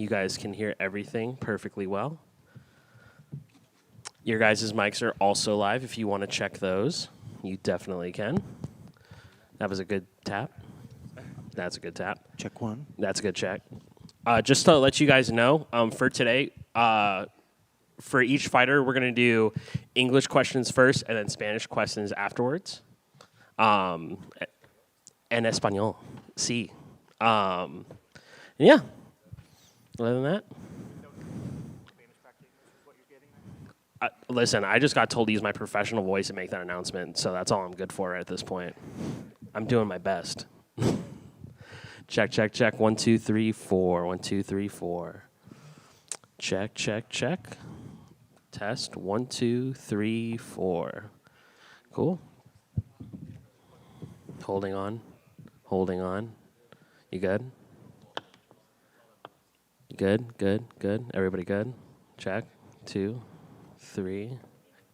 You guys can hear everything perfectly well. Your guys' mics are also live. If you want to check those, you definitely can. That was a good tap. That's a good tap. Check one. That's a good check. Just to let you guys know, for today, for each fighter, we're going to do English questions first and then Spanish questions afterwards. En español. Sí. Yeah. Other than that, listen, I just got told to use my professional voice and make that announcement, so that's all I'm good for at this point. I'm doing my best. Check, check, check. 1, 2, 3, 4. 1, 2, 3, 4. Check, check, check. Test. 1, 2, 3, 4. Cool. Holding on. Holding on. You good? Good, good, good. Everybody good? Check. 2, 3.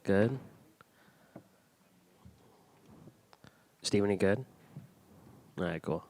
Good. Steven, you good? All right, cool.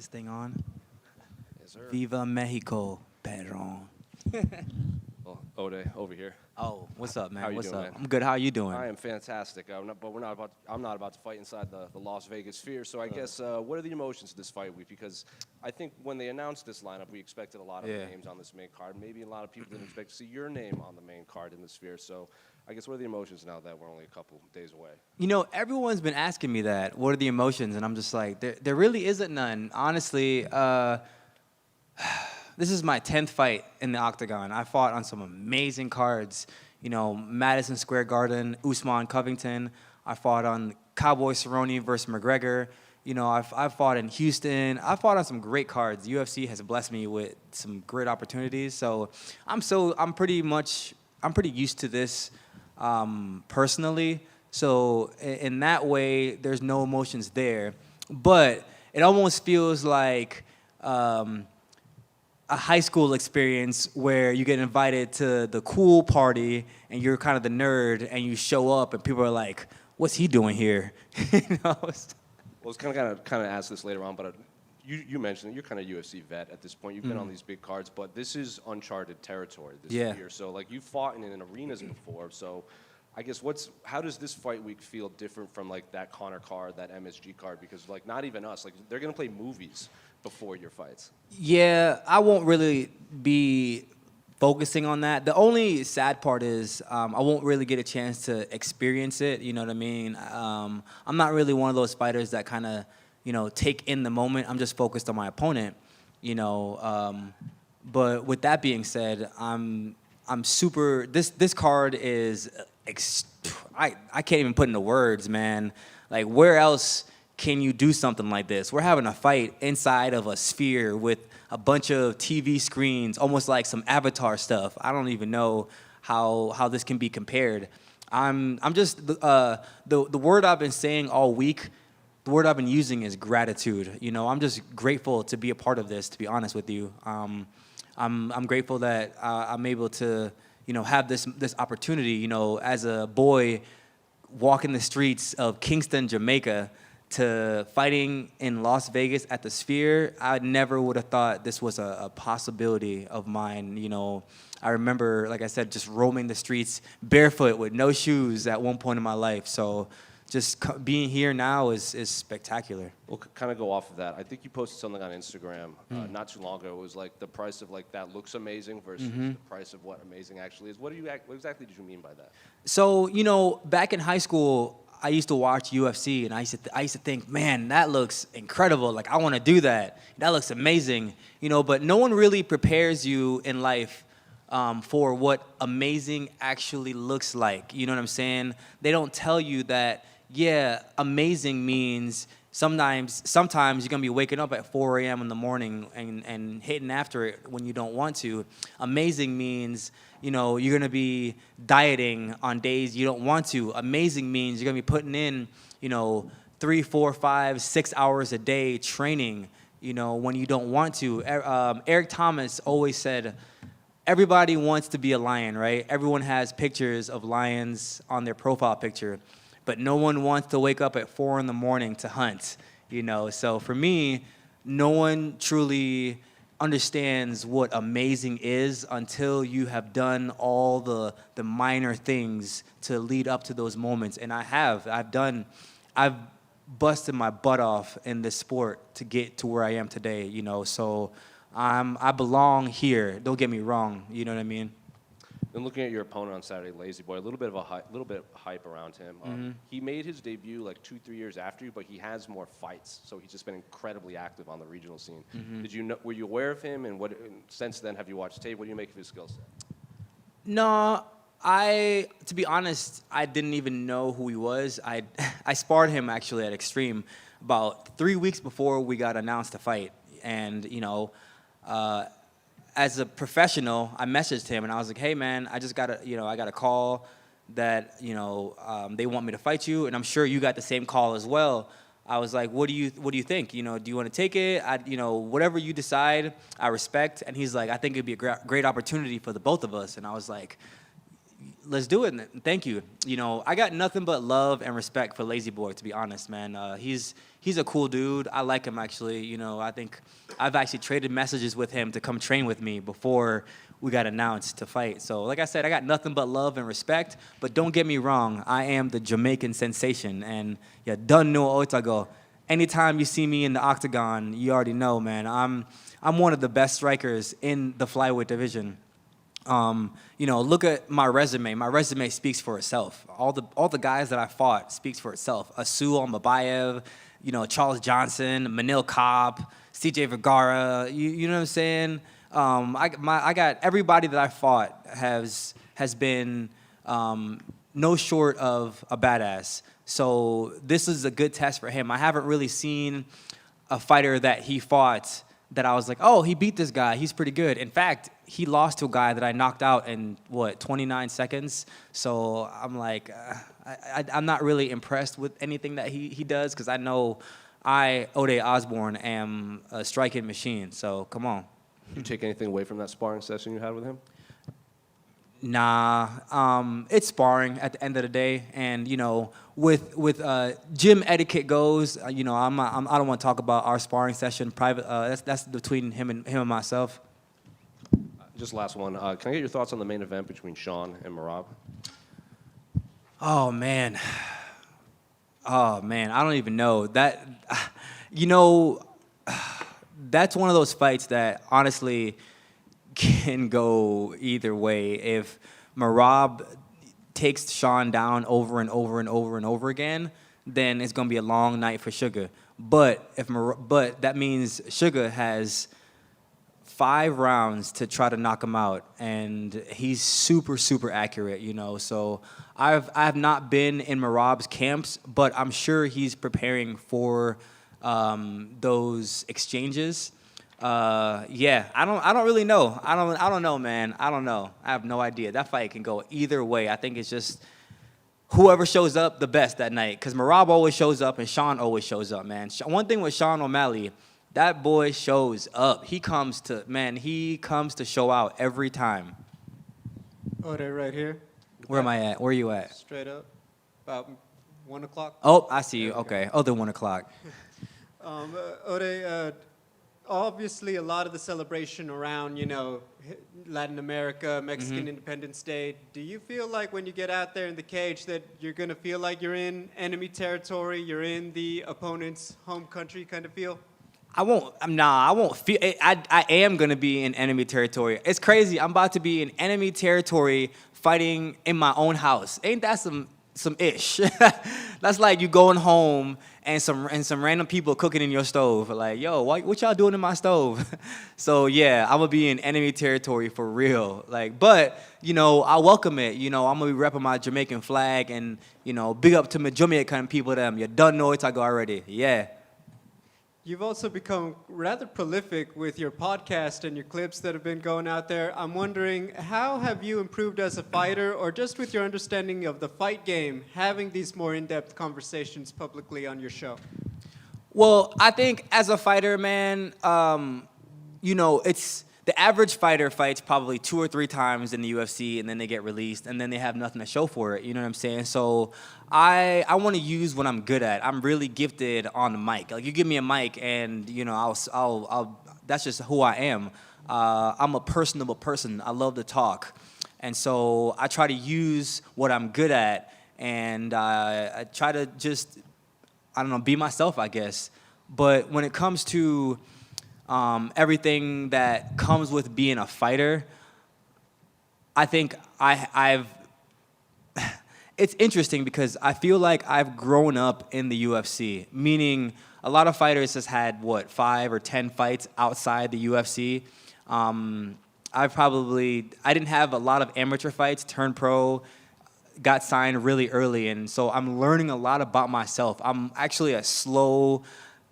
this thing on? Yes, sir. Viva Mexico, Pedron. Well, Oday, over here. Oh, what's up, man? How you What's doing, up? man? I'm good. How are you doing? I am fantastic, I'm not about to fight inside the Las Vegas Sphere. So I guess what are the emotions of this fight week? Because I think when they announced this lineup, we expected a lot of names on this main card. Maybe a lot of people didn't expect to see your name on the main card in the Sphere. So I guess what are the emotions now that we're only a couple days away? You know, everyone's been asking me that. What are the emotions? And I'm just like, there really isn't none. Honestly, this is my 10th fight in the octagon. I fought on some amazing cards. You know, Madison Square Garden, Usman Covington. I fought on Cowboy Cerrone versus McGregor. You know, I've fought in Houston. I fought on some great cards. UFC has blessed me with some great opportunities. So I'm pretty used to this personally. So in that way, there's no emotions there. But it almost feels like a high school experience where you get invited to the cool party and you're kind of the nerd and you show up and people are like, "What's he doing here?" You know? Well, I was kind of ask this later on, but you mentioned that you're kind of UFC vet at this point. You've been on these big cards, but this is uncharted territory this year. So like you've fought in arenas before. So I guess how does this fight week feel different from like that Conor card, that MSG card? Because like not even us, like they're gonna play movies before your fights. Yeah, I won't really be focusing on that. The only sad part is I won't really get a chance to experience it. You know what I mean? I'm not really one of those fighters that kind of, you know, take in the moment. I'm just focused on my opponent. You know, but with that being said, I'm super. This card is I can't even put into words, man. Like where else can you do something like this? We're having a fight inside of a sphere with a bunch of TV screens, almost like some Avatar stuff. I don't even know how this can be compared. I'm just the word I've been saying all week. The word I've been using is gratitude. You know, I'm just grateful to be a part of this. To be honest with you, I'm grateful that I'm able to, you know, have this opportunity. You know, as a boy, walking the streets of Kingston, Jamaica, to fighting in Las Vegas at the Sphere, I never would have thought this was a possibility of mine. You know, I remember, like I said, just roaming the streets barefoot with no shoes at one point in my life. So just being here now is spectacular. We'll kind of go off of that. I think you posted something on Instagram not too long ago. It was like the price of like that looks amazing versus the price of what amazing actually is. What exactly did you mean by that? So, you know, back in high school, I used to watch UFC, and I used to think, man, that looks incredible. Like, I want to do that. That looks amazing. You know, but no one really prepares you in life for what amazing actually looks like. You know what I'm saying? They don't tell you that, yeah, amazing means sometimes you're going to be waking up at 4 a.m. in the morning and hitting after it when you don't want to. Amazing means, you know, you're going to be dieting on days you don't want to. Amazing means you're going to be putting in, you know, 3, 4, 5, 6 hours a day training, you know, when you don't want to. Eric Thomas always said, everybody wants to be a lion, right? Everyone has pictures of lions on their profile picture, but no one wants to wake up at 4 in the morning to hunt, you know? So for me, no one truly understands what amazing is until you have done all the minor things to lead up to those moments. And I've busted my butt off in this sport to get to where I am today, you know? So I belong here. Don't get me wrong, you know what I mean? And looking at your opponent on Saturday, Lazy Boy, a little bit of hype around him. He made his debut like 2-3 years after you, but he has more fights, so he's just been incredibly active on the regional scene. Were you aware of him, and since then have you watched tape? What do you make of his skill set? No, to be honest, I didn't even know who he was. I sparred him actually at Extreme about 3 weeks before we got announced to fight, and you know. As a professional, I messaged him and I was like, "Hey, man, I got a call that, you know, they want me to fight you, and I'm sure you got the same call as well." I was like, "What do you think? You know, do you want to take it? You know, whatever you decide, I respect." And he's like, "I think it'd be a great opportunity for the both of us." And I was like, let's do it. Thank you. You know, I got nothing but love and respect for Lazy Boy, to be honest, man. He's a cool dude. I like him, actually. You know, I think I've actually traded messages with him to come train with me before we got announced to fight. So, like I said, I got nothing but love and respect. But don't get me wrong, I am the Jamaican sensation. And you done know Ortega. Anytime you see me in the octagon, you already know, man. I'm one of the best strikers in the flyweight division. You know, look at my resume. My resume speaks for itself. All the guys that I fought speaks for itself. Asul Almabayev, you know, Charles Johnson, Manil Cobb, CJ Vergara. You know what I'm saying? I got everybody that I fought has been no short of a badass. So this is a good test for him. I haven't really seen a fighter that he fought that I was like, oh, he beat this guy. He's pretty good. In fact, he lost to a guy that I knocked out in, 29 seconds. So I'm like, I'm not really impressed with anything that he does because I know Oday Osborne, am a striking machine. So come on. Did you take anything away from that sparring session you had with him? Nah, it's sparring at the end of the day, and you know, with gym etiquette goes, you know, I don't want to talk about our sparring session private. That's between him and myself. Just last one. Can I get your thoughts on the main event between Sean and Merab? Oh man, I don't even know that. You know, that's one of those fights that honestly can go either way. If Merab takes Sean down over and over and over and over again, then it's gonna be a long night for Sugar. But that means Sugar has 5 rounds to try to knock him out, and he's super accurate, you know. So I've not been in Merab's camps, but I'm sure he's preparing for those exchanges. Yeah, I don't really know. I don't know, man. I don't know. I have no idea. That fight can go either way. I think it's just whoever shows up the best that night. Because Merab always shows up and Sean always shows up, man. One thing with Sean O'Malley, that boy shows up. He comes to show out every time. Oh, they're right here. Where am I at? Where are you at? Straight up, about 1 o'clock. Oh, I see you. Okay. Oh, they're 1 o'clock. Oday, obviously a lot of the celebration around, you know, Latin America, Mexican Independence Day. Do you feel like when you get out there in the cage that you're going to feel like you're in enemy territory, you're in the opponent's home country kind of feel? I won't feel it. I am going to be in enemy territory. It's crazy. I'm about to be in enemy territory fighting in my own house. Ain't that some ish? That's like you going home and some random people cooking in your stove. Like, yo, what y'all doing in my stove? So yeah, I'm gonna be in enemy territory for real. Like, but you know, I welcome it. You know, I'm gonna be repping my Jamaican flag and you know, big up to my Jamaican people. Them, you done know it. I go already. Yeah. You've also become rather prolific with your podcast and your clips that have been going out there. I'm wondering, how have you improved as a fighter, or just with your understanding of the fight game, having these more in-depth conversations publicly on your show? Well, I think as a fighter, man, you know, it's the average fighter fights probably 2 or 3 times in the UFC, and then they get released, and then they have nothing to show for it. You know what I'm saying? So I want to use what I'm good at. I'm really gifted on the mic. Like, you give me a mic, and you know, I'll that's just who I am. I'm a personable person. I love to talk, and so I try to use what I'm good at, and I try to just, I don't know, be myself, I guess. But when it comes to everything that comes with being a fighter, I think I've it's interesting because I feel like I've grown up in the UFC, meaning a lot of fighters has had, 5 or 10 fights outside the UFC. I didn't have a lot of amateur fights, turned pro, got signed really early, and so I'm learning a lot about myself. I'm actually a slow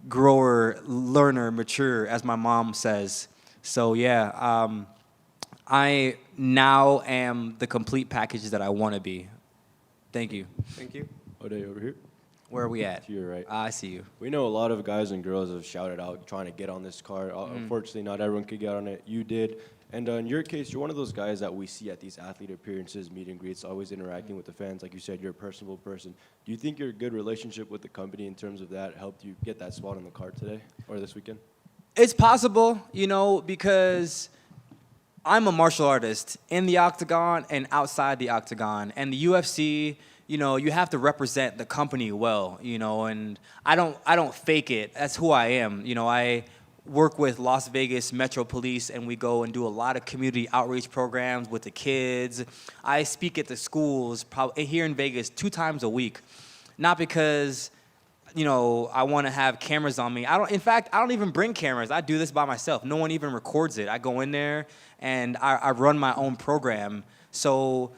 grower, learner, mature, as my mom says. So yeah, I now am the complete package that I want to be. Thank you. Thank you. Oday, over here. Where are we at? To your right. I see you. We know a lot of guys and girls have shouted out trying to get on this card. Unfortunately, not everyone could get on it. You did, And in your case, you're one of those guys that we see at these athlete appearances, meet and greets, always interacting with the fans. Like you said, you're a personable person. Do you think your good relationship with the company in terms of that helped you get that spot on the card today or this weekend? It's possible, you know, because I'm a martial artist in the octagon and outside the octagon. And the UFC, you know, you have to represent the company well, you know, and I don't fake it. That's who I am. You know, I work with Las Vegas Metro Police, and we go and do a lot of community outreach programs with the kids. I speak at the schools probably here in Vegas 2 times a week, not because, you know, I want to have cameras on me. In fact, I don't even bring cameras. I do this by myself. No one even records it. I go in there and I run my own program. So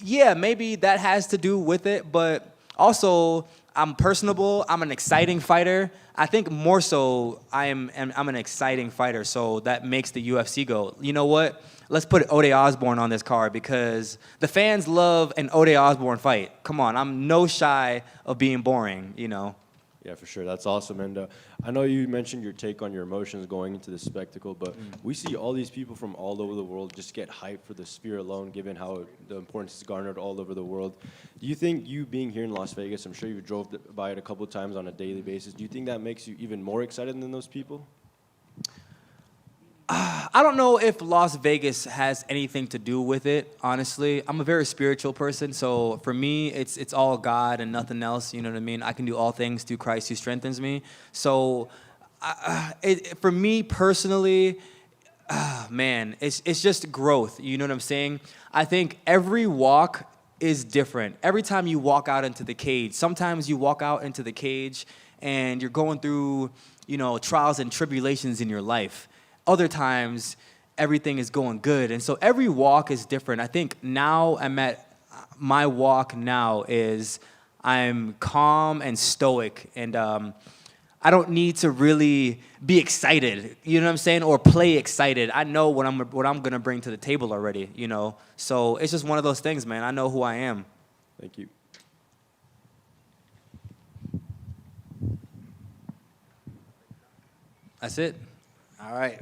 yeah, maybe that has to do with it, but also I'm personable. I'm an exciting fighter. I think more so I'm an exciting fighter, so that makes the UFC go, you know what? Let's put Oday Osborne on this card because the fans love an Oday Osborne fight. Come on, I'm no shy of being boring, you know. Yeah, for sure. That's awesome. And I know you mentioned your take on your emotions going into the spectacle, but we see all these people from all over the world just get hyped for the sphere alone, given how the importance is garnered all over the world. Do you think you being here in Las Vegas, I'm sure you drove by it a couple of times on a daily basis, do you think that makes you even more excited than those people? I don't know if Las Vegas has anything to do with it, honestly. I'm a very spiritual person, so for me, it's all God and nothing else, you know what I mean? I can do all things through Christ who strengthens me. So for me personally, man, it's just growth, you know what I'm saying? I think every walk is different. Every time you walk out into the cage, sometimes you walk out into the cage and you're going through, you know, trials and tribulations in your life. Other times, everything is going good. And so every walk is different. I think now my walk now is I'm calm and stoic. And I don't need to really be excited, you know what I'm saying, or play excited. I know what I'm going to bring to the table already, you know. So it's just one of those things, man. I know who I am. Thank you. That's it. All right.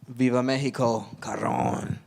Viva Mexico, Carron.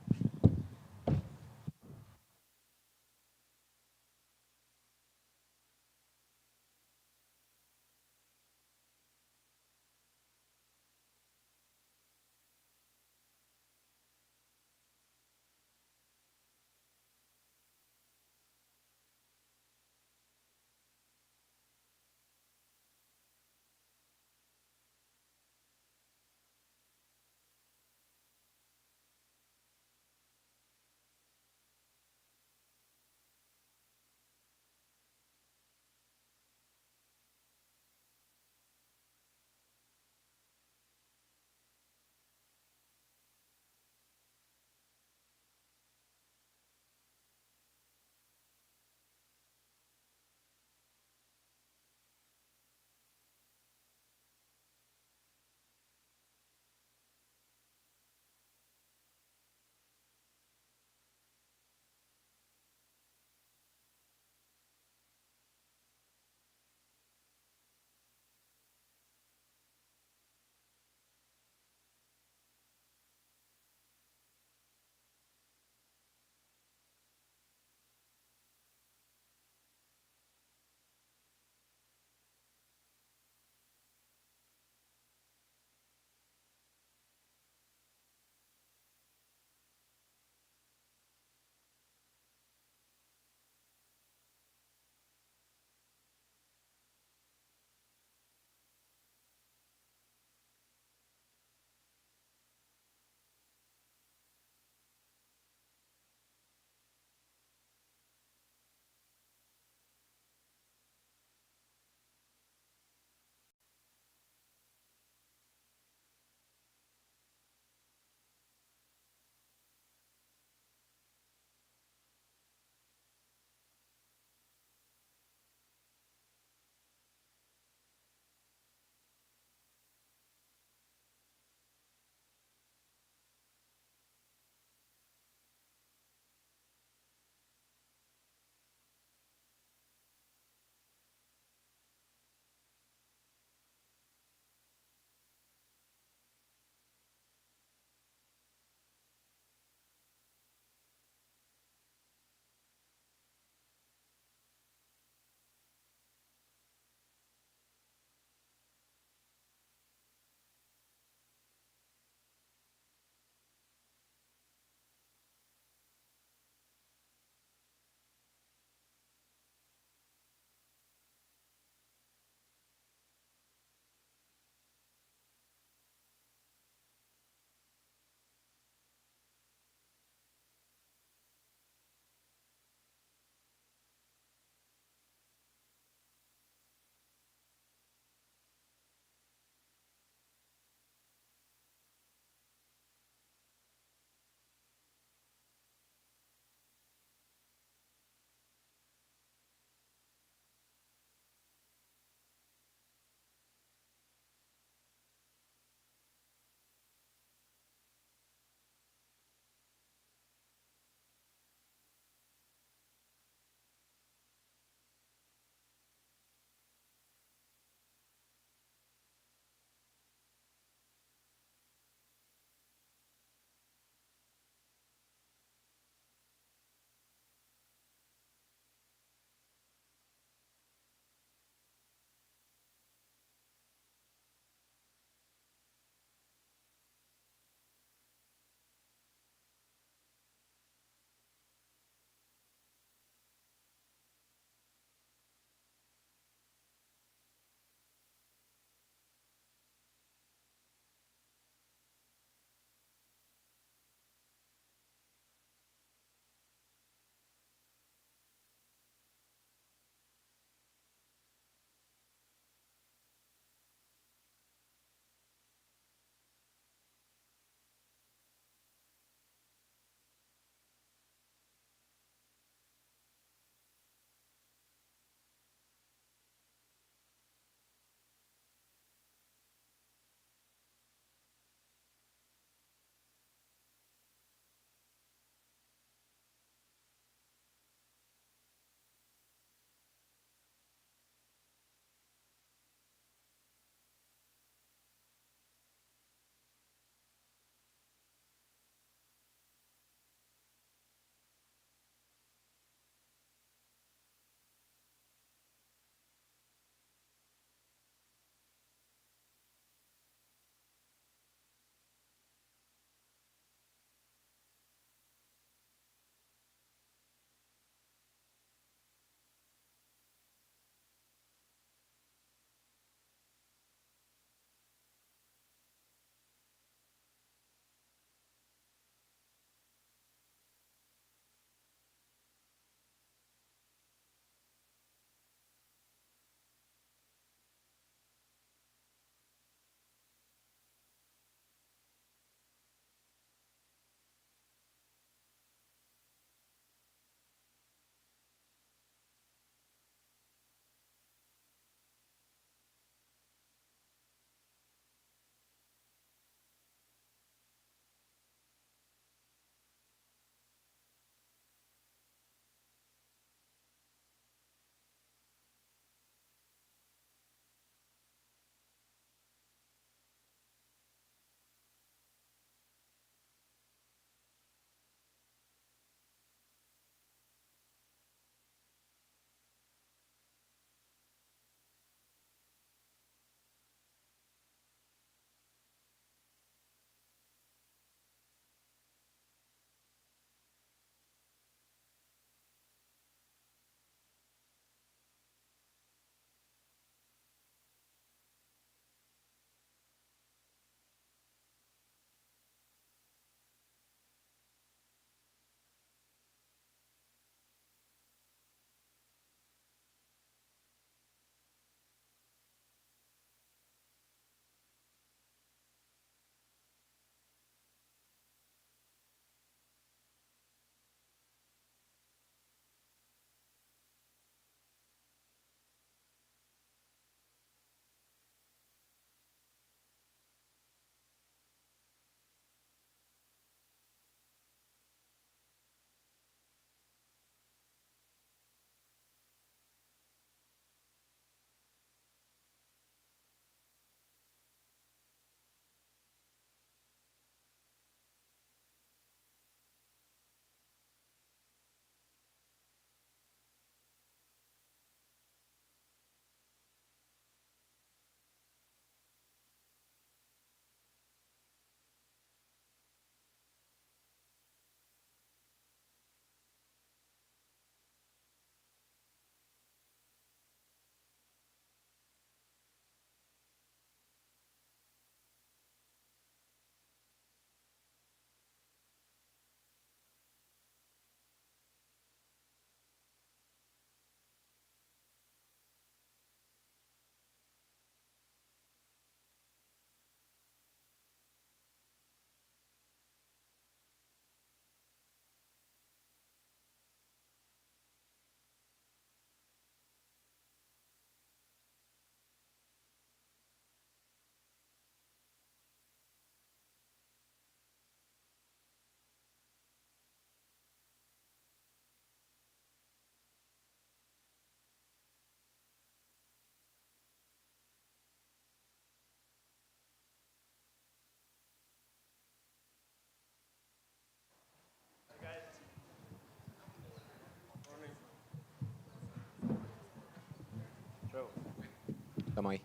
Estamos ahí.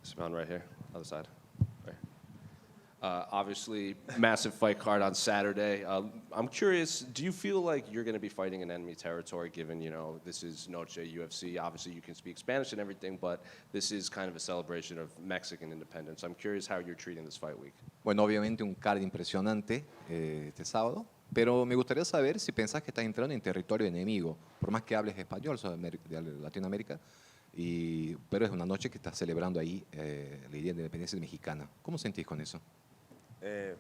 Esteban right here, other side. Right. Obviously, massive fight card on Saturday. I'm curious, do you feel like you're going to be fighting in enemy territory given, this is Noche UFC? Obviously, you can speak Spanish and everything, but this is kind of a celebration of Mexican independence. I'm curious how you're treating this fight week. Bueno, obviamente un card impresionante este sábado, pero me gustaría saber si pensás que estás entrando en territorio enemigo, por más que hables español, sos de Latinoamérica, pero es una noche que estás celebrando ahí la idea de independencia mexicana. ¿Cómo sentís con eso?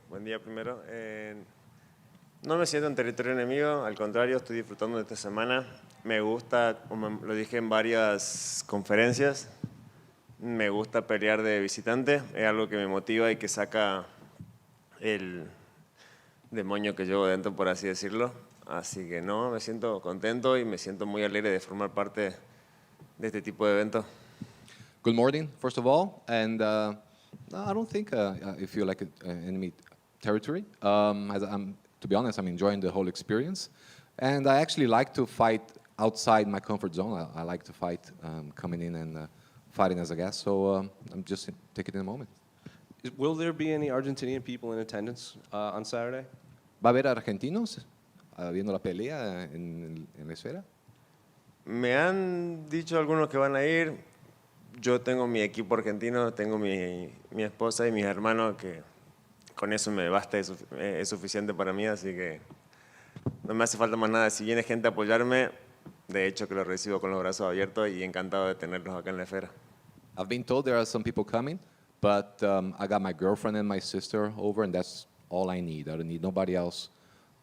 Buen día primero. No me siento en territorio enemigo, al contrario, estoy disfrutando de esta semana. Me gusta, como lo dije en varias conferencias, me gusta pelear de visitante, es algo que me motiva y que saca el demonio que llevo dentro, por así decirlo. Así que no, me siento contento y me siento muy alegre de formar parte de este tipo de eventos. Good morning, first of all, and no, I don't think I feel like enemy territory. To be honest, I'm enjoying the whole experience, and I actually like to fight outside my comfort zone. I like to fight coming in and fighting as a guest, so I'm just taking it in a moment. Will there be any Argentinian people in attendance on Saturday? ¿Va a haber argentinos viendo la pelea en la esfera? Me han dicho algunos que van a ir. Yo tengo mi equipo argentino, tengo mi esposa y mis hermanos, que con eso me basta, es suficiente para mí, así que no me hace falta más nada. Si viene gente a apoyarme, de hecho que lo recibo con los brazos abiertos y encantado de tenerlos acá en la esfera. I've been told there are some people coming, but I got my girlfriend and my sister over, and that's all I need. I don't need nobody else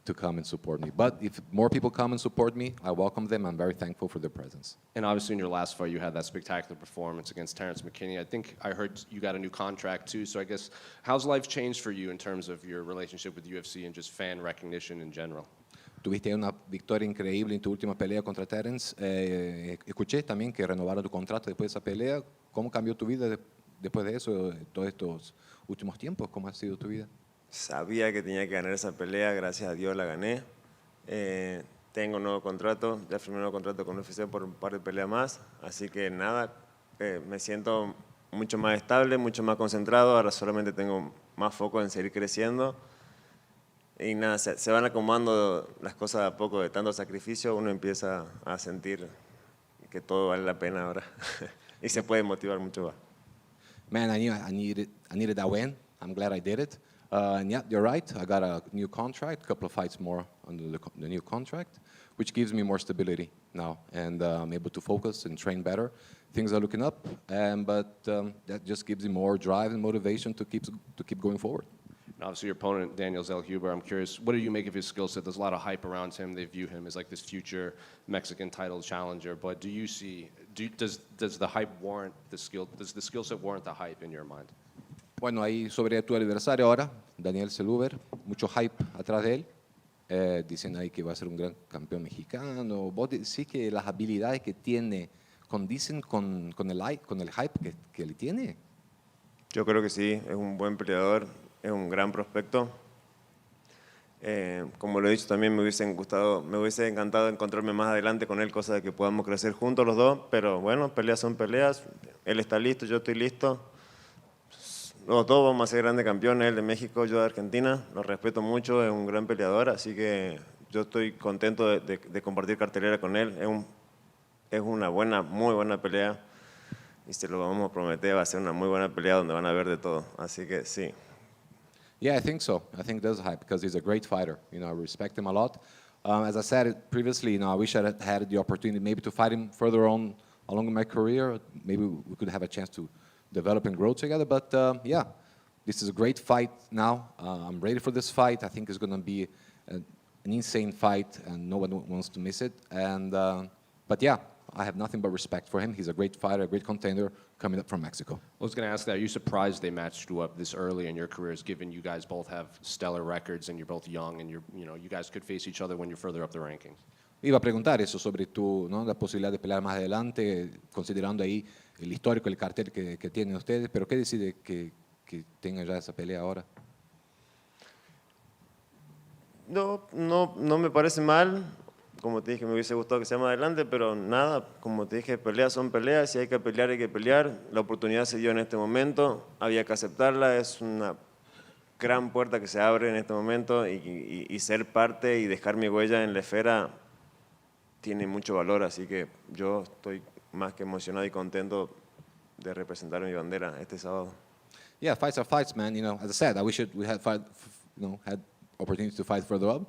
to come and support me. But if more people come and support me, I welcome them. I'm very thankful for their presence. And obviously in your last fight, you had that spectacular performance against Terrence McKinney. I think I heard you got a new contract too, so I guess how's life changed for you in terms of your relationship with UFC and just fan recognition in general? Tuviste una victoria increíble en tu última pelea contra Terrence. Escuché también que renovaron tu contrato después de esa pelea. ¿Cómo cambió tu vida después de eso, todos estos últimos tiempos? ¿Cómo ha sido tu vida? Sabía que tenía que ganar esa pelea, gracias a Dios la gané. Tengo un nuevo contrato, ya firmé un nuevo contrato con UFC por un par de peleas más, así que nada, me siento mucho más estable, mucho más concentrado, ahora solamente tengo más foco en seguir creciendo. Y nada, se van acomodando las cosas a poco, de tanto sacrificio uno empieza a sentir que todo vale la pena ahora y se puede motivar mucho más. Man, I needed that win. I'm glad I did it. And yeah, you're right. I got a new contract, a couple of fights more under the new contract, which gives me more stability now. And I'm able to focus and train better. Things are looking up, but that just gives me more drive and motivation to keep going forward. And obviously your opponent, Daniel Zellhuber, I'm curious, what do you make of his skill set? There's a lot of hype around him. They view him as like this future Mexican title challenger. But do you see, does the hype warrant the skill? Does the skill set warrant the hype in your mind? Bueno, ahí sobre tu adversario ahora, Daniel Zellhuber, mucho hype atrás de él. Dicen ahí que va a ser un gran campeón mexicano. ¿Vos decís que las habilidades que tiene condicen con el hype que él tiene? Yo creo que sí, es un buen peleador, es un gran prospecto. Como lo he dicho, también me hubiese encantado encontrarme más adelante con él, cosa de que podamos crecer juntos los dos, pero bueno, peleas son peleas, él está listo, yo estoy listo. Los dos vamos a ser grandes campeones, él de México, yo de Argentina, lo respeto mucho, es un gran peleador, así que yo estoy contento de compartir cartelera con él, es una muy buena pelea y se lo vamos a prometer, va a ser una muy buena pelea donde van a ver de todo, así que sí. Yeah, I think so. I think there's hype because he's a great fighter. I respect him a lot. As I said previously, I wish I had the opportunity maybe to fight him further on along my career. Maybe we could have a chance to develop and grow together. But yeah, this is a great fight now. I'm ready for this fight. I think it's going to be an insane fight, and no one wants to miss it. But yeah, I have nothing but respect for him. He's a great fighter, a great contender coming up from Mexico. I was going to ask that. Are you surprised they matched you up this early in your careers, given you guys both have stellar records and you're both young and you guys could face each other when you're further up the rankings? Iba a preguntar eso sobre la posibilidad de pelear más adelante, considerando ahí el histórico, el cartel que tienen ustedes, pero ¿qué decide que tenga ya esa pelea ahora? No me parece mal. como te dije, me hubiese gustado que sea más adelante, pero nada, como te dije, peleas son peleas, si hay que pelear, hay que pelear. La oportunidad se dio en este momento, había que aceptarla, es una gran puerta que se abre en este momento y ser parte y dejar mi huella en la esfera tiene mucho valor, así que yo estoy más que emocionado y contento de representar mi bandera este sábado. Yeah, fights are fights, man. You know, as I said, I wish we had had opportunities to fight further up,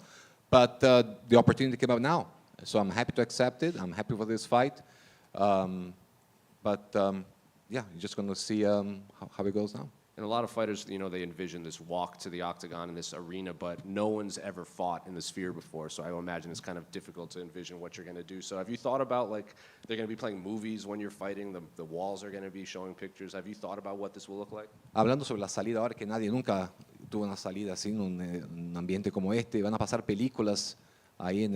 but the opportunity came up now. So I'm happy to accept it. I'm happy for this fight, but yeah, you're just going to see how it goes now. And a lot of fighters, you know, they envision this walk to the octagon in this arena, but no one's ever fought in the sphere before. So I imagine it's kind of difficult to envision what you're going to do. So have you thought about, like, they're going to be playing movies when you're fighting, the walls are going to be showing pictures. Have you thought about what this will look like? Hablando sobre la salida ahora, que nadie nunca tuvo una salida así en un ambiente como este, van a pasar películas ahí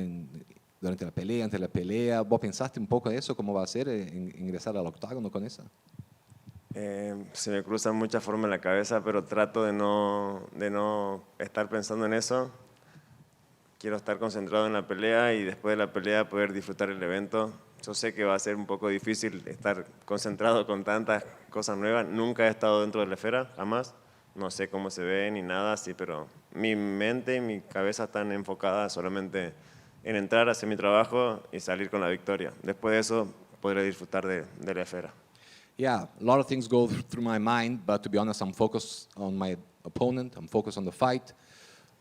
durante la pelea, ante la pelea. ¿Vos pensaste un poco de eso? ¿Cómo va a ser ingresar al octágono con esa? Se me cruzan muchas formas en la cabeza, pero trato de no estar pensando en eso. Quiero estar concentrado en la pelea y después de la pelea poder disfrutar el evento. Yo sé que va a ser un poco difícil estar concentrado con tantas cosas nuevas. Nunca he estado dentro de la esfera, jamás. No sé cómo se ve ni nada así, pero mi mente y mi cabeza están enfocadas solamente en entrar, hacer mi trabajo y salir con la victoria. Después de eso podré disfrutar de la esfera. Yeah, a lot of things go through my mind, but to be honest, I'm focused on my opponent. I'm focused on the fight.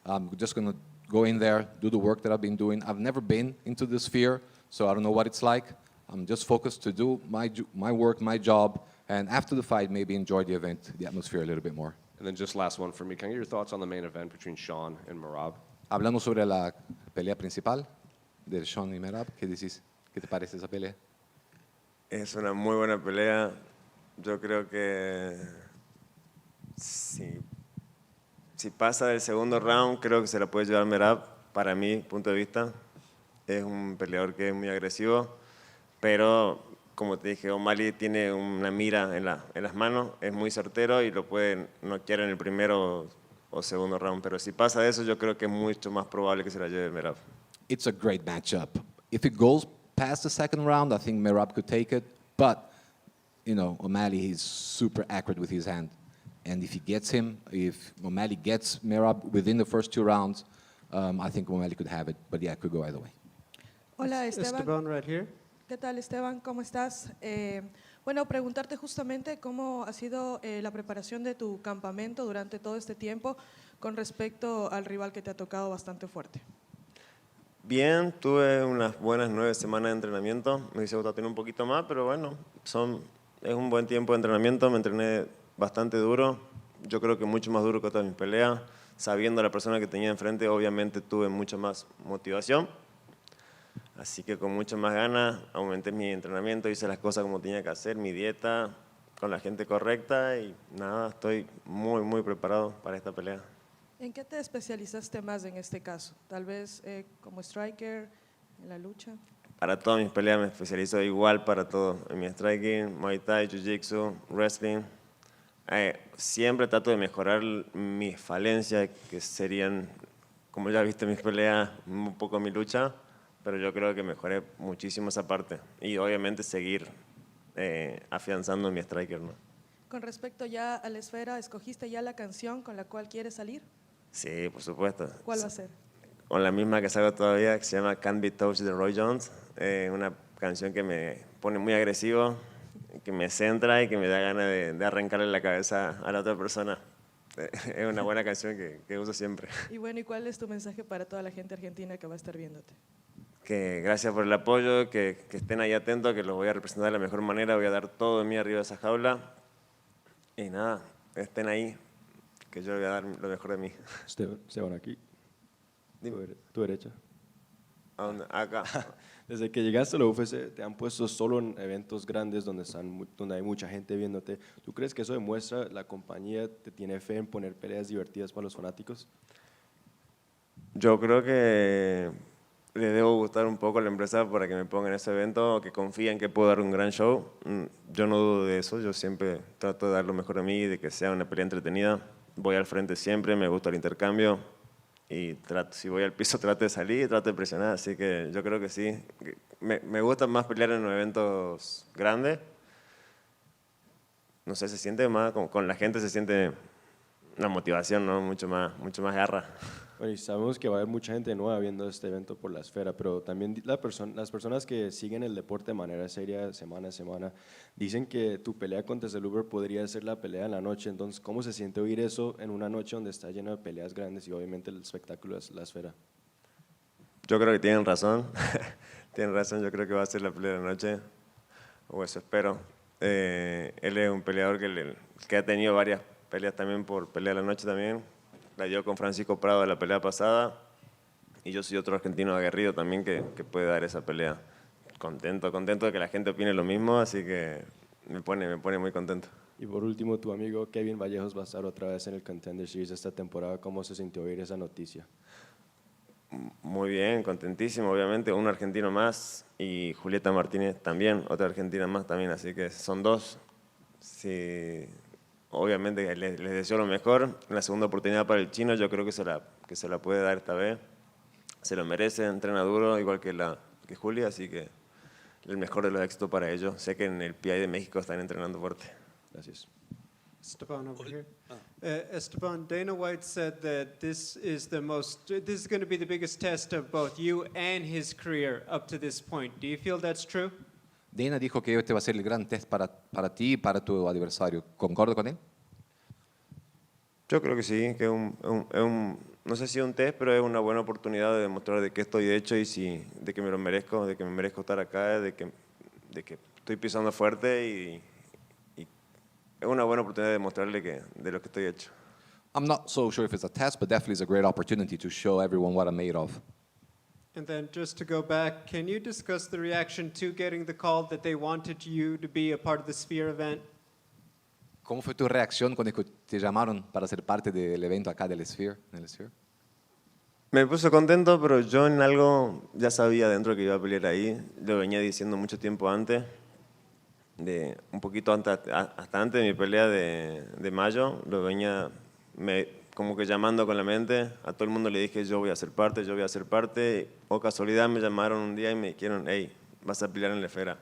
I'm just going to go in there, do the work that I've been doing. I've never been into this sphere, so I don't know what it's like. I'm just focused to do my work, my job, and after the fight, maybe enjoy the event, the atmosphere a little bit more. And then just last one for me. Can I get your thoughts on the main event between Sean and Merab? Hablando sobre la pelea principal de Sean y Merab, ¿qué decís? ¿Qué te parece esa pelea? Es una muy buena pelea. Yo creo que si pasa del segundo round, creo que se la puede llevar Merab, para mi punto de vista. Es un peleador que es muy agresivo, pero como te dije, O'Malley tiene una mira en las manos, es muy certero y lo puede noquear en el primero o segundo round. Pero si pasa de eso, yo creo que es mucho más probable que se la lleve Merab. It's a great matchup. If it goes past the second round, I think Merab could take it, but you know, O'Malley is super accurate with his hand. And if O'Malley gets Merab within the first 2 rounds, I think O'Malley could have it. But yeah, it could go either way. Hola, Esteban. Esteban, right here. ¿Qué tal, Esteban? ¿Cómo estás? Bueno, preguntarte justamente cómo ha sido la preparación de tu campamento durante todo este tiempo con respecto al rival que te ha tocado bastante fuerte. Bien, tuve unas buenas 9 semanas de entrenamiento. Me hubiese gustado tener un poquito más, pero bueno, es un buen tiempo de entrenamiento. Me entrené bastante duro. Yo creo que mucho más duro que todas mis peleas. Sabiendo a la persona que tenía enfrente, obviamente tuve mucha más motivación. Así que con muchas más ganas aumenté mi entrenamiento, hice las cosas como tenía que hacer, mi dieta, con la gente correcta y nada, estoy muy, muy preparado para esta pelea. ¿En qué te especializaste más en este caso? Tal vez como striker, en la lucha. Para todas mis peleas me especializo igual para todo. En mi striking, Muay Thai, Jiu-Jitsu, Wrestling. Siempre trato de mejorar mis falencias, que serían, como ya viste mis peleas, un poco mi lucha, pero yo creo que mejoré muchísimo esa parte. Y obviamente seguir afianzando mi striker, ¿no? Con respecto ya a la esfera, ¿escogiste ya la canción con la cual quieres salir? Sí, por supuesto. ¿Cuál va a ser? Con la misma que salgo todavía, que se llama Can't Be Touched de Roy Jones. Una canción que me pone muy agresivo, que me centra y que me da ganas de arrancarle la cabeza a la otra persona. Es una buena canción que uso siempre. Y bueno, ¿y cuál es tu mensaje para toda la gente argentina que va a estar viéndote? Que gracias por el apoyo, que estén ahí atentos, que los voy a representar de la mejor manera, voy a dar todo de mí arriba de esa jaula. Y nada, estén ahí, que yo voy a dar lo mejor de mí. Esteban, aquí. Dime. Tu derecha. ¿A dónde? Acá. Desde que llegaste a la UFC, te han puesto solo en eventos grandes donde hay mucha gente viéndote. ¿Tú crees que eso demuestra la compañía te tiene fe en poner peleas divertidas para los fanáticos? Yo creo que le debo gustar un poco a la empresa para que me ponga en ese evento, que confíen que puedo dar un gran show. Yo no dudo de eso, yo siempre trato de dar lo mejor a mí y de que sea una pelea entretenida. Voy al frente siempre, me gusta el intercambio y trato, si voy al piso trato de salir, trato de presionar, así que yo creo que sí. Me gusta más pelear en eventos grandes. No sé, se siente más, con la gente se siente una motivación, ¿no? Mucho más garra. Bueno, y sabemos que va a haber mucha gente nueva viendo este evento por la esfera, pero también las personas que siguen el deporte de manera seria semana a semana dicen que tu pelea contra Zellhuber podría ser la pelea en la noche. Entonces, ¿cómo se siente oír eso en una noche donde está lleno de peleas grandes y obviamente el espectáculo es la esfera? Yo creo que tienen razón. Tienen razón, yo creo que va a ser la pelea de la noche, o eso espero. Él es un peleador que ha tenido varias peleas también por pelea de la noche también. La dio con Francisco Prado la pelea pasada y yo soy otro argentino aguerrido también que puede dar esa pelea. Contento de que la gente opine lo mismo, así que me pone muy contento. Y por último, tu amigo Kevin Vallejos va a estar otra vez en el Contender Series esta temporada. ¿Cómo se sintió oír esa noticia? Muy bien, contentísimo, obviamente, un argentino más y Julieta Martínez también, otra argentina más también, así que son dos. Sí, obviamente les deseo lo mejor. La segunda oportunidad para el chino, yo creo que se la puede dar esta vez. Se lo merece, entrena duro, igual que Julia, así que el mejor de los éxitos para ellos. Sé que en el PI de México están entrenando fuerte. Gracias. Esteban over here. Esteban, Dana White said that this is going to be the biggest test of both you and his career up to this point. Do you feel that's true? Dana dijo que este va a ser el gran test para ti y para tu adversario. ¿Concordo con él? Yo creo que sí, que no sé si es un test, pero es una buena oportunidad de demostrar de qué estoy hecho y de que me lo merezco, de que me merezco estar acá, de que estoy pisando fuerte y es una buena oportunidad de demostrarle de lo que estoy hecho. I'm not so sure if it's a test, but definitely it's a great opportunity to show everyone what I'm made of. And then just to go back, can you discuss the reaction to getting the call that they wanted you to be a part of the Sphere event? ¿Cómo fue tu reacción cuando te llamaron para ser parte del evento acá del Sphere? Me puso contento, pero yo en algo ya sabía dentro que iba a pelear ahí. Lo venía diciendo mucho tiempo antes, un poquito hasta antes de mi pelea de mayo. Lo venía como que llamando con la mente. A todo el mundo le dije, yo voy a ser parte, yo voy a ser parte. O casualidad me llamaron un día y me dijeron, hey, vas a pelear en la esfera.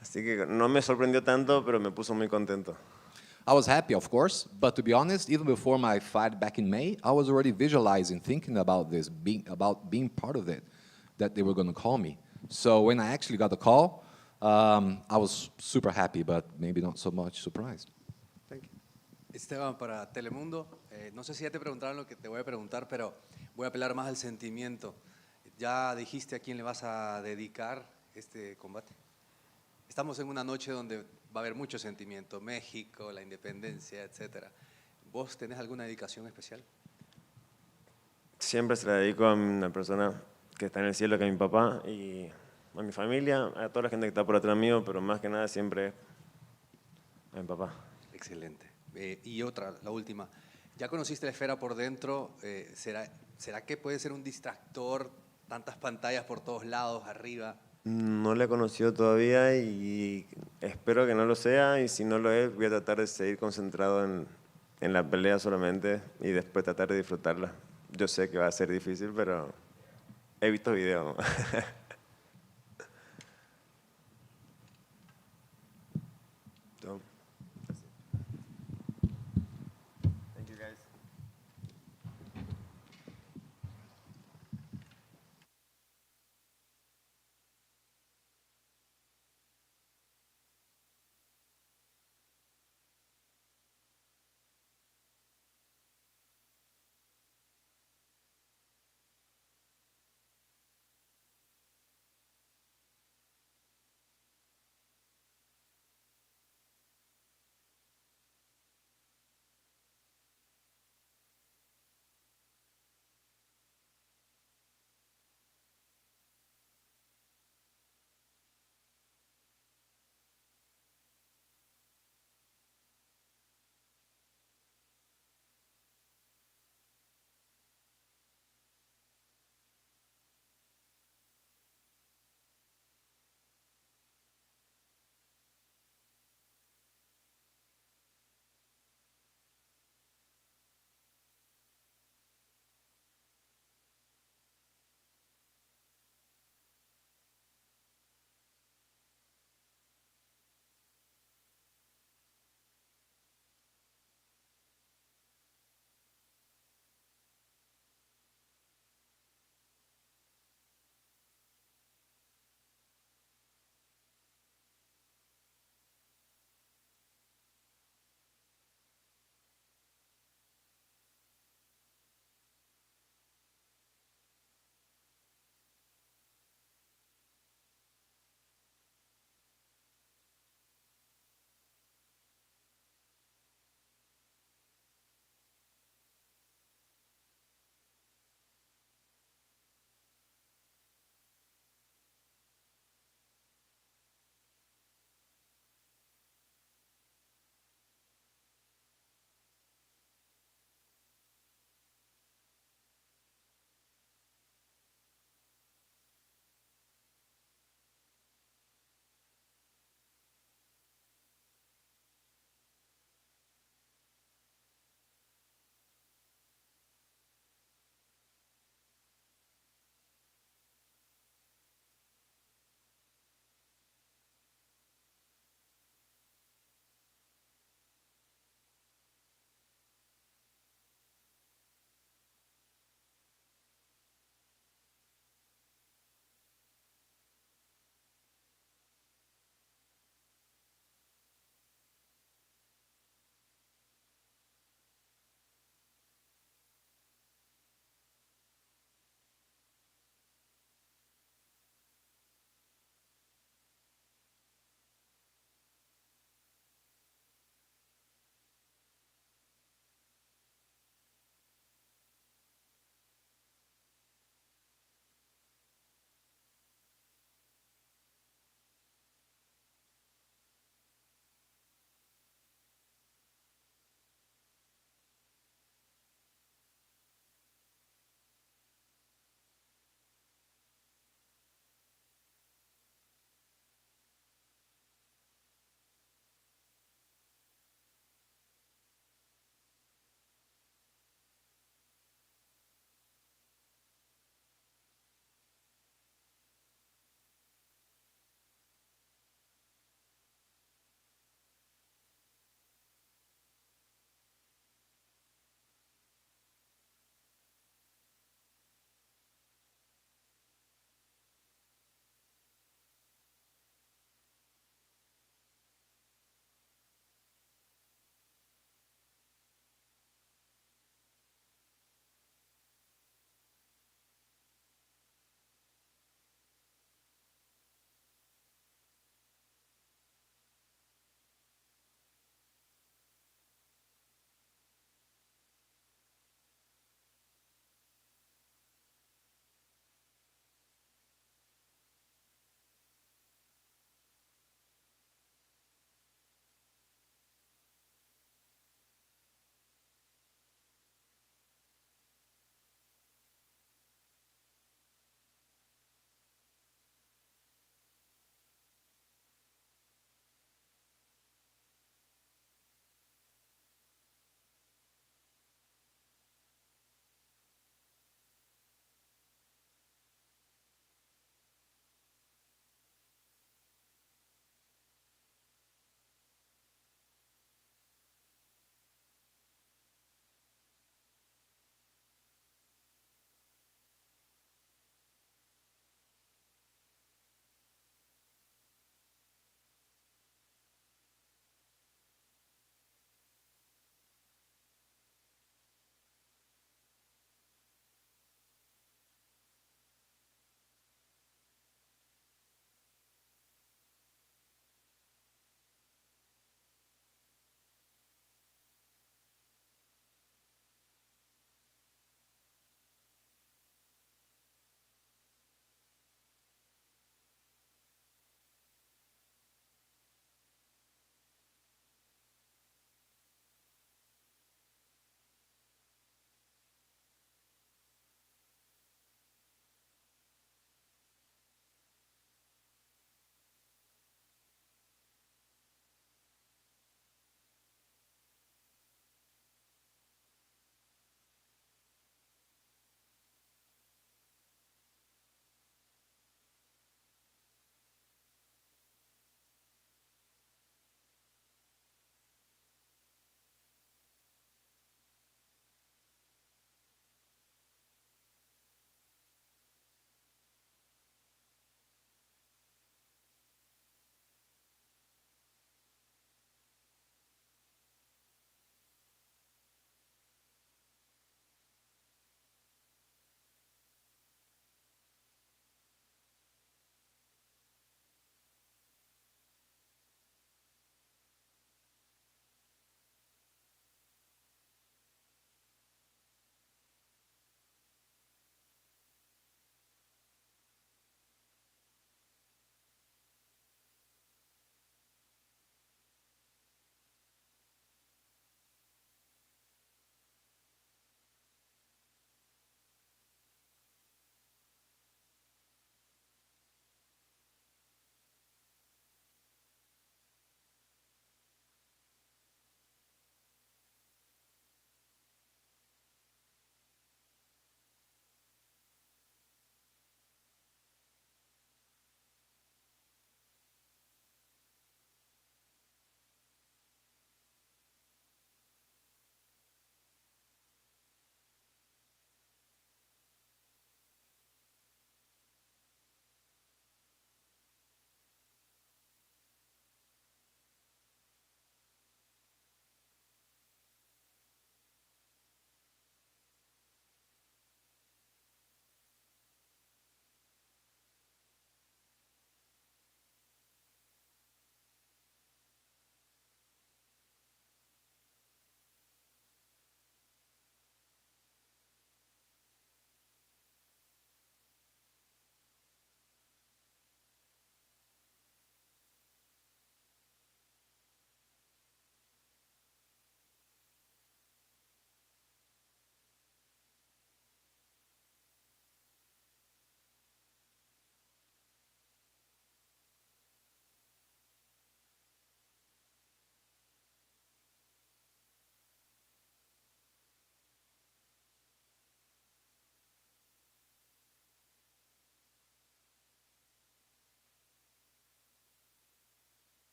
Así que no me sorprendió tanto, pero me puso muy contento. I was happy, of course, but to be honest, even before my fight back in May, I was already visualizing, thinking about this, being part of it, that they were going to call me. So when I actually got the call, I was super happy, but maybe not so much surprised. Thank you. Esteban, para Telemundo, no sé si ya te preguntaron lo que te voy a preguntar, pero voy a apelar más al sentimiento. ¿Ya dijiste a quién le vas a dedicar este combate? Estamos en una noche donde va a haber mucho sentimiento, México, la independencia, etc. ¿Vos tenés alguna dedicación especial? Siempre se la dedico a una persona que está en el cielo, que es mi papá, y a mi familia, a toda la gente que está por atrás mío, pero más que nada siempre a mi papá. Excelente. Y otra, la última. ¿Ya conociste la esfera por dentro? ¿Será que puede ser un distractor? Tantas pantallas por todos lados, arriba. No la he conocido todavía y espero que no lo sea, y si no lo es, voy a tratar de seguir concentrado en la pelea solamente y después tratar de disfrutarla. Yo sé que va a ser difícil, pero he visto videos.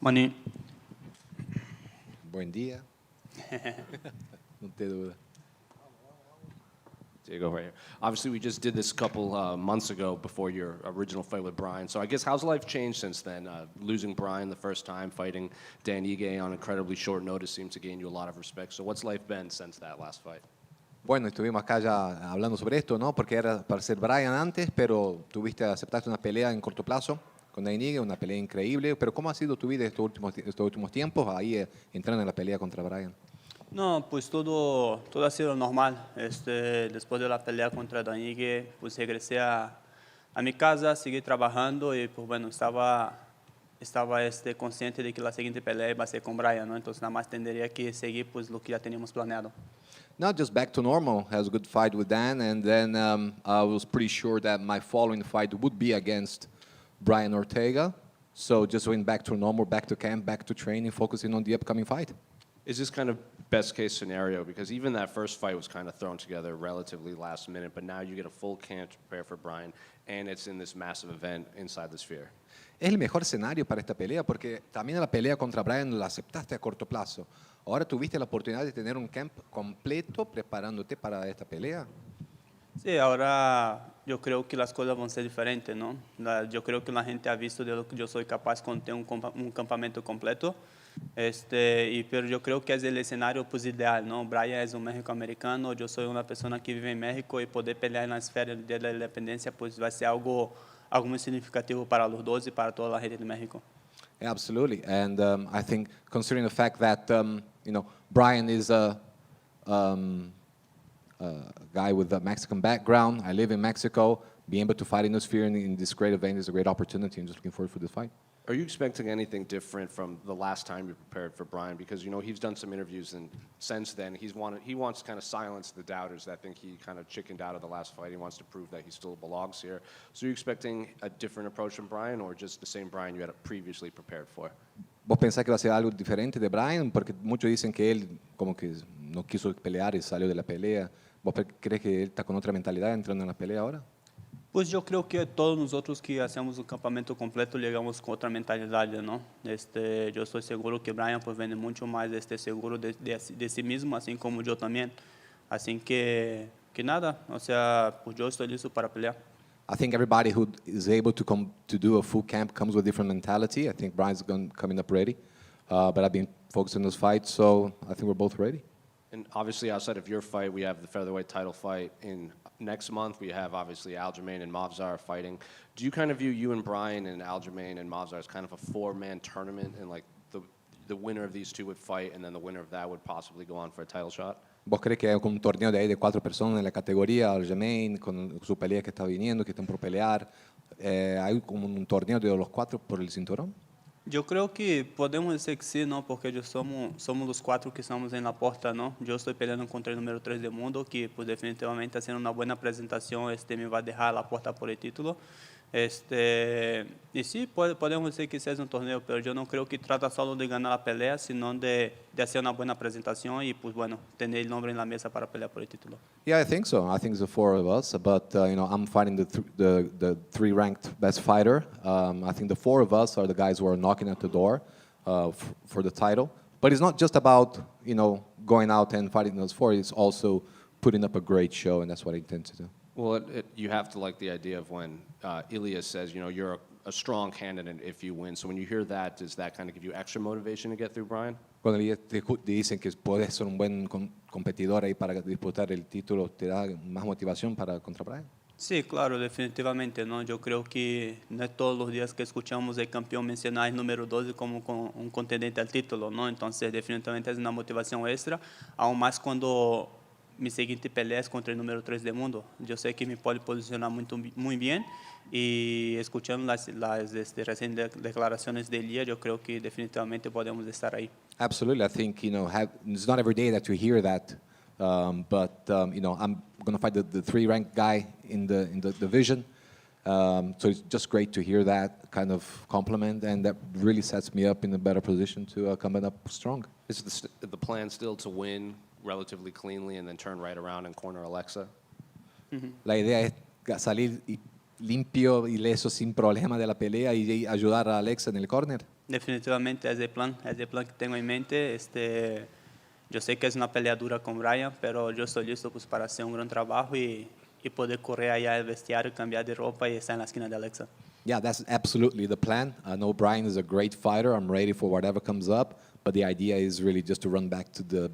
Money. Buen día. No te duda. Diego right here. Obviously, we just did this a couple months ago before your original fight with Brian. So I guess how's life changed since then? Losing Brian the first time, fighting Dan Ige on incredibly short notice seems to gain you a lot of respect. So what's life been since that last fight? Bueno, estuvimos acá ya hablando sobre esto, ¿no? Porque era para ser Brian antes, pero aceptaste una pelea en corto plazo con Dainigue, una pelea increíble. Pero ¿cómo ha sido tu vida estos últimos tiempos ahí entrando en la pelea contra Brian? No, pues todo ha sido normal. Después de la pelea contra Dainigue, pues regresé a mi casa, seguí trabajando y pues bueno, estaba consciente de que la siguiente pelea iba a ser con Brian, ¿no? Entonces nada más tendría que seguir pues lo que ya teníamos planeado. Not just back to normal, has a good fight with Dan, and then I was pretty sure that my following fight would be against Brian Ortega. So just went back to normal, back to camp, back to training, focusing on the upcoming fight. Is this kind of best case scenario? Because even that first fight was kind of thrown together relatively last minute, but now you get a full camp to prepare for Brian, and it's in this massive event inside the Sphere. Es el mejor escenario para esta pelea porque también la pelea contra Brian la aceptaste a corto plazo. Ahora tuviste la oportunidad de tener un camp completo preparándote para esta pelea. Sí, ahora yo creo que las cosas van a ser diferentes, ¿no? Yo creo que la gente ha visto de lo que yo soy capaz cuando tengo un campamento completo. Pero yo creo que es el escenario pues ideal, ¿no? Brian es un México-americano, yo soy una persona que vive en México y poder pelear en la esfera de la independencia pues va a ser algo muy significativo para los dos y para toda la gente de México. Absolutely, and I think considering the fact that Brian is a guy with a Mexican background, I live in Mexico, being able to fight in the Sphere in this great event is a great opportunity. I'm just looking forward for this fight. Are you expecting anything different from the last time you prepared for Brian? Because he's done some interviews, and since then he wants to kind of silence the doubters that think he kind of chickened out of the last fight. He wants to prove that he still belongs here. So are you expecting a different approach from Brian, or just the same Brian you had previously prepared for? ¿Vos pensás que va a ser algo diferente de Brian? Porque muchos dicen que él como que no quiso pelear y salió de la pelea. ¿Vos crees que él está con otra mentalidad entrando en la pelea ahora? Pues yo creo que todos nosotros que hacemos un campamento completo llegamos con otra mentalidad, ¿no? Yo estoy seguro que Brian pues viene mucho más seguro de sí mismo, así como yo también. Así que nada, o sea, pues yo estoy listo para pelear. I think everybody who is able to do a full camp comes with different mentality. I think Brian's coming up ready, but I've been focused on this fight, so I think we're both ready. And obviously, outside of your fight, we have the featherweight title fight in next month. We have obviously Aljamain and Movsar fighting. Do you kind of view you and Brian and Aljamain and Movsar as kind of a four-man tournament, and like the winner of these two would fight, and then the winner of that would possibly go on for a title shot? ¿Vos crees que hay un torneo de ahí de 4 personas en la categoría, Aljamain, con su pelea que está viniendo, que están por pelear? ¿Hay como un torneo de los 4 por el cinturón? Yo creo que podemos decir que sí, ¿no? Porque somos los 4 que estamos en la puerta, ¿no? Yo estoy peleando contra el número 3 del mundo, que pues definitivamente haciendo una buena presentación me va a dejar la puerta por el título. Y sí, podemos decir que ese es un torneo, pero yo no creo que trata solo de ganar la pelea, sino de hacer una buena presentación y pues bueno, tener el nombre en la mesa para pelear por el título. Yeah, I think so. I think it's the 4 of us, but I'm fighting the 3 ranked best fighter. I think the 4 of us are the guys who are knocking at the door for the title. But it's not just about going out and fighting those 4. It's also putting up a great show, and that's what I intend to do. Well, you have to like the idea of when Ilya says, you're a strong candidate if you win. So when you hear that, does that kind of give you extra motivation to get through Brian? Cuando te dicen que puedes ser un buen competidor ahí para disputar el título, ¿te da más motivación para contra Brian? Sí, claro, definitivamente, ¿no? Yo creo que no es todos los días que escuchamos el campeón mencionar el número 12 como un contendiente al título, ¿no? Entonces, definitivamente es una motivación extra, aún más cuando mi siguiente pelea es contra el número 3 del mundo. Yo sé que me puede posicionar muy bien y escuchando las recientes declaraciones de Ilya, yo creo que definitivamente podemos estar ahí. Absolutely. I think, it's not every day that you hear that, but I'm going to fight the 3 ranked guy in the division. So it's just great to hear that kind of compliment, and that really sets me up in a better position to come up strong. Is the plan still to win relatively cleanly and then turn right around and corner Alexa? La idea es salir y limpio, ileso, sin problema de la pelea y ayudar a Alexa en el corner? Definitivamente es el plan que tengo en mente. Yo sé que es una pelea dura con Brian, pero yo estoy listo pues, para hacer un gran trabajo y poder correr allá al vestiario, cambiar de ropa y estar en la esquina de Alexa. Yeah, that's absolutely the plan. I know Brian is a great fighter. I'm ready for whatever comes up, but the idea is really just to run back to the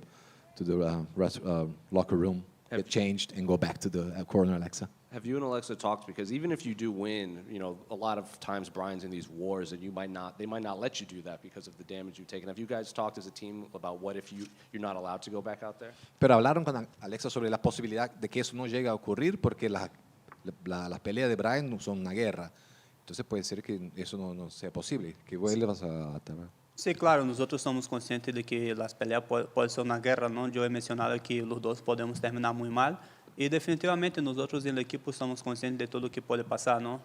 locker room, get changed, and go back to the corner, Alexa. Have you and Alexa talked? Because even if you do win, you know, a lot of times Brian's in these wars, and they might not let you do that because of the damage you've taken. Have you guys talked as a team about what if you're not allowed to go back out there? Pero hablaron con Alexa sobre la posibilidad de que eso no llegue a ocurrir porque las peleas de Brian no son una guerra. Entonces puede ser que eso no sea posible, que vuelvas a atacar. Sí, claro, nosotros somos conscientes de que las peleas pueden ser una guerra, ¿no? Yo he mencionado que los dos podemos terminar muy mal y definitivamente nosotros en el equipo estamos conscientes de todo lo que puede pasar, ¿no?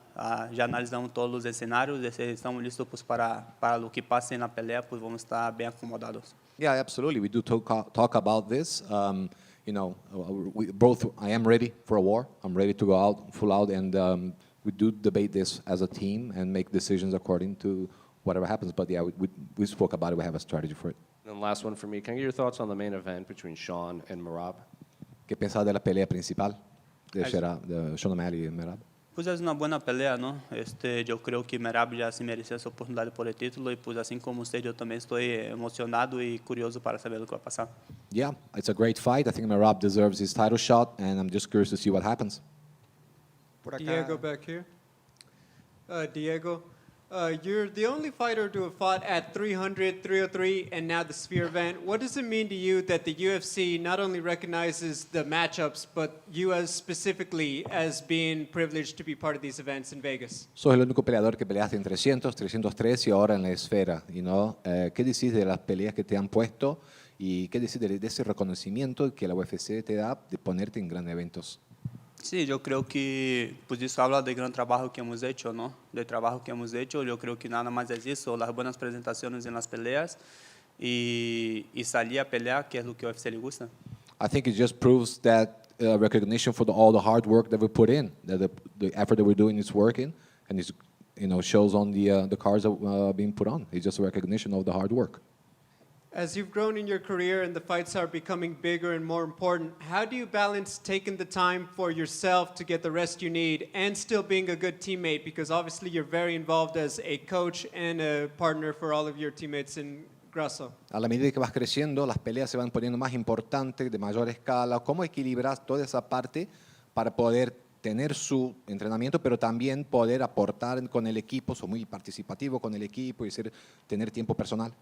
Ya analizamos todos los escenarios, estamos listos pues, para lo que pase en la pelea, pues vamos a estar bien acomodados. Yeah, absolutely. We do talk about this. You know, I am ready for a war. I'm ready to go out, full out, and we do debate this as a team and make decisions according to whatever happens. But yeah, we spoke about it. We have a strategy for it. And last one for me. Can I get your thoughts on the main event between Sean and Merab? ¿Qué pensaba de la pelea principal de Sean O'Malley y Merab? Pues es una buena pelea, ¿no? Yo creo que Merab ya se merecía esa oportunidad por el título y pues así como usted, yo también estoy emocionado y curioso para saber lo que va a pasar. Yeah, it's a great fight. I think Merab deserves his title shot, and I'm just curious to see what happens. Diego back here. Diego, you're the only fighter to have fought at 300, 303, and now the Sphere event. What does it mean to you that the UFC not only recognizes the matchups, but you as specifically as being privileged to be part of these events in Vegas? Sos el único peleador que peleaste en 300, 303 y ahora en la esfera. You know? ¿Qué decís de las peleas que te han puesto y qué decís de ese reconocimiento que la UFC te da de ponerte en grandes eventos? Sí, yo creo que pues eso habla del gran trabajo que hemos hecho, ¿no? Del trabajo que hemos hecho, yo creo que nada más es eso, las buenas presentaciones en las peleas y salir a pelear, que es lo que a UFC le gusta. I think it just proves that recognition for all the hard work that we put in, that the effort that we're doing is working, and it's, you know, shows on the cards that being put on. It's just a recognition of the hard work. As you've grown in your career and the fights are becoming bigger and more important, how do you balance taking the time for yourself to get the rest you need and still being a good teammate? Because obviously you're very involved as a coach and a partner for all of your teammates in Grasso. A la medida que vas creciendo, las peleas se van poniendo más importantes, de mayor escala. ¿Cómo equilibras toda esa parte para poder tener su entrenamiento, pero también poder aportar con el equipo? Soy muy participativo con el equipo y tener tiempo personal.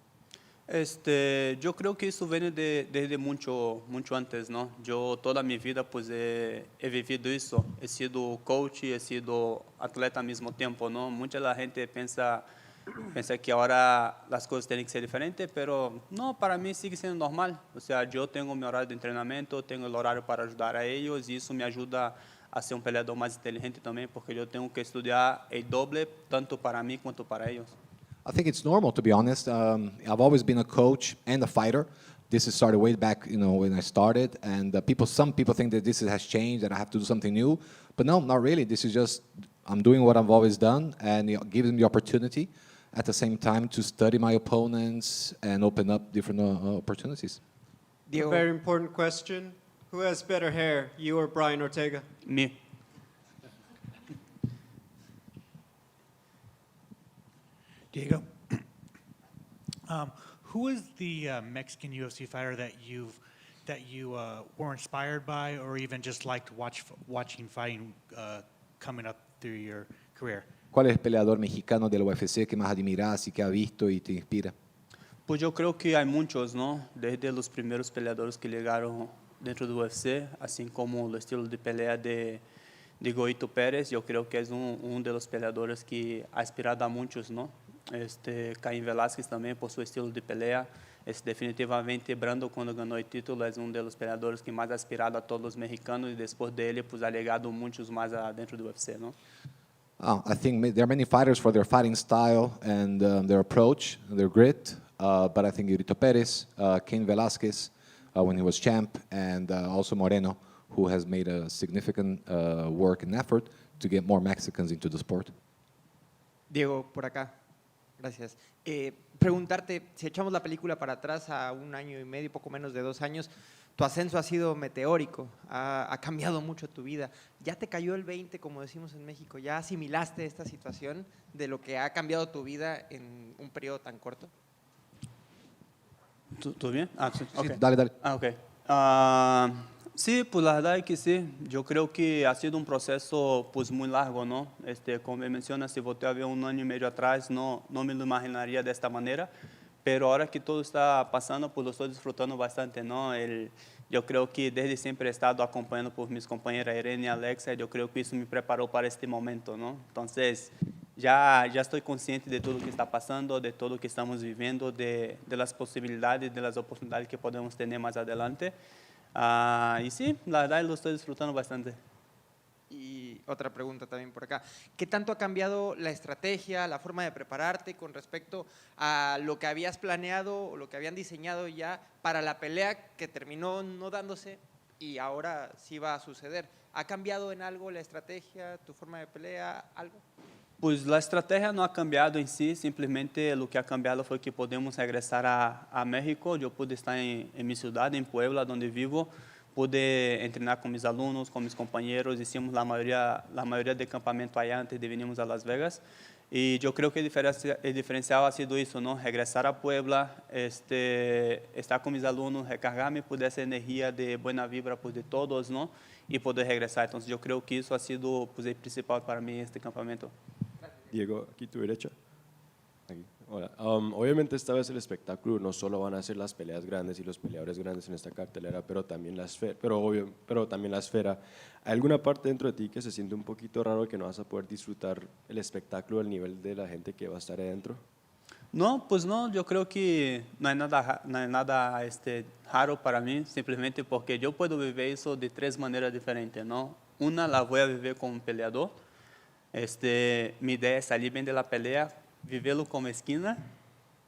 Yo creo que eso viene desde mucho antes, ¿no? Yo toda mi vida pues he vivido eso, he sido coach y he sido atleta al mismo tiempo, ¿no? Mucha la gente piensa que ahora las cosas tienen que ser diferentes, pero no, para mí sigue siendo normal. O sea, yo tengo mi horario de entrenamiento, tengo el horario para ayudar a ellos y eso me ayuda a ser un peleador más inteligente también, porque yo tengo que estudiar el doble tanto para mí cuanto para ellos. I think it's normal, to be honest. I've always been a coach and a fighter. This has started way back, you know, when I started. And some people think that this has changed, that I have to do something new. But no, not really. This is just, I'm doing what I've always done and give them the opportunity at the same time to study my opponents and open up different opportunities. A very important question. Who has better hair, you or Brian Ortega? Me. Diego, who is the Mexican UFC fighter that you were inspired by, or even just liked watching fighting coming up through your career? ¿Cuál es el peleador mexicano del UFC que más admiras y que ha visto y te inspira? Pues yo creo que hay muchos, ¿no? Desde los primeros peleadores que llegaron dentro del UFC, así como el estilo de pelea de Goito Pérez, yo creo que es un de los peleadores que ha inspirado a muchos, ¿no? Caín Velázquez también por su estilo de pelea. Definitivamente Brando cuando ganó el título es uno de los peleadores que más ha inspirado a todos los mexicanos y después de él pues ha llegado muchos más dentro del UFC, ¿no? I think there are many fighters for their fighting style and their approach, their grit. But I think Goito Pérez, Cain Velázquez when he was champ, and also Moreno, who has made a significant work and effort to get more Mexicans into the sport. Diego, por acá. Gracias. Preguntarte, si echamos la película para atrás a 1 año y medio, poco menos de 2 años, tu ascenso ha sido meteórico, ha cambiado mucho tu vida. ¿Ya te cayó el 20, como decimos en México? ¿Ya asimilaste esta situación de lo que ha cambiado tu vida en un periodo tan corto? ¿Todo bien? Sí, Sí, ok. dale. Ok. Sí, pues la verdad es que sí. Yo creo que ha sido un proceso pues muy largo, ¿no? Como me mencionas, si volteé a ver 1 año y medio atrás, no me lo imaginaría de esta manera. Pero ahora que todo está pasando, pues lo estoy disfrutando bastante, ¿no? Yo creo que desde siempre he estado acompañando por mis compañeras Irene y Alexa. Yo creo que eso me preparó para este momento, ¿no? Entonces, ya estoy consciente de todo lo que está pasando, de todo lo que estamos viviendo, de las posibilidades, de las oportunidades que podemos tener más adelante. Y sí, la verdad lo estoy disfrutando bastante. Y otra pregunta también por acá. ¿Qué tanto ha cambiado la estrategia, la forma de prepararte con respecto a lo que habías planeado o lo que habían diseñado ya para la pelea que terminó no dándose y ahora sí va a suceder? ¿Ha cambiado en algo la estrategia, tu forma de pelea, algo? Pues la estrategia no ha cambiado en sí, simplemente lo que ha cambiado fue que podemos regresar a México. Yo pude estar en mi ciudad, en Puebla, donde vivo. Pude entrenar con mis alumnos, con mis compañeros, hicimos la mayoría de campamento allá antes de venirnos a Las Vegas. Y yo creo que el diferencial ha sido eso, ¿no? Regresar a Puebla, estar con mis alumnos, recargarme por esa energía de buena vibra pues, de todos, ¿no? Y poder regresar. Entonces yo creo que eso ha sido pues, el principal para mí este campamento. Diego, aquí tu derecha. Aquí. Hola. Obviamente esta vez el espectáculo no solo van a ser las peleas grandes y los peleadores grandes en esta cartelera, pero también la esfera. ¿Hay alguna parte dentro de ti que se siente un poquito raro que no vas a poder disfrutar el espectáculo al nivel de la gente que va a estar adentro? No, pues no, yo creo que no hay nada raro para mí, simplemente porque yo puedo vivir eso de 3 maneras diferentes, ¿no? Una la voy a vivir como un peleador. Mi idea es salir bien de la pelea, viverlo como esquina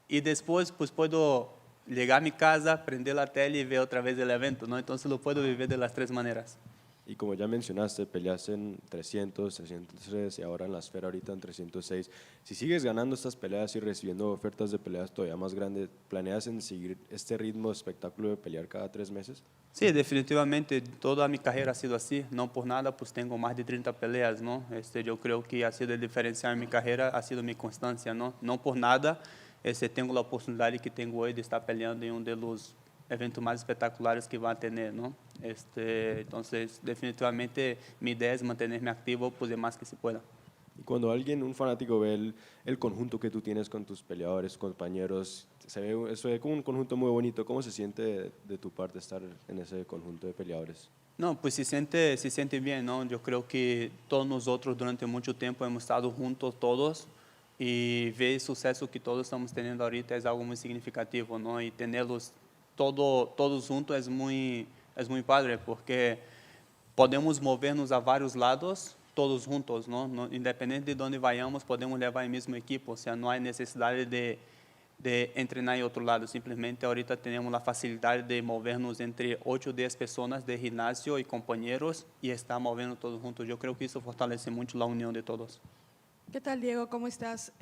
y después pues puedo llegar a mi casa, prender la tele y ver otra vez el evento, ¿no? Entonces lo puedo vivir de las 3 maneras. Y como ya mencionaste, peleaste en 300, 303 y ahora en la esfera ahorita en 306. Si sigues ganando estas peleas y recibiendo ofertas de peleas todavía más grandes, ¿planeas en seguir este ritmo de espectáculo de pelear cada 3 meses? Sí, definitivamente toda mi carrera ha sido así, no por nada pues tengo más de 30 peleas, ¿no? Yo creo que ha sido el diferencial en mi carrera, ha sido mi constancia, ¿no? No por nada tengo la oportunidad que tengo hoy de estar peleando en uno de los eventos más espectaculares que va a tener, ¿no? Entonces, definitivamente mi idea es mantenerme activo pues de más que se pueda. Y cuando un fanático ve el conjunto que tú tienes con tus peleadores, compañeros, se ve como un conjunto muy bonito. ¿Cómo se siente de tu parte estar en ese conjunto de peleadores? No, pues se siente bien, ¿no? Yo creo que todos nosotros durante mucho tiempo hemos estado juntos todos y ver el suceso que todos estamos teniendo ahorita es algo muy significativo, ¿no? Y tenerlos todos juntos es muy padre porque podemos movernos a varios lados todos juntos, ¿no? Independente de dónde vayamos, podemos llevar el mismo equipo, o sea, no hay necesidad de entrenar en otro lado, simplemente ahorita tenemos la facilidad de movernos entre 8 o 10 personas de gimnasio y compañeros y estar moviendo todos juntos. Yo creo que eso fortalece mucho la unión de todos. ¿Qué tal, Diego? ¿Cómo estás?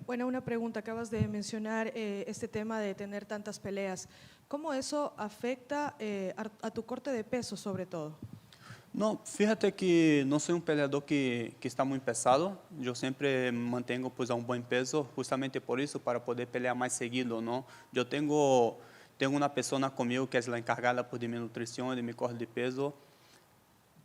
Bueno, una pregunta. Acabas de mencionar este tema de tener tantas peleas. ¿Cómo eso afecta a tu corte de peso, sobre todo? No, fíjate que no soy un peleador que está muy pesado. Yo siempre mantengo pues a un buen peso, justamente por eso, para poder pelear más seguido, ¿no? Yo tengo una persona conmigo que es la encargada pues, de mi nutrición, de mi corte de peso.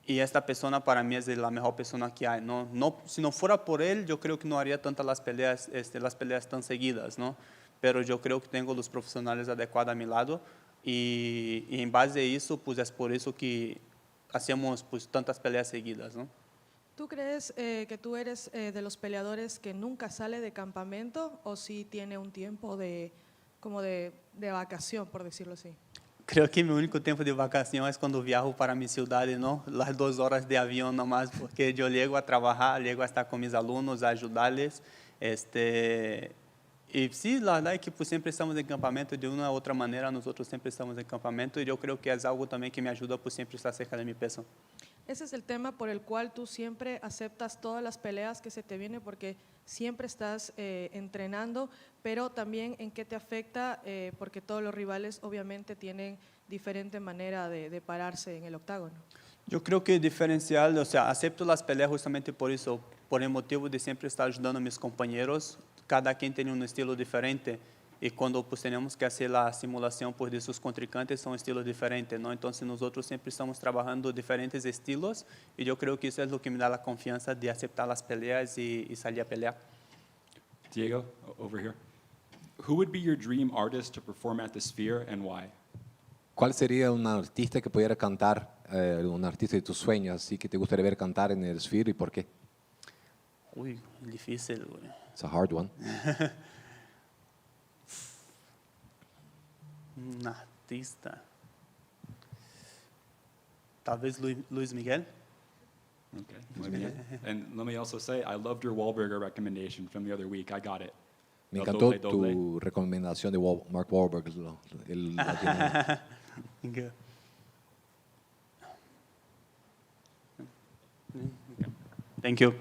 Y esta persona para mí es la mejor persona que hay, ¿no? Si no fuera por él, yo creo que no haría tantas las peleas tan seguidas, ¿no? Pero yo creo que tengo los profesionales adecuados a mi lado y en base a eso, pues es por eso que hacemos pues tantas peleas seguidas, ¿no? ¿Tú crees que tú eres de los peleadores que nunca sale de campamento o sí tiene un tiempo de vacación, por decirlo así? Creo que mi único tiempo de vacación es cuando viajo para mi ciudad, ¿no? Las 2 horas de avión nomás, porque yo llego a trabajar, llego a estar con mis alumnos, a ayudarles, Y sí, la verdad es que pues siempre estamos en campamento de una u otra manera, nosotros siempre estamos en campamento y yo creo que es algo también que me ayuda pues siempre estar cerca de mi peso. Ese es el tema por el cual tú siempre aceptas todas las peleas que se te vienen porque siempre estás entrenando, pero también en qué te afecta, porque todos los rivales obviamente tienen diferente manera de pararse en el octágono. Yo creo que diferencial, o sea, acepto las peleas justamente por eso, por el motivo de siempre estar ayudando a mis compañeros. Cada quien tiene un estilo diferente y cuando pues tenemos que hacer la simulación pues, de sus contrincantes son estilos diferentes, ¿no? Entonces nosotros siempre estamos trabajando diferentes estilos y yo creo que eso es lo que me da la confianza de aceptar las peleas y salir a pelear. Diego, over here. Who would be your dream artist to perform at the Sphere and why? ¿Cuál sería un artista que pudiera cantar, un artista de tus sueños, así que te gustaría ver cantar en el Sphere y por qué? Uy, difícil, güey. It's a hard one. Un artista. Tal vez Luis Miguel. Okay. Muy bien. And let me also say, I loved your Wahlburger recommendation from the other week. I got it. Me El encantó doble, doble. tu recomendación de Mark Wahlberg. El latino. Good. Thank you.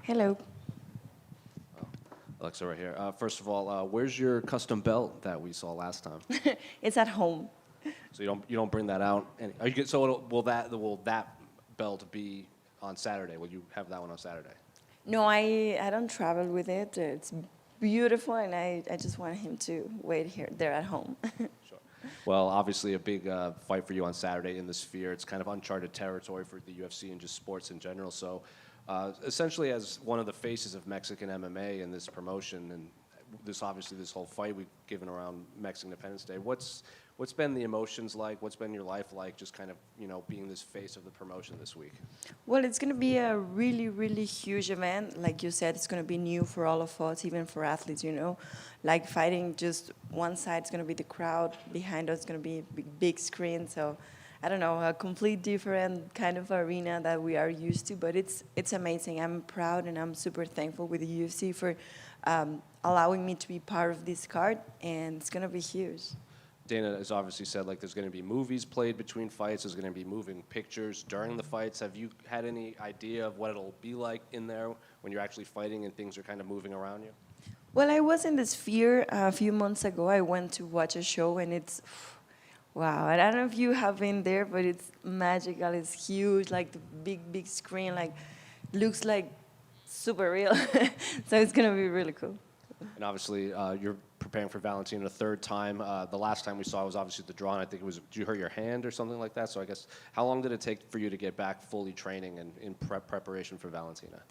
Hello. Alexa, right here. First of all, where's your custom belt that we saw last time? It's at home. So you don't bring that out. And will that belt be on Saturday? Will you have that one on Saturday? No, I don't travel with it. It's beautiful, and I just want him to wait here there at home. Sure. Well, obviously a big fight for you on Saturday in the Sphere. It's kind of uncharted territory for the UFC and just sports in general. So essentially as one of the faces of Mexican MMA in this promotion, and this whole fight we've given around Mexican Independence Day, what's been the emotions like? What's been your life like, just kind of, being this face of the promotion this week? Well, it's going to be a really, really huge event. Like you said, it's going to be new for all of us, even for athletes, Like fighting just one side is going to be the crowd. Behind us is going to be a big screen. So, I don't know, a complete different kind of arena that we are used to. But it's amazing. I'm proud and I'm super thankful with the UFC for allowing me to be part of this card. And it's going to be huge. Dana has obviously said there's going to be movies played between fights. There's going to be moving pictures during the fights. Have you had any idea of what it'll be like in there when you're actually fighting and things are kind of moving around you? Well, I was in the Sphere a few months ago. I went to watch a show, and it's, wow. I don't know if you have been there, but it's magical. It's huge, like the big screen, looks like super real. So it's going to be really cool. And obviously, you're preparing for Valentina a third time. The last time we saw was obviously the draw, and I think it was, did you hurt your hand or something like that? So I guess, how long did it take for you to get back fully training and in preparation for Valentina?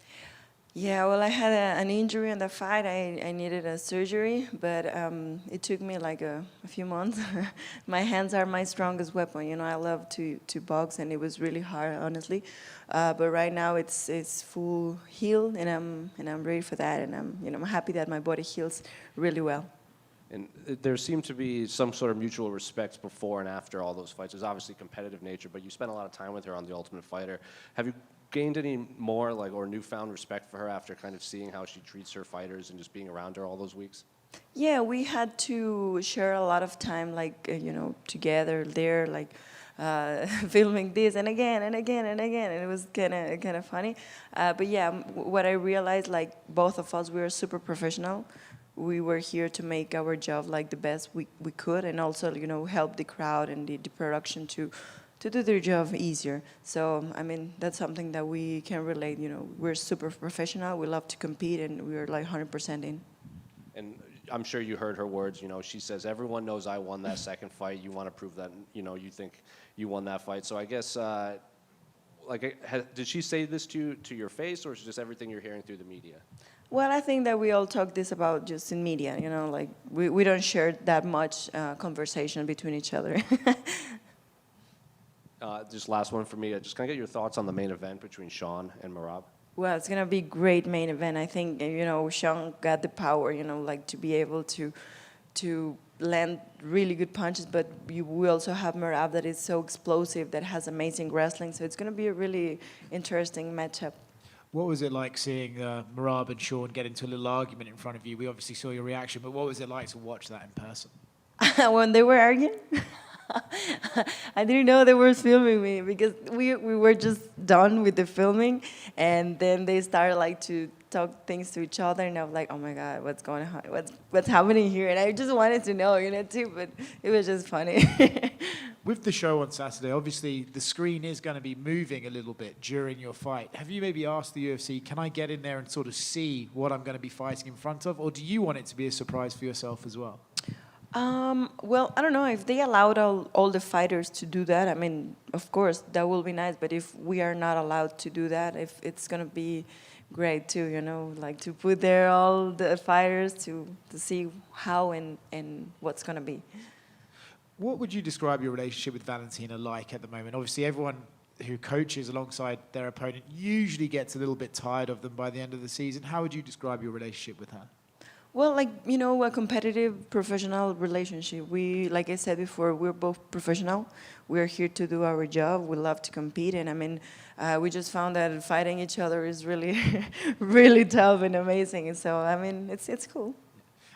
Yeah, well, I had an injury in the fight. I needed a surgery, but it took me a few months. My hands are my strongest weapon. I love to box, and it was really hard, honestly. But right now it's full healed, and I'm ready for that. And I'm happy that my body heals really well. And there seemed to be some sort of mutual respect before and after all those fights. There's obviously competitive nature, but you spent a lot of time with her on The Ultimate Fighter. Have you gained any more or newfound respect for her after kind of seeing how she treats her fighters and just being around her all those weeks? Yeah, we had to share a lot of time, together there, filming this and again and again and again, and it was kind of funny. But yeah, what I realized, both of us, we were super professional. We were here to make our job the best we could, and also help the crowd and the production to do their job easier. So that's something that we can relate. We're super professional. We love to compete, and we're 100% in. And I'm sure you heard her words. She says, "Everyone knows I won that second fight. You want to prove that. You think you won that fight." So I guess, did she say this to your face, or is it just everything you're hearing through the media? Well, I think that we all talk this about just in media. We don't share that much conversation between each other. Just last one for me. Just kind of get your thoughts on the main event between Sean and Merab. Well, it's going to be a great main event. I think, Sean got the power, to be able to land really good punches, but we also have Merab that is so explosive, that has amazing wrestling. So it's going to be a really interesting matchup. What was it like seeing Merab and Sean get into a little argument in front of you? We obviously saw your reaction, but what was it like to watch that in person? When they were arguing? I didn't know they were filming me, because we were just done with the filming, and then they started to talk things to each other, and I was like, oh my God, what's going on? What's happening here? And I just wanted to know, too, but it was just funny. With the show on Saturday, obviously the screen is going to be moving a little bit during your fight. Have you maybe asked the UFC, can I get in there and sort of see what I'm going to be fighting in front of, or do you want it to be a surprise for yourself as well? Well, I don't know if they allowed all the fighters to do that. Of course, that will be nice. But if we are not allowed to do that, if it's going to be great too, to put there all the fighters to see how and what's going to be. What would you describe your relationship with Valentina like at the moment? Obviously, everyone who coaches alongside their opponent usually gets a little bit tired of them by the end of the season. How would you describe your relationship with her? Well, a competitive, professional relationship. Like I said before, we're both professional. We're here to do our job. We love to compete, and we just found that fighting each other is really, really tough and amazing. And so, it's cool.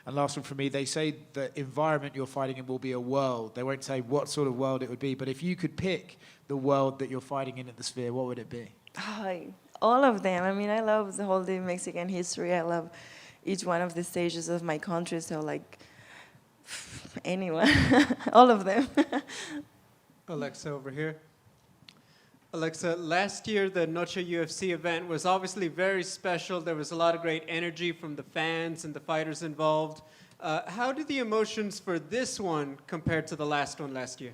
And last one from me, they say the environment you're fighting in will be a world. They won't say what sort of world it would be, but if you could pick the world that you're fighting in at the Sphere, what would it be? All of them. I mean, I love the whole Mexican history. I love each one of the stages of my country. So like, anyone, all of them. Alexa over here. Alexa, last year the Noche UFC event was obviously very special. There was a lot of great energy from the fans and the fighters involved. How do the emotions for this one compare to the last one last year?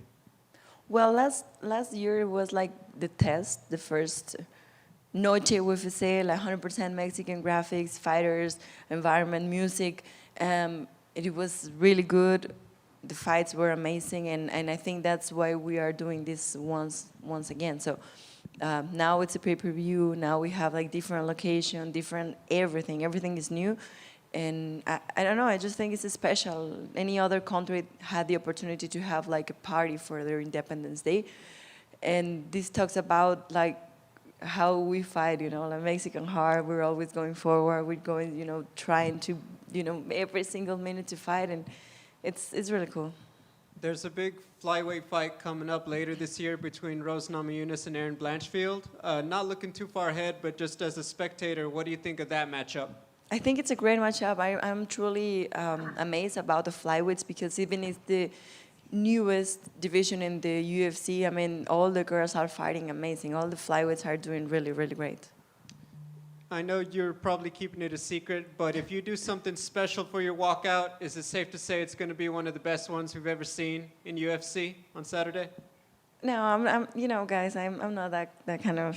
Well, last year it was like the test, the first Noche UFC, like 100% Mexican graphics, fighters, environment, music. It was really good. The fights were amazing, and I think that's why we are doing this once again. So now it's a pay-per-view. Now we have like different location, different everything. Everything is new, and I don't know. I just think it's special. Any other country had the opportunity to have like a party for their Independence Day, and this talks about like how we fight. You know, like Mexican heart. We're always going forward. We're going, you know, trying to, you know, every single minute to fight and. It's really cool. There's a big flyweight fight coming up later this year between Rose Namajunas and Erin Blanchfield. Not looking too far ahead, but just as a spectator, what do you think of that matchup? I think it's a great matchup. I'm truly amazed about the flyweights because even it's the newest division in the UFC, I mean, all the girls are fighting amazing. All the flyweights are doing really, really great. I know you're probably keeping it a secret, but if you do something special for your walkout, is it safe to say it's going to be one of the best ones we've ever seen in UFC on Saturday? No, I'm you know, guys, I'm not that kind of,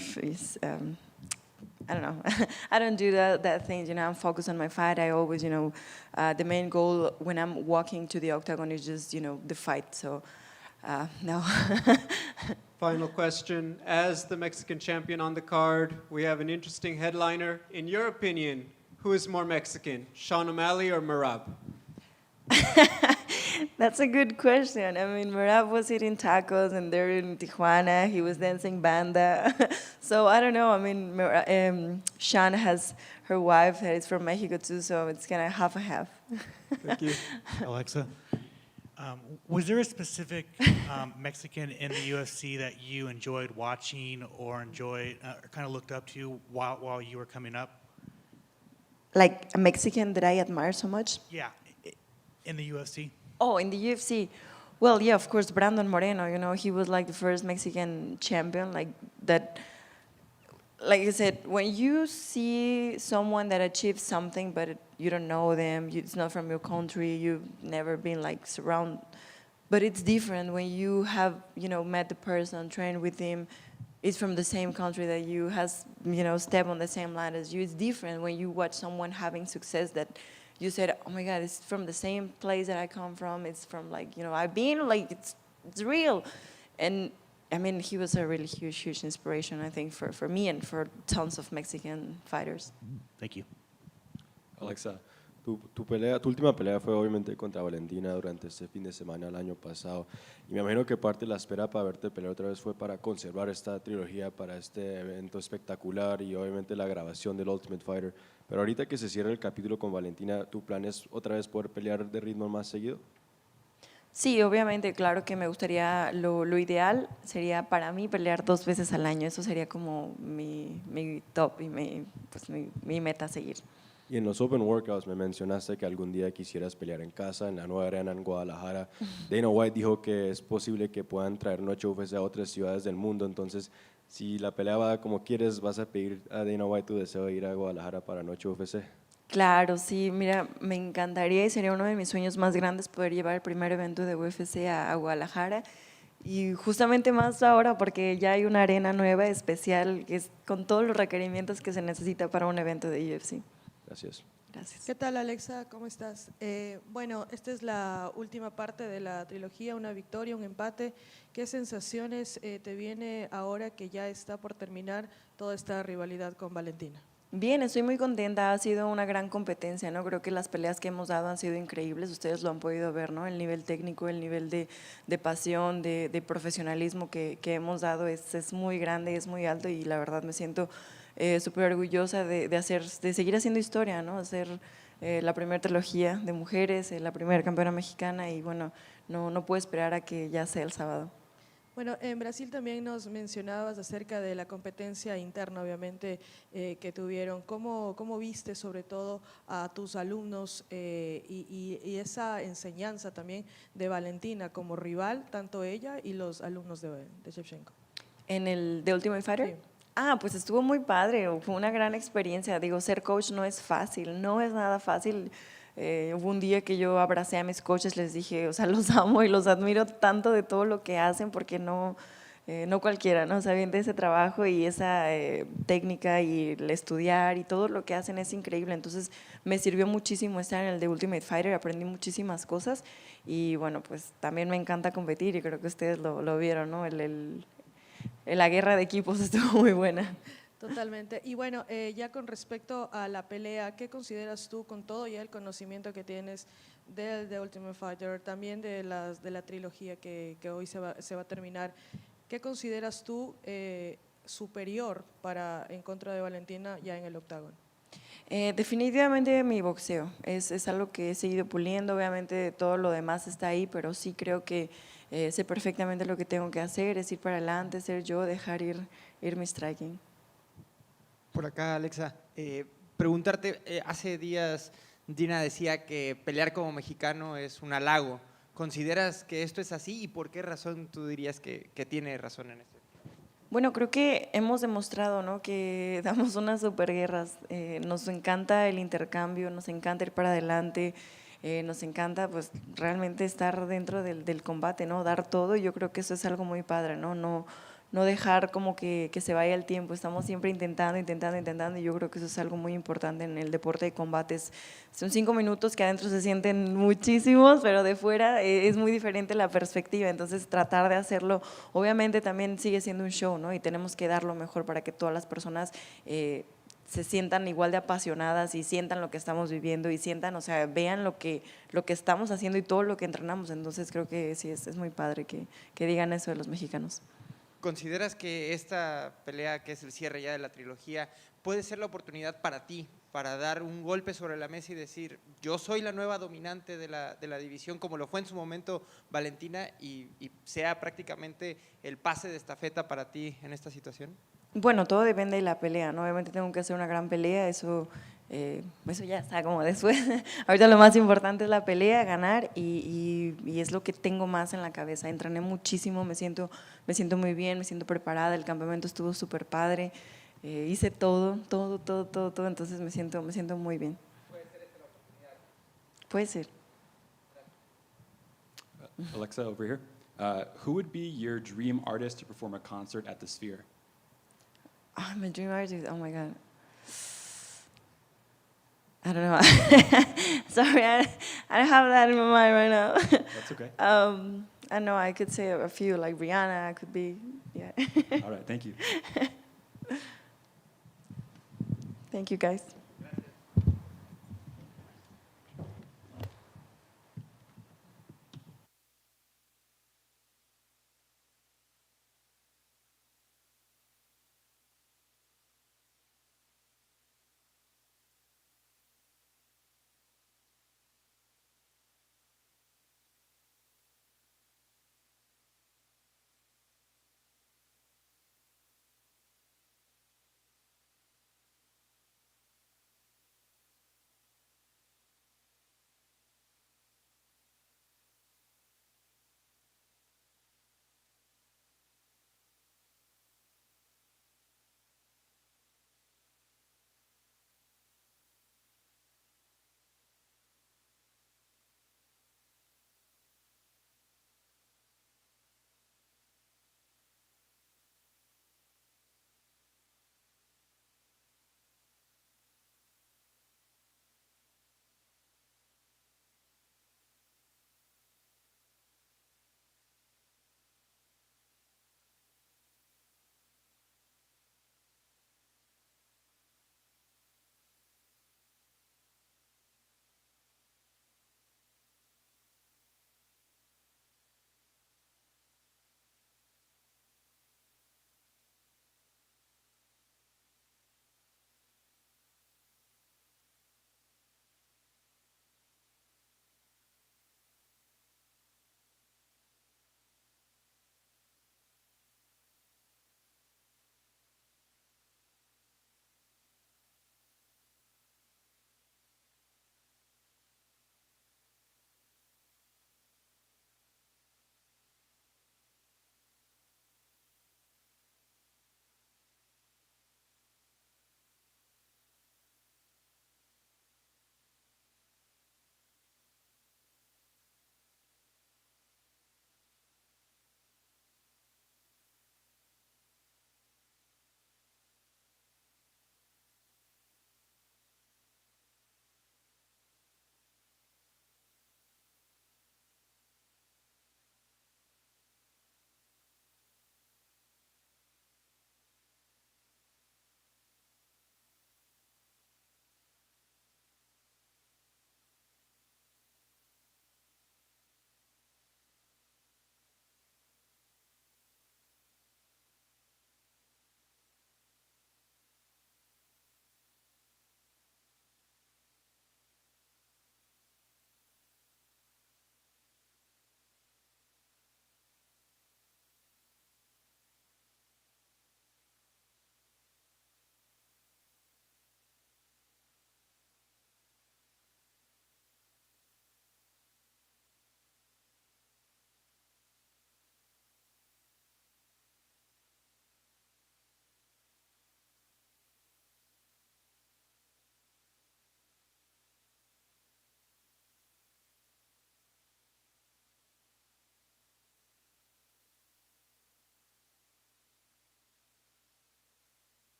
I don't know. I don't do that thing, you know, I'm focused on my fight. I always, you know, the main goal when I'm walking to the octagon is just, you know, the fight, so no. Final question. As the Mexican champion on the card, we have an interesting headliner. In your opinion, who is more Mexican, Sean O'Malley or Merab? That's a good question. I mean, Merab was eating tacos and they're in Tijuana. He was dancing banda. So I don't know. I mean, Sean has her wife that is from Mexico too, so it's kind of half and half. Thank you. Alexa, was there a specific Mexican in the UFC that you enjoyed watching or enjoyed or kind of looked up to while you were coming up? Like a Mexican that I admire so much? Yeah, in the UFC. Oh, in the UFC. Well, yeah, of course, Brandon Moreno, you know, he was like the first Mexican champion, like that. Like I said, when you see someone that achieves something, but you don't know them, it's not from your country, you've never been like surrounded, but it's different when you have, you know, met the person, trained with him, it's from the same country that you, has, you know, stepped on the same line as you. It's different when you watch someone having success that you said, oh my God, it's from the same place that I come from, it's from like, you know, I've been like, it's real. And I mean, he was a really huge inspiration, I think, for me and for tons of Mexican fighters. Thank you. Alexa, tu última pelea fue obviamente contra Valentina durante este fin de semana el año pasado. Y me imagino que parte de la espera para verte pelear otra vez fue para conservar esta trilogía para este evento espectacular y obviamente la grabación del Ultimate Fighter. Pero ahorita que se cierra el capítulo con Valentina, ¿tu plan es otra vez poder pelear de ritmo más seguido? Sí, obviamente, claro que me gustaría, lo ideal sería para mí pelear 2 veces al año, eso sería como mi top y mi meta a seguir. Y en los Open Workouts me mencionaste que algún día quisieras pelear en casa, en la nueva arena en Guadalajara. Dana White dijo que es posible que puedan traer Noche UFC a otras ciudades del mundo, entonces si la pelea va como quieres, ¿vas a pedir a Dana White tu deseo de ir a Guadalajara para Noche UFC? Claro, sí, mira, me encantaría y sería uno de mis sueños más grandes poder llevar el primer evento de UFC a Guadalajara y justamente más ahora porque ya hay una arena nueva, especial, que es con todos los requerimientos que se necesita para un evento de UFC. Gracias. Gracias. ¿Qué tal, Alexa? ¿Cómo estás? Bueno, esta es la última parte de la trilogía, una victoria, un empate. ¿Qué sensaciones te viene ahora que ya está por terminar toda esta rivalidad con Valentina? Bien, estoy muy contenta, ha sido una gran competencia, ¿no? Creo que las peleas que hemos dado han sido increíbles, ustedes lo han podido ver, ¿no? El nivel técnico, el nivel de pasión, de profesionalismo que hemos dado es muy grande, es muy alto y la verdad me siento súper orgullosa de seguir haciendo historia, ¿no? Hacer la primera trilogía de mujeres, la primera campeona mexicana y bueno, no puedo esperar a que ya sea el sábado. Bueno, en Brasil también nos mencionabas acerca de la competencia interna, obviamente, que tuvieron. ¿Cómo viste sobre todo a tus alumnos y esa enseñanza también de Valentina como rival, tanto ella y los alumnos de Shevchenko? ¿En el The Ultimate Fighter? Sí. Pues estuvo muy padre, fue una gran experiencia. Digo, ser coach no es fácil, no es nada fácil. Hubo un día que yo abracé a mis coaches, les dije, o sea, los amo y los admiro tanto de todo lo que hacen, porque no cualquiera, ¿no? O sea, bien de ese trabajo y esa técnica y el estudiar y todo lo que hacen es increíble. Entonces me sirvió muchísimo estar en el The Ultimate Fighter, aprendí muchísimas cosas y bueno, pues también me encanta competir y creo que ustedes lo vieron, ¿no? La guerra de equipos estuvo muy buena. Totalmente. Y bueno, ya con respecto a la pelea, ¿qué consideras tú con todo ya el conocimiento que tienes del The Ultimate Fighter, también de la trilogía que hoy se va a terminar? ¿Qué consideras tú superior en contra de Valentina ya en el octágono? Definitivamente mi boxeo, es algo que he seguido puliendo, obviamente todo lo demás está ahí, pero sí creo que sé perfectamente lo que tengo que hacer, es ir para adelante, ser yo, dejar ir mi striking. Por acá, Alexa, preguntarte, hace días Dina decía que pelear como mexicano es un halago. ¿Consideras que esto es así y por qué razón tú dirías que tiene razón en esto? Bueno, creo que hemos demostrado, ¿no?, que damos unas superguerras. Nos encanta el intercambio, nos encanta ir para adelante, nos encanta pues realmente estar dentro del combate, ¿no?, dar todo. Y yo creo que eso es algo muy padre, ¿no? No dejar como que se vaya el tiempo, estamos siempre intentando, y yo creo que eso es algo muy importante en el deporte de combates. Son 5 minutos que adentro se sienten muchísimos, pero de fuera es muy diferente la perspectiva, entonces tratar de hacerlo, obviamente también sigue siendo un show, ¿no? Y tenemos que dar lo mejor para que todas las personas se sientan igual de apasionadas y sientan lo que estamos viviendo y sientan, o sea, vean lo que estamos haciendo y todo lo que entrenamos, entonces creo que sí, es muy padre que digan eso de los mexicanos. ¿Consideras que esta pelea, que es el cierre ya de la trilogía, puede ser la oportunidad para ti, para dar un golpe sobre la mesa y decir, yo soy la nueva dominante de la división, como lo fue en su momento Valentina, y sea prácticamente el pase de estafeta para ti en esta situación? Bueno, todo depende de la pelea, ¿no? Obviamente tengo que hacer una gran pelea, eso ya está como después. Ahorita lo más importante es la pelea, ganar y es lo que tengo más en la cabeza. Entrené muchísimo, me siento muy bien, me siento preparada, el campamento estuvo súper padre, hice todo, entonces me siento muy bien. ¿Puede ser esta la oportunidad? Puede ser. Alexa, over here. Who would be your dream artist to perform a concert at the Sphere? My dream artist, oh my God. I don't know. Sorry, I don't have that in my mind right now. That's okay. I know I could say a few, like Rihanna could be, yeah. All right, thank you. Thank you, guys.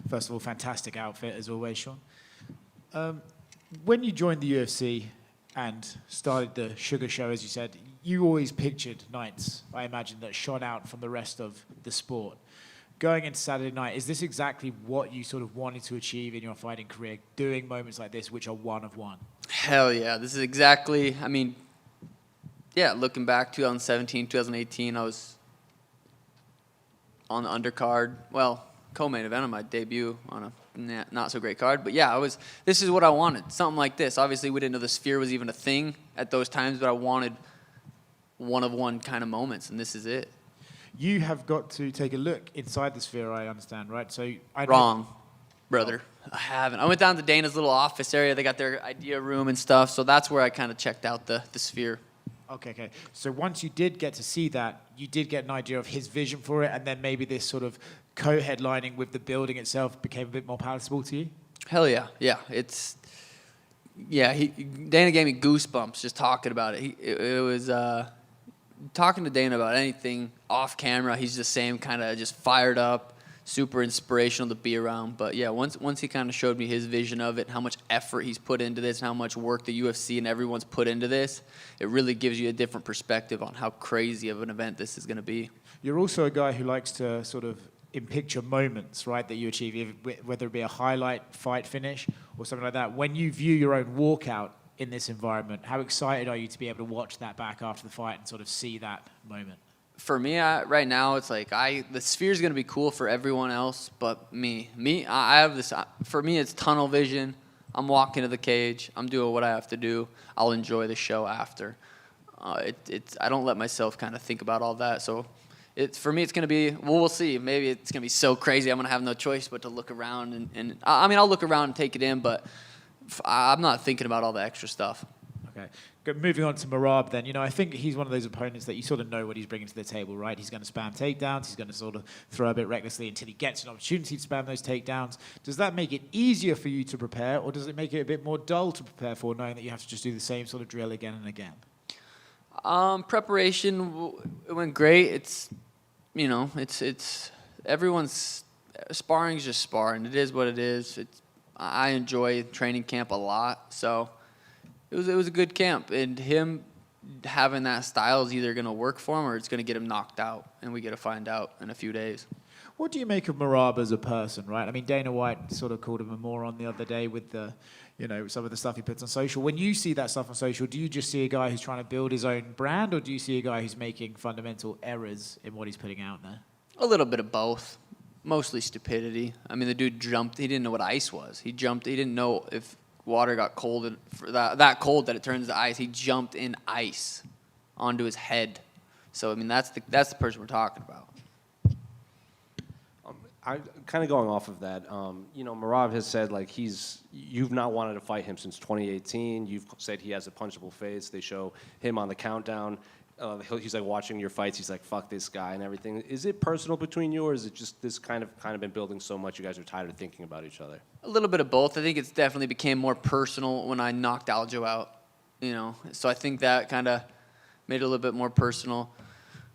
First of all, fantastic outfit as always, Sean. When you joined the UFC and started the Sugar Show, as you said, you always pictured nights, I imagine, that shone out from the rest of the sport. Going into Saturday night, is this exactly what you sort of wanted to achieve in your fighting career, doing moments like this, which are one of one? Hell yeah. This is exactly, I mean, yeah, looking back, 2017, 2018, I was on the undercard. Well, co-main event on my debut on a not so great card. But yeah, this is what I wanted, something like this. Obviously, we didn't know the Sphere was even a thing at those times, but I wanted one-of-one kind of moments, and this is it. You have got to take a look inside the Sphere, I understand, right? So Wrong, brother. I haven't. I went down to Dana's little office area. They got their idea room and stuff, so that's where I kind of checked out the Sphere. Okay. So once you did get to see that, you did get an idea of his vision for it, and then maybe this sort of co-headlining with the building itself became a bit more palatable to you? Hell yeah. Yeah, Dana gave me goosebumps just talking about it. It was talking to Dana about anything off camera. He's the same, kind of just fired up, super inspirational to be around. But yeah, once he kind of showed me his vision of it, how much effort he's put into this, and how much work the UFC and everyone's put into this, it really gives you a different perspective on how crazy of an event this is going to be. You're also a guy who likes to sort of in-picture moments, right, that you achieve, whether it be a highlight fight finish or something like that. When you view your own walkout in this environment, how excited are you to be able to watch that back after the fight and sort of see that moment? For me, right now, it's like the Sphere is going to be cool for everyone else, but me, I have this. For me, it's tunnel vision. I'm walking to the cage. I'm doing what I have to do. I'll enjoy the show after. I don't let myself kind of think about all that. So, for me, it's going to be. Well, we'll see. Maybe it's going to be so crazy. I'm going to have no choice but to look around and I mean, I'll look around and take it in, but I'm not thinking about all the extra stuff. Okay. Moving on to Merab then, I think he's one of those opponents that you sort of know what he's bringing to the table, right? He's going to spam takedowns. He's going to sort of throw a bit recklessly until he gets an opportunity to spam those takedowns. Does that make it easier for you to prepare, or does it make it a bit more dull to prepare for, knowing that you have to just do the same sort of drill again and again? Preparation, it went great. It's everyone's sparring's just sparring. It is what it is. I enjoy training camp a lot, so it was a good camp. And him having that style is either going to work for him or it's going to get him knocked out, and we get to find out in a few days. What do you make of Merab as a person, right? I mean, Dana White sort of called him a moron the other day with the, some of the stuff he puts on social. When you see that stuff on social, do you just see a guy who's trying to build his own brand, or do you see a guy who's making fundamental errors in what he's putting out there? A little bit of both. Mostly stupidity. I mean, the dude jumped. He didn't know what ice was. He jumped. He didn't know if water got cold, that cold that it turns to ice. He jumped in ice onto his head. So, I mean, that's the person we're talking about. I kind of going off of that. Merab has said you've not wanted to fight him since 2018. You've said he has a punchable face. They show him on the countdown. He's like watching your fights. He's like, "Fuck this guy" and everything. Is it personal between you, or is it just this kind of been building so much you guys are tired of thinking about each other? A little bit of both. I think it's definitely became more personal when I knocked Aljo out. So I think that kind of made it a little bit more personal.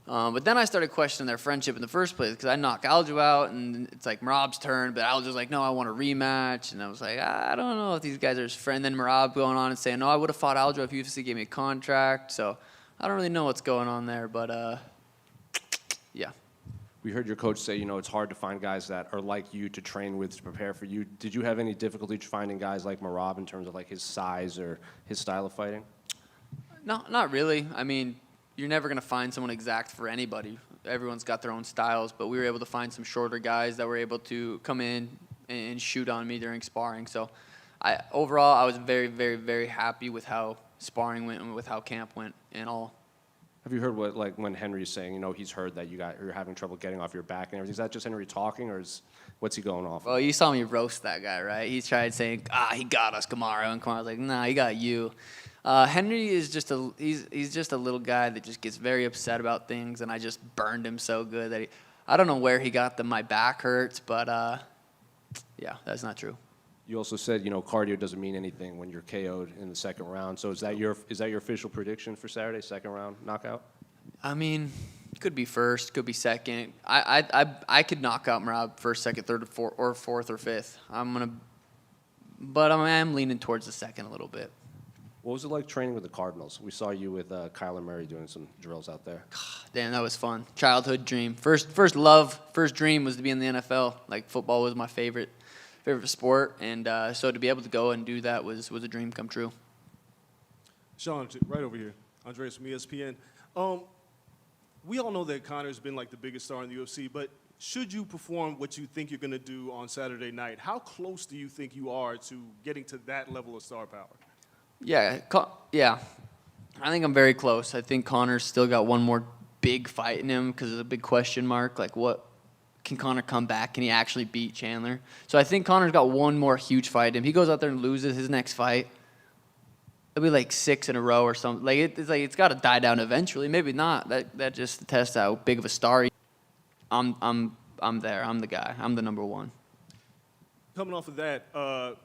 But then I started questioning their friendship in the first place, because I knocked Aljo out, and it's like Merab's turn, but Aljo's like, "No, I want a rematch." And I was like, I don't know if these guys are his friend. Then Merab going on and saying, "No, I would have fought Aljo if UFC gave me a contract." So I don't really know what's going on there, but yeah. We heard your coach say, it's hard to find guys that are like you to train with, to prepare for you. Did you have any difficulty finding guys like Merab in terms of his size or his style of fighting? No, not really. I mean, you're never going to find someone exact for anybody. Everyone's got their own styles, but we were able to find some shorter guys that were able to come in and shoot on me during sparring. So overall, I was very, very, very happy with how sparring went and with how camp went and all. Have you heard what, when Henry's saying, he's heard that you're having trouble getting off your back and everything? Is that just Henry talking, or what's he going off? Well, you saw me roast that guy, right? He tried saying, he got us, Kamaru, and Kamaru was like, nah, he got you. Henry is just he's just a little guy that just gets very upset about things, and I just burned him so good that I don't know where he got my back hurts, but yeah, that's not true. You also said, cardio doesn't mean anything when you're KO'd in the second round. So is that your official prediction for Saturday, second round knockout? I mean, Could be first, could be second. I could knock out Merab first, second, third, or fourth or fifth. But I'm leaning towards the second a little bit. What was it like training with the Cardinals? We saw you with Kyler Murray doing some drills out there. Damn, that was fun. Childhood dream. First love, first dream was to be in the NFL. Like, football was my favorite sport, and so to be able to go and do that was a dream come true. Sean, right over here. Andreas from ESPN. We all know that Conor's been like the biggest star in the UFC, but should you perform what you think you're going to do on Saturday night, how close do you think you are to getting to that level of star power? Yeah. I think I'm very close. I think Conor's still got one more big fight in him because there's a big question mark. Like, what can Conor come back? Can he actually beat Chandler? So I think Conor's got one more huge fight in him. He goes out there and loses his next fight, it'll be like 6 in a row or something. It's got to die down eventually. Maybe not. That just tests how big of a star he is. I'm there. I'm the guy. I'm the number one. Coming off of that,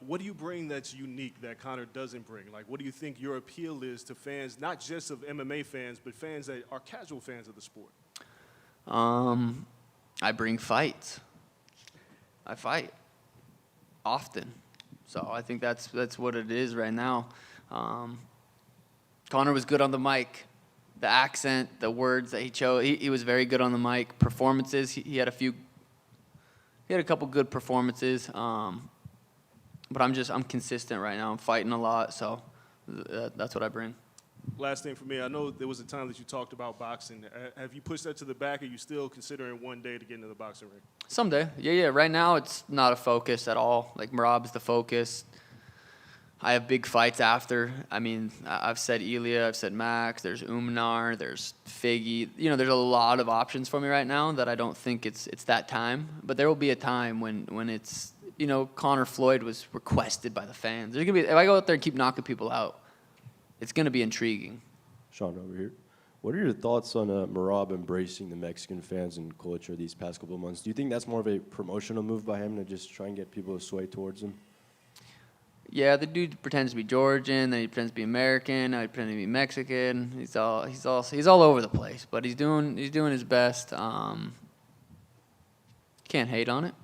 what do you bring that's unique that Conor doesn't bring? Like, what do you think your appeal is to fans, not just of MMA fans, but fans that are casual fans of the sport? I bring fights. I fight often. So I think that's what it is right now. Conor was good on the mic. The accent, the words that he chose, he was very good on the mic. Performances, he had a couple good performances. But I'm consistent right now. I'm fighting a lot, so that's what I bring. Last thing for me, I know there was a time that you talked about boxing. Have you pushed that to the back? Are you still considering one day to get into the boxing ring? Someday. Yeah. Right now, it's not a focus at all. Like, Merab's the focus. I have big fights after. I mean, I've said Ilya, I've said Max, there's Umnar, there's Figgy. There's a lot of options for me right now that I don't think it's that time. But there will be a time when it's, Conor Floyd was requested by the fans. There's gonna be, if I go out there and keep knocking people out, it's going to be intriguing. Sean, over here. What are your thoughts on Merab embracing the Mexican fans and culture these past couple of months? Do you think that's more of a promotional move by him to just try and get people to sway towards him? Yeah, the dude pretends to be Georgian, then he pretends to be American, now he pretends to be Mexican. He's all over the place, but he's doing his best. Can't hate on it.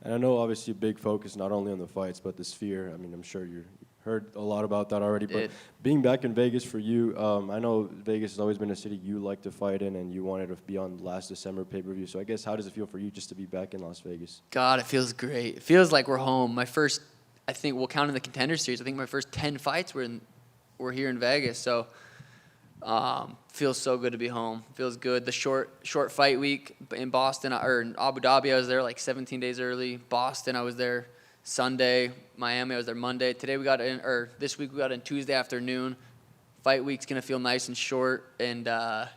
And I know obviously a big focus not only on the fights but the Sphere. I mean, I'm sure you heard a lot about that already. But being back in Vegas for you, I know Vegas has always been a city you like to fight in, and you wanted to be on last December pay-per-view. So I guess how does it feel for you just to be back in Las Vegas? God, it feels great. It feels like we're home. I think we'll count in the Contender Series. I think my first 10 fights were here in Vegas. So feels so good to be home. Feels good. The short fight week in Boston or in Abu Dhabi, I was there like 17 days early. Boston, I was there Sunday. Miami, I was there Monday. This week we got in Tuesday afternoon. Fight week's gonna feel nice and short, and I'm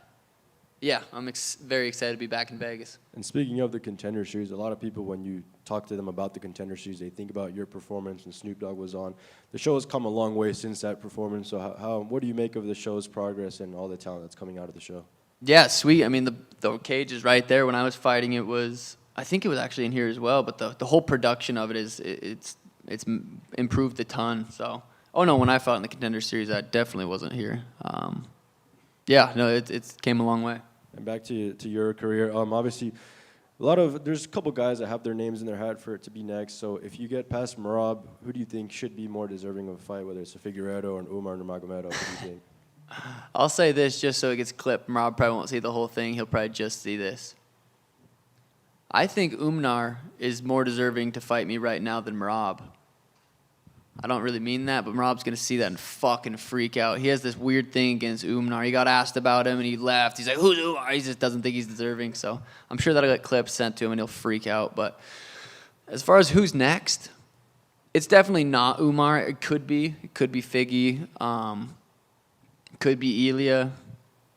very excited to be back in Vegas. And speaking of the Contender Series, a lot of people, when you talk to them about the Contender Series, they think about your performance when Snoop Dogg was on. The show has come a long way since that performance. So what do you make of the show's progress and all the talent that's coming out of the show? Yeah, sweet. I mean, the cage is right there. When I was fighting, I think it was actually in here as well. But the whole production of it it's improved a ton. So, when I fought in the Contender Series, I definitely wasn't here. It came a long way. And back to your career, obviously, there's a couple guys that have their names in their hat for it to be next. So if you get past Merab, who do you think should be more deserving of a fight, whether it's a Figueiredo or an Umar Nurmagomedov? What do you think? I'll say this just so it gets clipped. Merab probably won't see the whole thing. He'll probably just see this. I think Umnar is more deserving to fight me right now than Merab. I don't really mean that, but Merab's going to see that and fucking freak out. He has this weird thing against Umnar. He got asked about him, and he left. He's like, who's Umar? He just doesn't think he's deserving. So I'm sure that'll get clips sent to him, and he'll freak out. But as far as who's next, it's definitely not Umar. It could be. It could be Figgy. Could be Ilya.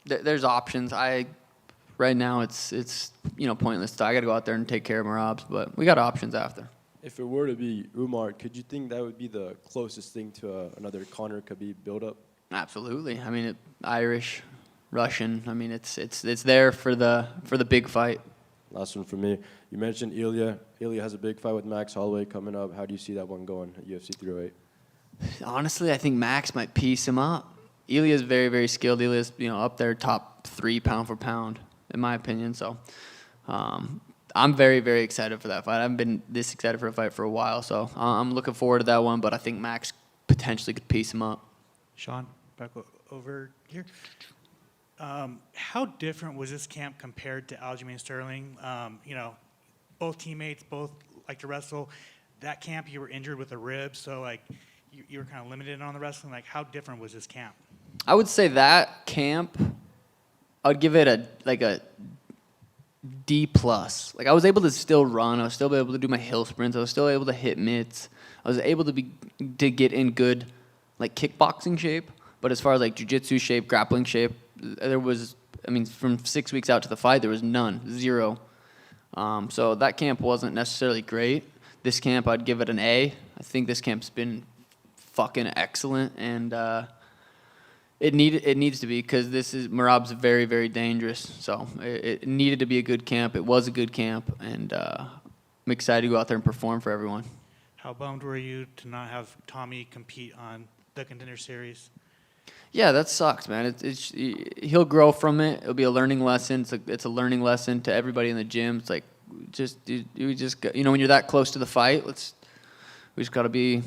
There's options. Right now, it's pointless. I got to go out there and take care of Merab's, but we got options after. If it were to be Umar, could you think that would be the closest thing to another Conor Khabib build-up? Absolutely. I mean, Irish, Russian. I mean, it's there for the big fight. Last one for me. You mentioned Ilya. Ilya has a big fight with Max Holloway coming up. How do you see that one going at UFC 308? Honestly, I think Max might piece him up. Ilya's very, very skilled. Ilya's up there top 3 pound for pound. in my opinion. So I'm very, very excited for that fight. I haven't been this excited for a fight for a while, so I'm looking forward to that one, but I think Max potentially could piece him up. Sean, back over here. How different was this camp compared to Aljamain Sterling? Both teammates, both like to wrestle. That camp, you were injured with a rib, so like you were kind of limited on the wrestling. Like, how different was this camp? I would say that camp, I would give it a D+. Like, I was able to still run. I was still able to do my hill sprints. I was still able to hit mitts. I was able to get in good like kickboxing shape. But as far as like jiu-jitsu shape, grappling shape, there was, from 6 weeks out to the fight, there was none, zero. So that camp wasn't necessarily great. This camp, I'd give it an A. I think this camp's been fucking excellent, and it needs to be, because Merab's very, very dangerous. So it needed to be a good camp. It was a good camp, and I'm excited to go out there and perform for everyone. How bummed were you to not have Tommy compete on the Contender Series? Yeah, that sucks, man. He'll grow from it. It'll be a learning lesson. It's a learning lesson to everybody in the gym. It's like, when you're that close to the fight, we gotta be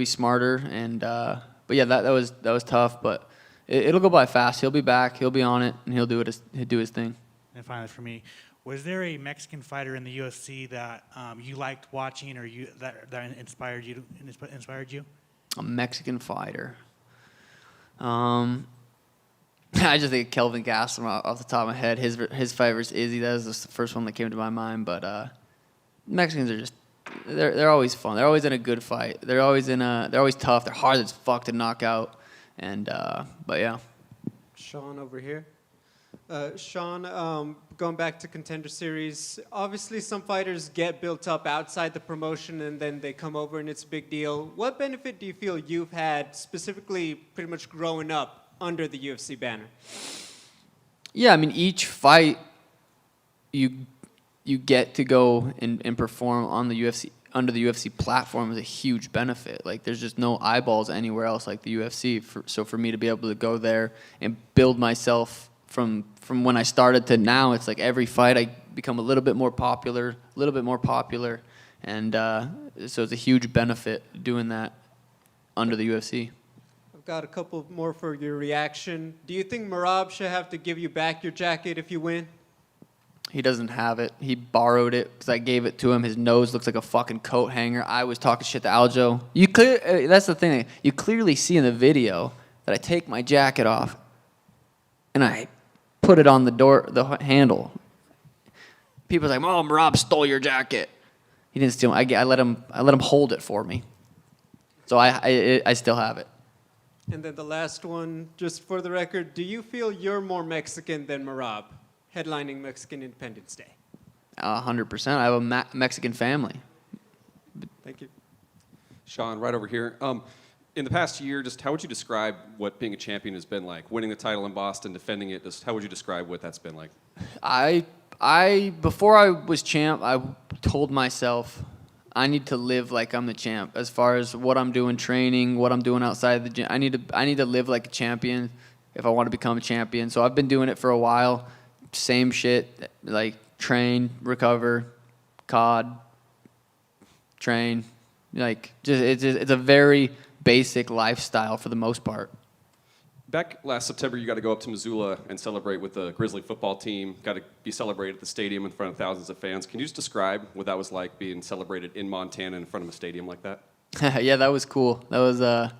smarter. And but yeah, that was tough. But it'll go by fast. He'll be back. He'll be on it, and he'll do his thing. And finally, for me, was there a Mexican fighter in the UFC that you liked watching, or that inspired you? A Mexican fighter. I just think of Kelvin Gastelum off the top of my head. His fight versus Izzy, that was the first one that came to my mind. But Mexicans are just they're always fun. They're always in a good fight. They're always tough. They're hard as fuck to knock out. And but yeah. Sean over here. Sean, going back to Contender Series, obviously some fighters get built up outside the promotion and then they come over and it's a big deal. What benefit do you feel you've had specifically pretty much growing up under the UFC banner? Yeah, each fight you get to go and perform on the UFC under the UFC platform is a huge benefit. Like, there's just no eyeballs anywhere else like the UFC. So for me to be able to go there and build myself from when I started to now, it's like every fight I become a little bit more popular, and so it's a huge benefit doing that under the UFC. I've got a couple more for your reaction. Do you think Merab should have to give you back your jacket if you win? He doesn't have it. He borrowed it because I gave it to him. His nose looks like a fucking coat hanger. I was talking shit to Aljo. That's the thing. You clearly see in the video that I take my jacket off and I put it on the handle. People are like, "Oh, Merab stole your jacket." He didn't steal it. I let him hold it for me. So I still have it. And then the last one, just for the record, do you feel you're more Mexican than Merab, headlining Mexican Independence Day? 100%. I have a Mexican family. Thank you. Sean, right over here. In the past year, just how would you describe what being a champion has been like? Winning the title in Boston, defending it, just how would you describe what that's been like? Before I was champ, I told myself I need to live like I'm the champ. As far as what I'm doing, training, what I'm doing outside the gym, I need to live like a champion if I want to become a champion. So I've been doing it for a while. Same shit, like train, recover, COD, train. Like it's a very basic lifestyle for the most part. Back last September, you got to go up to Missoula and celebrate with the Grizzly football team. Got to be celebrated at the stadium in front of thousands of fans. Can you just describe what that was like, being celebrated in Montana in front of a stadium like that? Yeah, that was cool. That was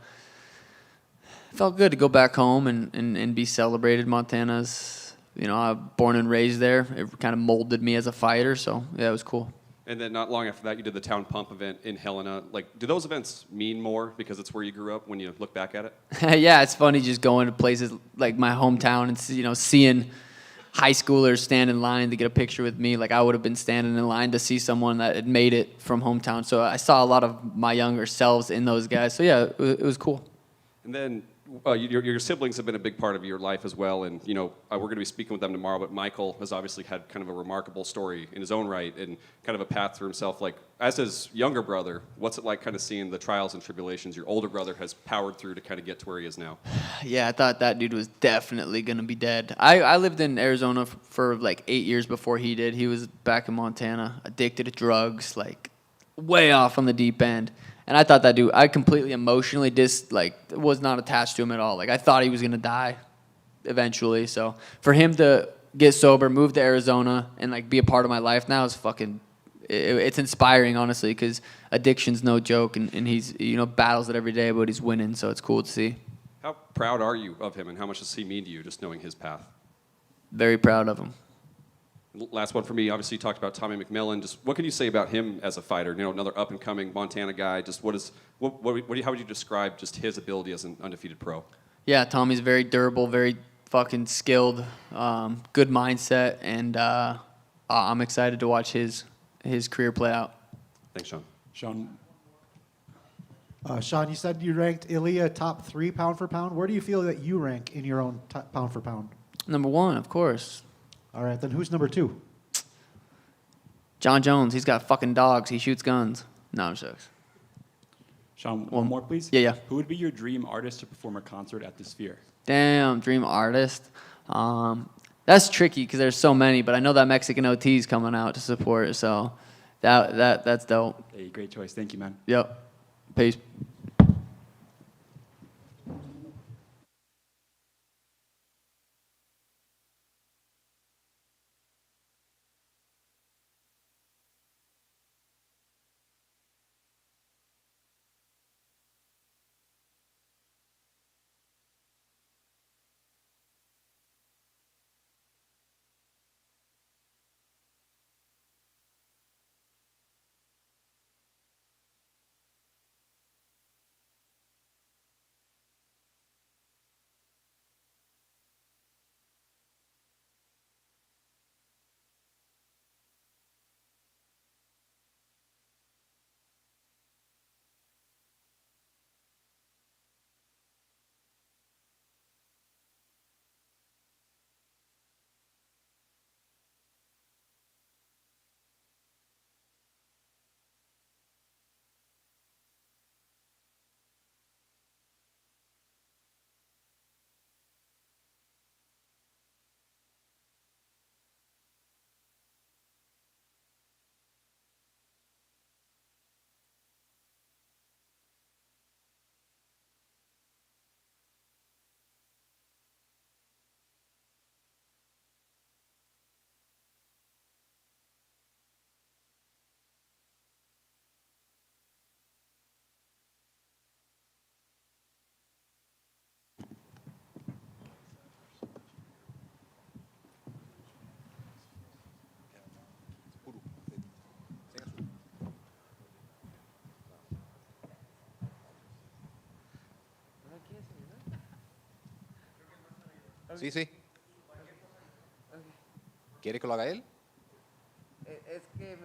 felt good to go back home and be celebrated. Montana's, I'm born and raised there. It kind of molded me as a fighter, so yeah, it was cool. And then not long after that, you did the Town Pump event in Helena. Like, do those events mean more because it's where you grew up when you look back at it? Yeah, it's funny just going to places like my hometown and seeing high schoolers stand in line to get a picture with me. Like, I would have been standing in line to see someone that had made it from hometown. So I saw a lot of my younger selves in those guys. So yeah, it was cool. And then your siblings have been a big part of your life as well, and we're going to be speaking with them tomorrow. But Michael has obviously had kind of a remarkable story in his own right, and kind of a path through himself. Like, as his younger brother, what's it like kind of seeing the trials and tribulations your older brother has powered through to kind of get to where he is now? Yeah, I thought that dude was definitely going to be dead. I lived in Arizona for like 8 years before he did. He was back in Montana, addicted to drugs, like way off on the deep end. And I thought that dude, I completely emotionally was not attached to him at all. Like, I thought he was going to die eventually. So for him to get sober, move to Arizona, and like be a part of my life now is it's inspiring, honestly, because addiction's no joke, and he's, battles it every day, but he's winning, so it's cool to see. How proud are you of him, and how much does he mean to you, just knowing his path? Very proud of him. Last one for me. Obviously, you talked about Tommy McMillan. Just what can you say about him as a fighter? Another up-and-coming Montana guy. Just how would you describe just his ability as an undefeated pro? Yeah, Tommy's very durable, very fucking skilled, good mindset, and I'm excited to watch his career play out. Thanks, Sean. Sean, Sean, you said you ranked Ilya top 3 pound for pound. Where do you feel that you rank in your own pound for pound? Number 1, of course. All right, then who's number 2? John Jones. He's got fucking dogs. He shoots guns. No, I'm joking. Sean, one more, please. Yeah. Who would be your dream artist to perform a concert at the Sphere? Damn, dream artist. That's tricky because there's so many, but I know that Mexican OT is coming out to support, so that's dope. Hey, great choice. Thank you, man. Yep. Peace. Sí, sí. ¿Quiere que lo haga él? Es que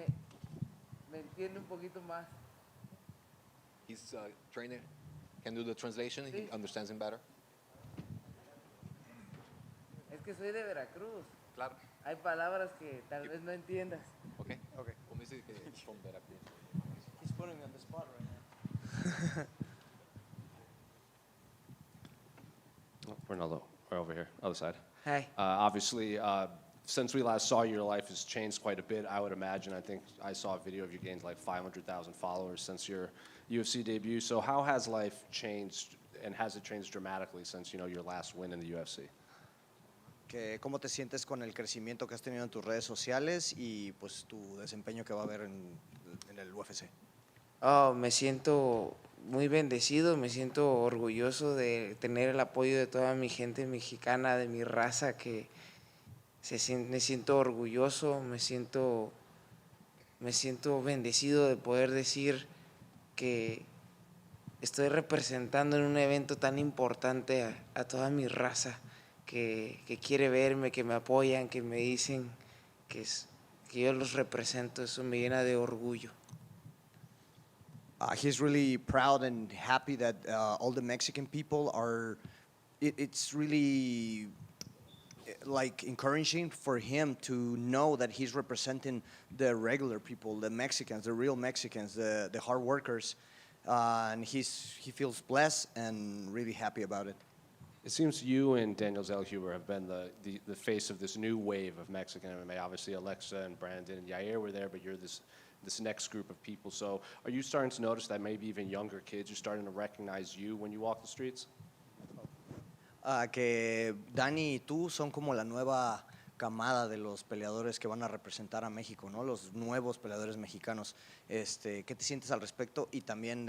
me entiende un poquito más. He's a trainer. Can do the translation. He understands him better. Es que soy de Veracruz. Claro. Hay palabras que tal vez no entiendas. Okay. Okay. Como dice que from Veracruz. He's putting me on the spot right now. Ronaldo, right over here, other side. Hi. Obviously, since we last saw you, your life has changed quite a bit, I would imagine. I think I saw a video of you gained like 500,000 followers since your UFC debut. So how has life changed, and has it changed dramatically since, your last win in the UFC? ¿Cómo te sientes con el crecimiento que has tenido en tus redes sociales y pues tu desempeño que va a haber en el UFC? Me siento muy bendecido, me siento orgulloso de tener el apoyo de toda mi gente mexicana, de mi raza, que me siento orgulloso, me siento bendecido de poder decir que estoy representando en un evento tan importante a toda mi raza que quiere verme, que me apoyan, que me dicen que yo los represento. Eso me llena de orgullo. He's really proud and happy that all the Mexican people are it's really like encouraging for him to know that he's representing the regular people, the Mexicans, the real Mexicans, the hard workers, and he feels blessed and really happy about it. It seems you and Daniel Zellhuber have been the face of this new wave of Mexican MMA. Obviously, Alexa and Brandon and Yair were there, but you're this next group of people. So are you starting to notice that maybe even younger kids are starting to recognize you when you walk the streets? Que Dani y tú son como la nueva camada de los peleadores que van a representar a México, ¿no? Los nuevos peleadores mexicanos. ¿Qué te sientes al respecto? Y también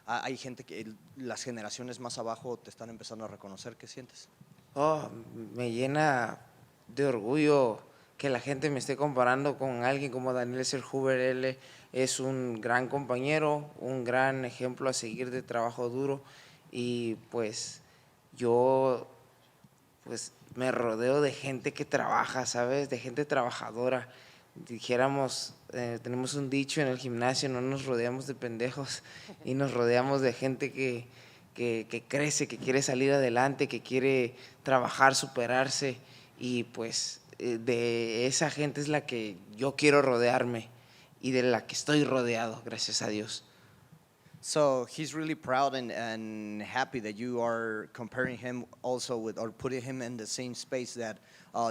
hay gente que las generaciones más abajo te están empezando a reconocer. ¿Qué sientes? Oh, me llena de orgullo que la gente me esté comparando con alguien como Daniel Zellhuber. Él es un gran compañero, un gran ejemplo a seguir de trabajo duro y pues yo pues me rodeo de gente que trabaja, ¿sabes? De gente trabajadora. Dijéramos, tenemos un dicho en el gimnasio, no nos rodeamos de pendejos y nos rodeamos de gente que crece, que quiere salir adelante, que quiere trabajar, superarse y pues de esa gente es la que yo quiero rodearme y de la que estoy rodeado, gracias a Dios. So he's really proud and happy that you are comparing him also with, or putting him in the same space that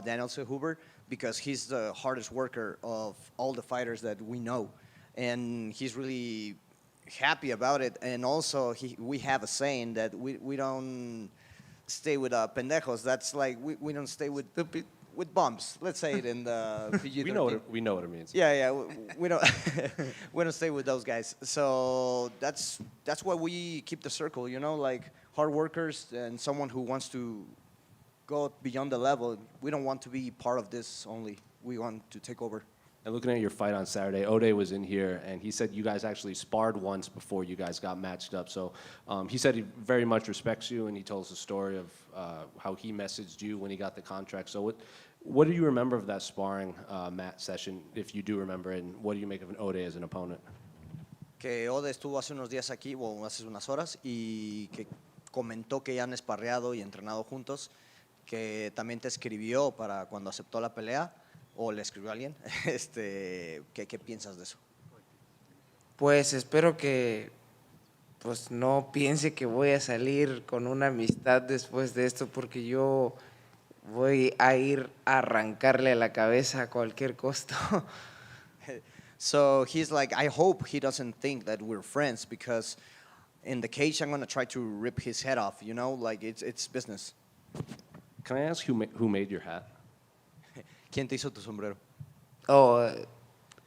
Daniel Zellhuber, because he's the hardest worker of all the fighters that we know. And he's really happy about it. And also, we have a saying that we don't stay with pendejos. That's like, we don't stay with bumps. Let's say it in the PG-13. we know what it means. Yeah, we don't we don't stay with those guys. So that's why we keep the circle, you know, like hard workers and someone who wants to go beyond the level. We don't want to be part of this only. We want to take over. And looking at your fight on Saturday, Oday was in here, and he said you guys actually sparred once before you guys got matched up. So he said he very much respects you, and he told us the story of how he messaged you when he got the contract. So what do you remember of that sparring mat session, if you do remember it, and what do you make of an Oday as an opponent? Que Oday estuvo hace unos días aquí, o hace unas horas, y que comentó que ya han esparreado y entrenado juntos, que también te escribió para cuando aceptó la pelea, o le escribió a alguien. ¿Qué piensas de eso? Pues espero que pues no piense que voy a salir con una amistad después de esto, porque yo voy a ir a arrancarle la cabeza a cualquier costo. So he's like, I hope he doesn't think that we're friends, because in the cage I'm going to try to rip his head off, you know, like it's business. Can I ask who made your hat? ¿Quién te hizo tu sombrero? Oh,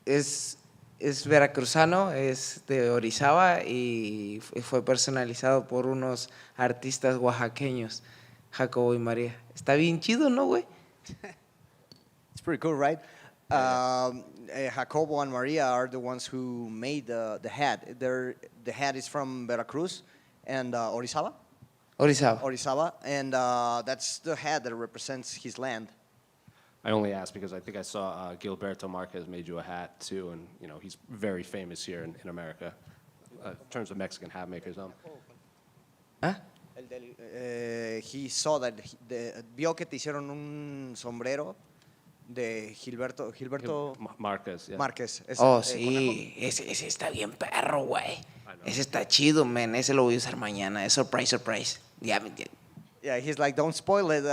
es veracruzano, es de Orizaba y fue personalizado por unos artistas oaxaqueños, Jacobo y María. Está bien chido, ¿no, güey? It's pretty cool, right? Jacobo and Maria are the ones who made the hat. The hat is from Veracruz and Orizaba? Orizaba, and that's the hat that represents his land. I only asked because I think I saw Gilberto Marquez made you a hat too, and you know he's very famous here in America in terms of Mexican hat makers. He saw that vio que te hicieron un sombrero de Gilberto Marquez. Yeah. Marquez. Oh, sí, ese está bien perro, güey. Ese está chido, man. Ese lo voy a usar mañana. Es surprise. Yeah, he's like, don't spoil it.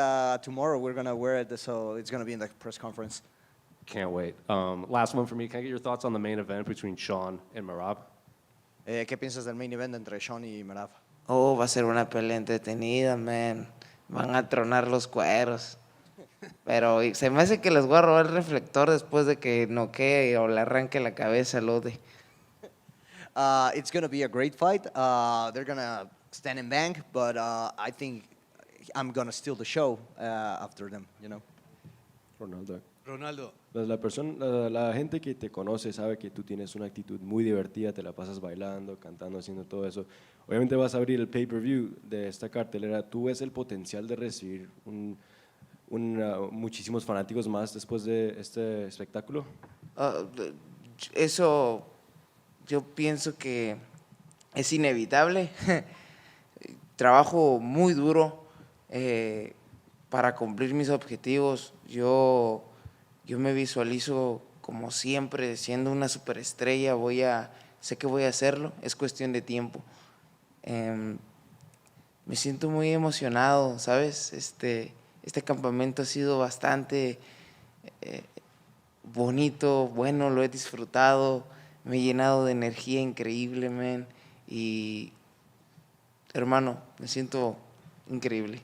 Tomorrow we're gonna wear it, so it's gonna be in the press conference. Can't wait. Last one for me. Can I get your thoughts on the main event between Sean and Merab? ¿Qué piensas del main event entre Sean y Merab? Oh, va a ser una pelea entretenida, man. Van a tronar los cueros. Pero se me hace que les voy a robar el reflector después de que noquee o le arranque la cabeza al Ode. It's gonna be a great fight. They're gonna stand and bang, but I think I'm gonna steal the show after them, you know. Ronaldo. La gente que te conoce sabe que tú tienes una actitud muy divertida, te la pasas bailando, cantando, haciendo todo eso. Obviamente vas a abrir el pay-per-view de esta cartelera. ¿Tú ves el potencial de recibir muchísimos fanáticos más después de este espectáculo? Eso yo pienso que es inevitable. Trabajo muy duro para cumplir mis objetivos. Yo me visualizo como siempre siendo una superestrella. Sé que voy a hacerlo, es cuestión de tiempo. Me siento muy emocionado, ¿sabes? Este campamento ha sido bastante bonito, bueno, lo he disfrutado, me he llenado de energía increíble, man, y hermano, me siento increíble.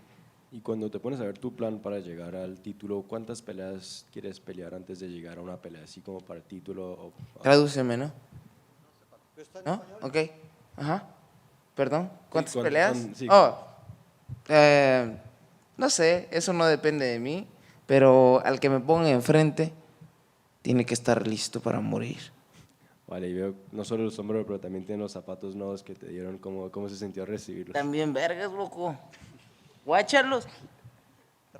Y cuando te pones a ver tu plan para llegar al título, ¿cuántas peleas quieres pelear antes de llegar a una pelea así como para el título? Tradúceme, ¿no? ¿No? Ok. Ajá. Perdón. ¿Cuántas peleas? Sí. No sé, eso no depende de mí, pero al que me ponga enfrente tiene que estar listo para morir. Vale, y veo no solo el sombrero, pero también tiene los zapatos nuevos que te dieron. ¿Cómo se sintió recibirlos? También vergas, loco. Guáchalos.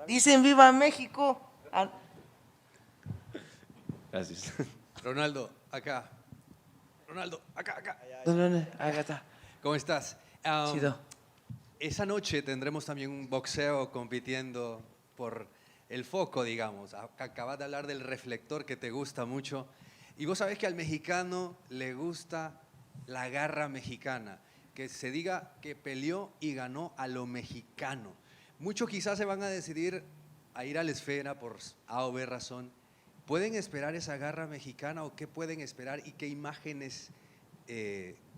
Dicen viva México. Gracias. Ronaldo, acá. Ronaldo, acá. No, acá está. ¿Cómo estás? Chido. Esa noche tendremos también un boxeo compitiendo por el foco, digamos. Acabas de hablar del reflector que te gusta mucho. Y vos sabés que al mexicano le gusta la garra mexicana. Que se diga que peleó y ganó a lo mexicano. Muchos quizás se van a decidir a ir a la esfera por A o B razón. ¿Pueden esperar esa garra mexicana o qué pueden esperar y qué imágenes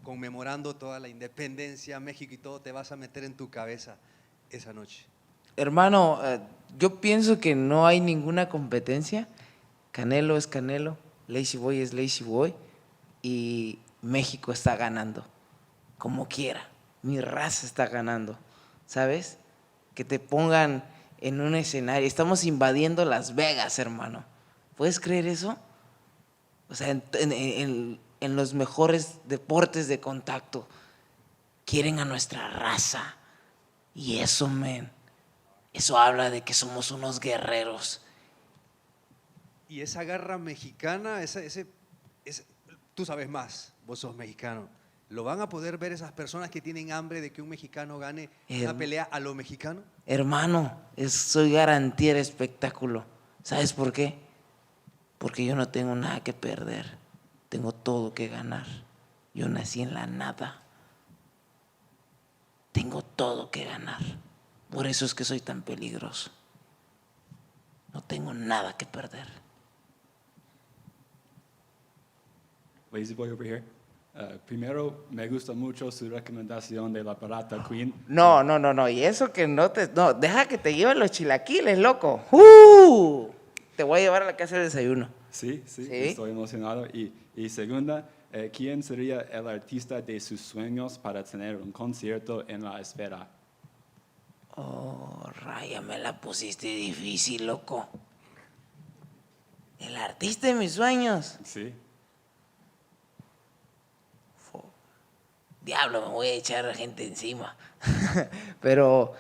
conmemorando toda la independencia, México y todo te vas a meter en tu cabeza esa noche? Hermano, yo pienso que no hay ninguna competencia. Canelo es Canelo, Lazy Boy es Lazy Boy y México está ganando, como quiera. Mi raza está ganando, ¿sabes? Que te pongan en un escenario. Estamos invadiendo Las Vegas, hermano. ¿Puedes creer eso? O sea, en los mejores deportes de contacto quieren a nuestra raza. Y eso, men, eso habla de que somos unos guerreros. Y esa garra mexicana, tú sabes más, vos sos mexicano. ¿Lo van a poder ver esas personas que tienen hambre de que un mexicano gane una pelea a lo mexicano? Hermano, soy garantía de espectáculo. ¿Sabes por qué? Porque yo no tengo nada que perder. Tengo todo que ganar. Yo nací en la nada. Tengo todo que ganar. Por eso es que soy tan peligroso. No tengo nada que perder. Lazy Boy over here. Primero, me gusta mucho su recomendación de la barata Queen. No. Y eso que no, deja que te lleven los chilaquiles, loco. Te voy a llevar a la casa del desayuno. Sí, estoy emocionado. Y segunda, ¿quién sería el artista de sus sueños para tener un concierto en la esfera? Oh, raya, me la pusiste difícil, loco. El artista de mis sueños. Sí. Diablo, me voy a echar a gente encima. Pero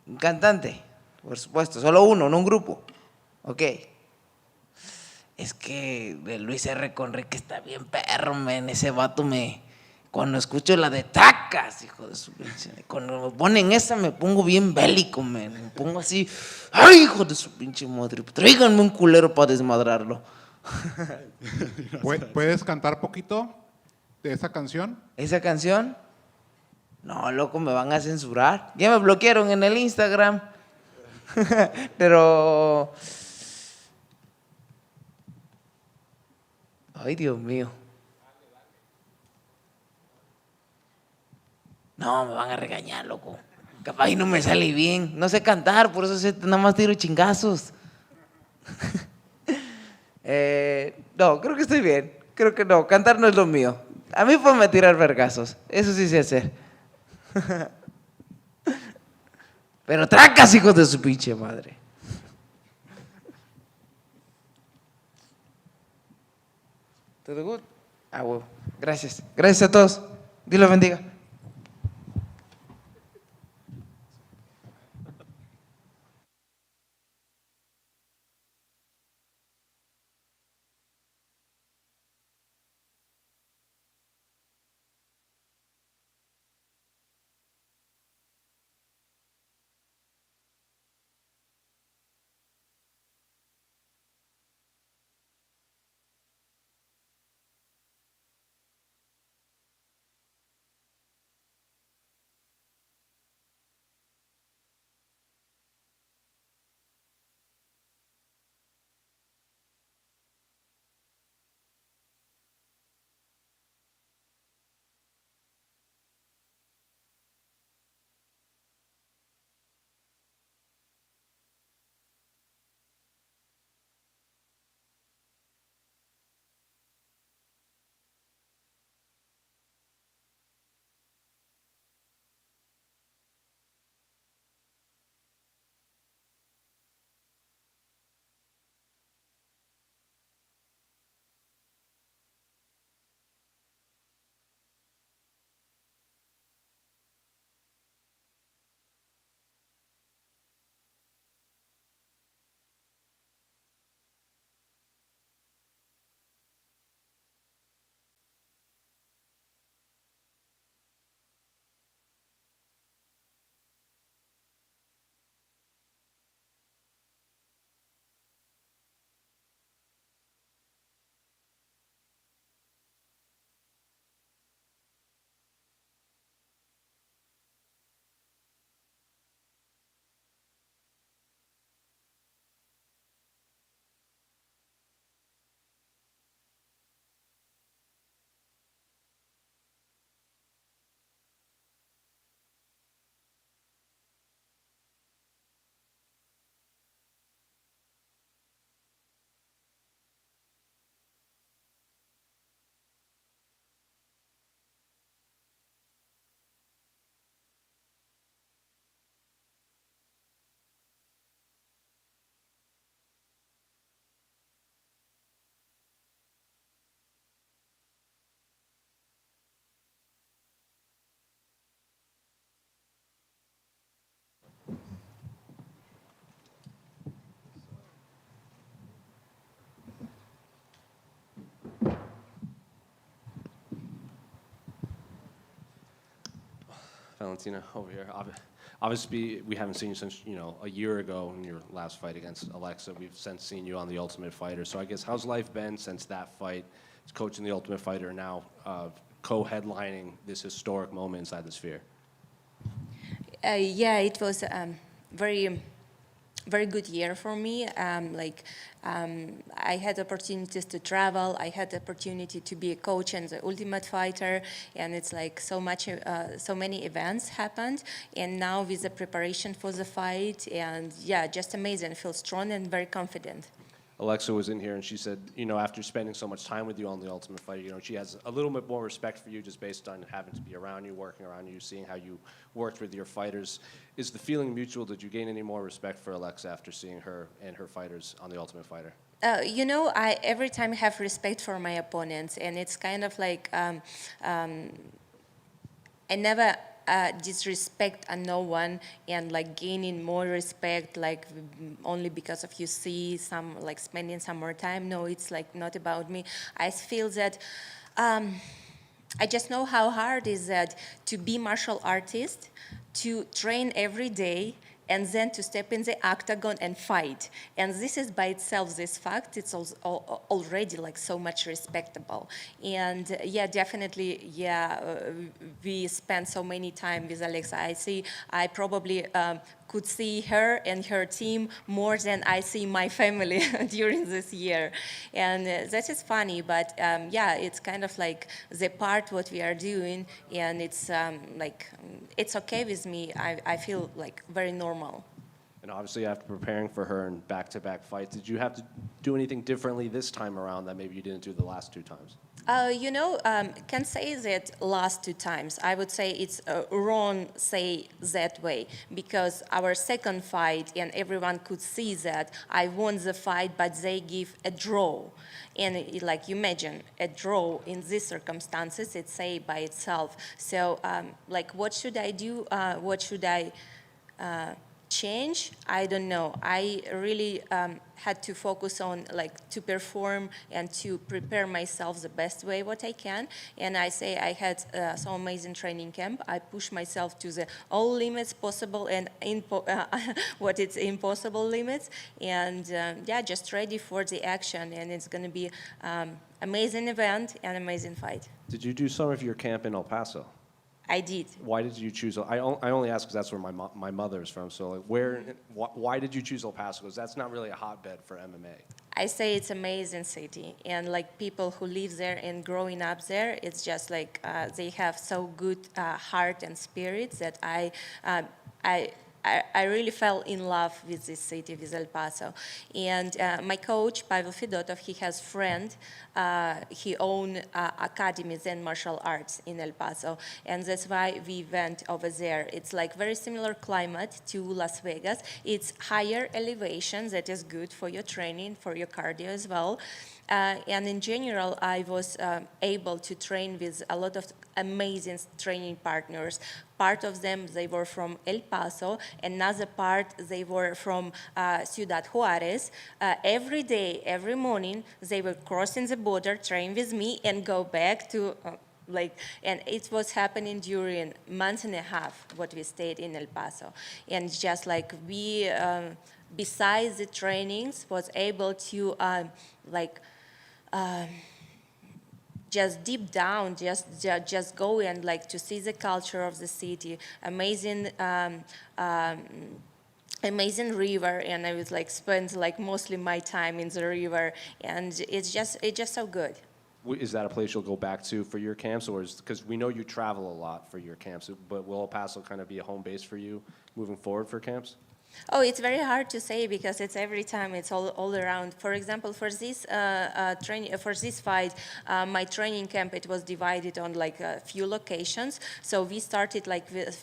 un cantante, por supuesto, solo uno, no un grupo. Ok. Es que de Luis R. Conrique está bien perro, men. Ese vato cuando escucho la de Tacas, hijo de su pinche. Cuando me ponen esa me pongo bien bélico, men. Me pongo así, ¡ay, hijo de su pinche madre! Tráiganme un culero para desmadrarlo. ¿Puedes cantar poquito de esa canción? ¿Esa canción? No, loco, me van a censurar. Ya me bloquearon en el Instagram. Pero... ay, Dios mío. No, me van a regañar, loco. Capaz y no me sale bien. No sé cantar, por eso nada más tiro chingazos. No, creo que estoy bien. Creo que no, cantar no es lo mío. A mí ponme a tirar vergazos. Eso sí sé hacer. Pero tracas, hijos de su pinche madre. ¿Todo good? Bueno. Gracias. Gracias a todos. Dios los bendiga. Valentina, over here. Obviously, we haven't seen you since, a year ago in your last fight against Alexa. We've since seen you on The Ultimate Fighter. So I guess, how's life been since that fight? Coaching The Ultimate Fighter, now co-headlining this historic moment inside the Sphere. Yeah, it was very good year for me. I had opportunities to travel. I had the opportunity to be a coach in the Ultimate Fighter, and it's like so many events happened. And now with the preparation for the fight, and yeah, just amazing. I feel strong and very confident. Alexa was in here and she said, after spending so much time with you on The Ultimate Fighter, she has a little bit more respect for you just based on having to be around you, working around you, seeing how you worked with your fighters. Is the feeling mutual? Did you gain any more respect for Alexa after seeing her and her fighters on The Ultimate Fighter? I every time have respect for my opponents, and it's kind of like I never disrespect no one, and like gaining more respect like only because of you see some like spending some more time. No, it's like not about me. I feel that I just know how hard is that to be martial artist, to train every day, and then to step in the octagon and fight. And this is by itself, this fact, it's already like so much respectable. And yeah, definitely, we spent so many time with Alexa. I probably could see her and her team more than I see my family during this year. And that is funny, but it's kind of like the part what we are doing, and it's it's okay with me. I feel like very normal. And obviously, after preparing for her in back-to-back fights, did you have to do anything differently this time around that maybe you didn't do the last two times? Can say that last two times. I would say it's wrong say that way, because our second fight, and everyone could see that I won the fight, but they give a draw. And like you imagine, a draw in these circumstances, it's say by itself. So what should I do? What should I change? I don't know. I really had to focus on to perform and to prepare myself the best way what I can. And I say I had some amazing training camp. I pushed myself to the all limits possible and what it's impossible limits. And just ready for the action. And it's going to be amazing event and amazing fight. Did you do some of your camp in El Paso? I did. Why did you choose? I only ask because that's where my mother is from. So why did you choose El Paso? Because that's not really a hotbed for MMA. I say it's amazing city, and people who live there and growing up there, it's just they have so good heart and spirit that I really fell in love with this city, with El Paso. And my coach, Pavel Fedotov, he has friend, he own academies and martial arts in El Paso. And that's why we went over there. It's very similar climate to Las Vegas. It's higher elevation that is good for your training, for your cardio as well. And in general, I was able to train with a lot of amazing training partners. Part of them, they were from El Paso. Another part, they were from Ciudad Juarez. Every day, every morning, they were crossing the border, train with me, and go back to and it was happening during a month and a half what we stayed in El Paso. And just we, besides the trainings, was able to just deep down, just go and to see the culture of the city, amazing river, and I would spend mostly my time in the river, and it's just so good. Is that a place you'll go back to for your camps, or because we know you travel a lot for your camps, but will El Paso kind of be a home base for you moving forward for camps? Oh, it's very hard to say because it's every time, it's all around. For example, for this fight, my training camp, it was divided on a few locations. So we started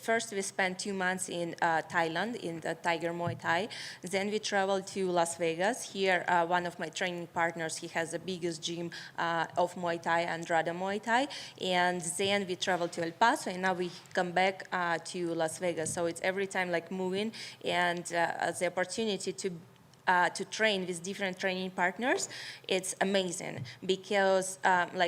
first we spent 2 months in Thailand in the Tiger Muay Thai. Then we traveled to Las Vegas. Here, one of my training partners, he has the biggest gym of Muay Thai, Andrada Muay Thai. And then we traveled to El Paso, and now we come back to Las Vegas. So it's every time moving, and the opportunity to train with different training partners, it's amazing because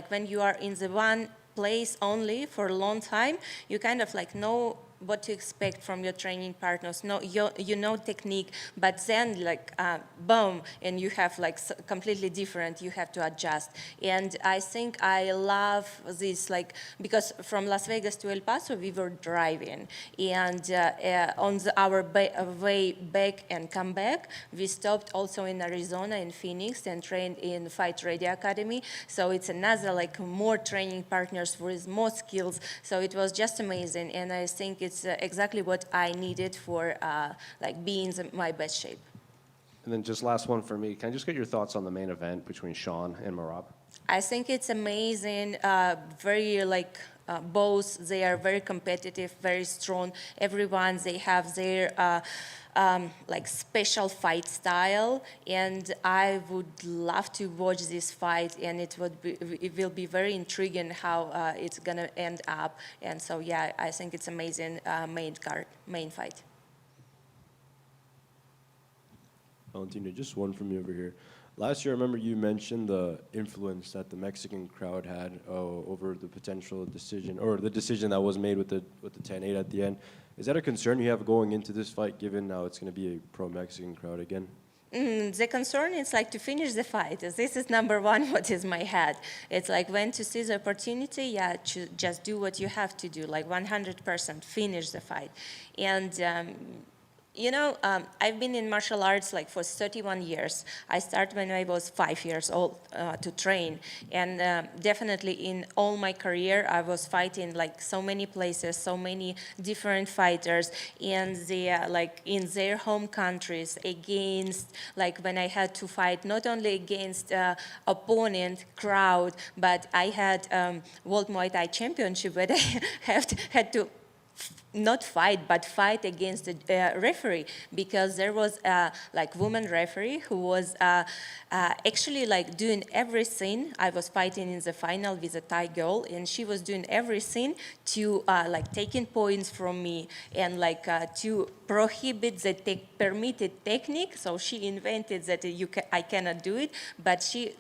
when you are in the one place only for a long time, you kind of know what to expect from your training partners. No, you know technique, but then like boom, and you have like completely different. You have to adjust. And I think I love this, like, because from Las Vegas to El Paso we were driving, and on our way back and come back, we stopped also in Arizona, in Phoenix, and trained in Fight Ready Academy. So it's another like more training partners with more skills. So it was just amazing, and I think it's exactly what I needed for like being in my best shape. And then just last one for me. Can I just get your thoughts on the main event between Sean and Merab? I think it's amazing, very like both, they are very competitive, very strong. Everyone, they have their like special fight style, and I would love to watch this fight, and it will be very intriguing how it's gonna end up. And so yeah, I think it's amazing main fight. Valentina, just one from me over here. Last year, I remember you mentioned the influence that the Mexican crowd had over the potential decision, or the decision that was made with the 10-8 at the end. Is that a concern you have going into this fight, given now it's going to be a pro-Mexican crowd again? The concern is like to finish the fight. This is number one what is my head. It's like when to see the opportunity, yeah, just do what you have to do, like 100% finish the fight. And you know, I've been in martial arts like for 31 years. I started when I was 5 years old to train. And definitely in all my career, I was fighting like so many places, so many different fighters. And they like in their home countries against, like when I had to fight not only against opponent, crowd, but I had World Muay Thai Championship where I had to not fight, but fight against the referee, because there was a like woman referee who was actually like doing everything. I was fighting in the final with a Thai girl, and she was doing everything to like taking points from me and like to prohibit the permitted technique. So she invented that I cannot do it, but she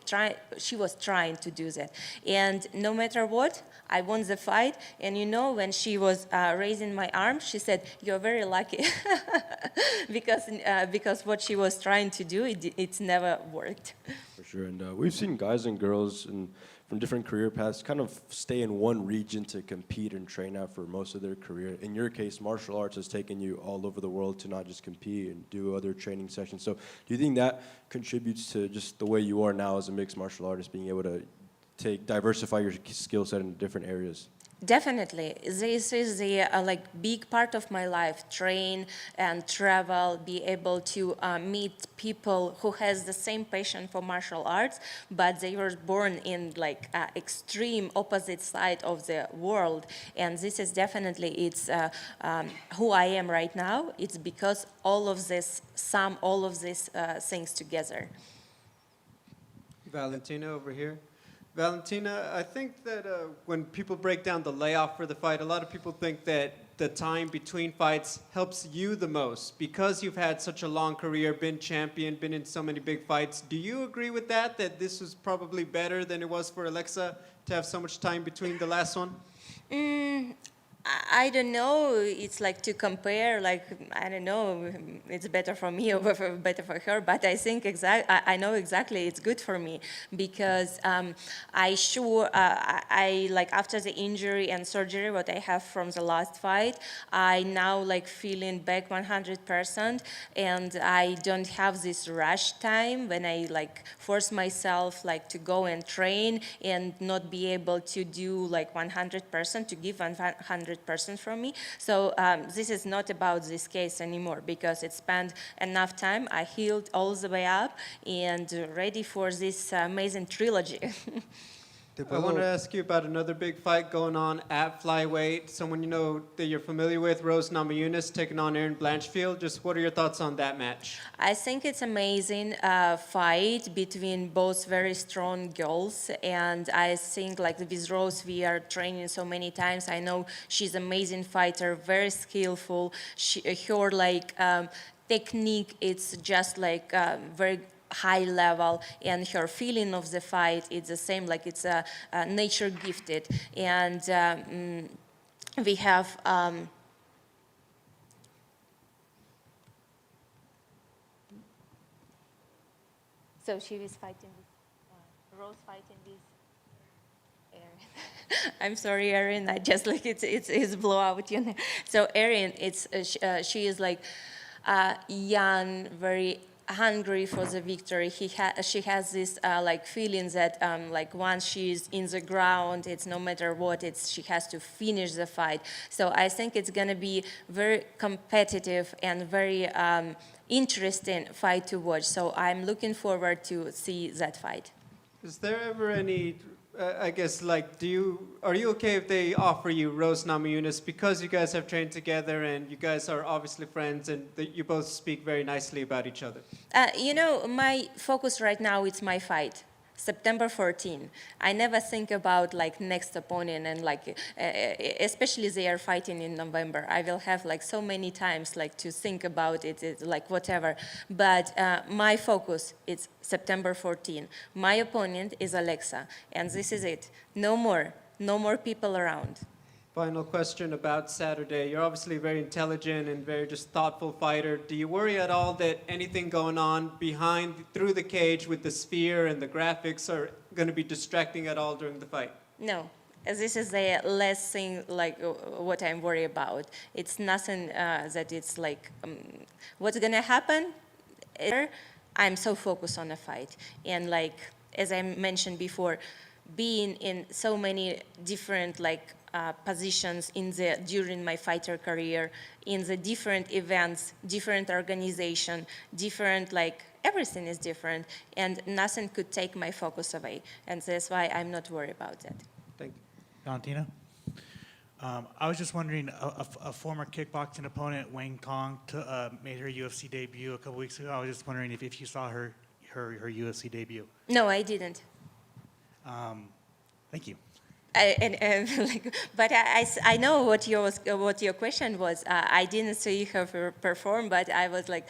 was trying to do that. And no matter what, I won the fight. And you know, when she was raising my arm, she said, "You're very lucky," because what she was trying to do, it's never worked. For sure, and we've seen guys and girls from different career paths kind of stay in one region to compete and train out for most of their career. In your case, martial arts has taken you all over the world to not just compete and do other training sessions. So do you think that contributes to just the way you are now as a mixed martial artist, being able to diversify your skill set in different areas? Definitely. This is the like big part of my life, train and travel, be able to meet people who has the same passion for martial arts, but they were born in like extreme opposite side of the world. And this is definitely, it's who I am right now. It's because all of this, all of these things together. Valentina over here. Valentina, I think that when people break down the layoff for the fight, a lot of people think that the time between fights helps you the most because you've had such a long career, been champion, been in so many big fights. Do you agree with that this was probably better than it was for Alexa to have so much time between the last one? I don't know. It's like to compare, like, I don't know, it's better for me or better for her, but I think I know exactly it's good for me because I like after the injury and surgery, what I have from the last fight, I now like feeling back 100%, and I don't have this rush time when I like force myself like to go and train and not be able to do like 100%, to give 100% from me. So this is not about this case anymore because it spent enough time. I healed all the way up and ready for this amazing trilogy. I want to ask you about another big fight going on at flyweight. Someone you know that you're familiar with, Rose Namajunas, taking on Erin Blanchfield. Just what are your thoughts on that match? I think it's amazing fight between both very strong girls, and I think like with Rose we are training so many times. I know she's an amazing fighter, very skillful. Her like technique, it's just like very high level, and her feeling of the fight is the same, like it's a nature gifted. And we have So she is fighting this, Rose fighting this. Erin. I'm sorry, Erin. I just like it's blowout, you know. So Erin, she is like young, very hungry for the victory. She has this like feeling that like once she's in the ground, it's no matter what, she has to finish the fight. So I think it's gonna be very competitive and very interesting fight to watch. So I'm looking forward to see that fight. Is there ever any, I guess, like, are you okay if they offer you Rose Namajunas because you guys have trained together and you guys are obviously friends and you both speak very nicely about each other? You know, my focus right now is my fight. September 14. I never think about like next opponent and like, especially they are fighting in November. I will have like so many times like to think about it like whatever. But my focus is September 14. My opponent is Alexa, and this is it. No more people around. Final question about Saturday. You're obviously a very intelligent and very just thoughtful fighter. Do you worry at all that anything going on through the cage with the sphere and the graphics are going to be distracting at all during the fight? No. This is the last thing like what I'm worried about. It's nothing that it's like what's going to happen. I'm so focused on the fight. And like, as I mentioned before, being in so many different like positions during my fighter career, in the different events, different organization, different like everything is different, and nothing could take my focus away, and that's why I'm not worried about that. Thank you. Valentina? I was just wondering, a former kickboxing opponent, Wayne Kong, made her UFC debut a couple weeks ago. I was just wondering if you saw her UFC debut. No, I didn't. Thank you. But I know what your question was. I didn't see her perform, but I was like,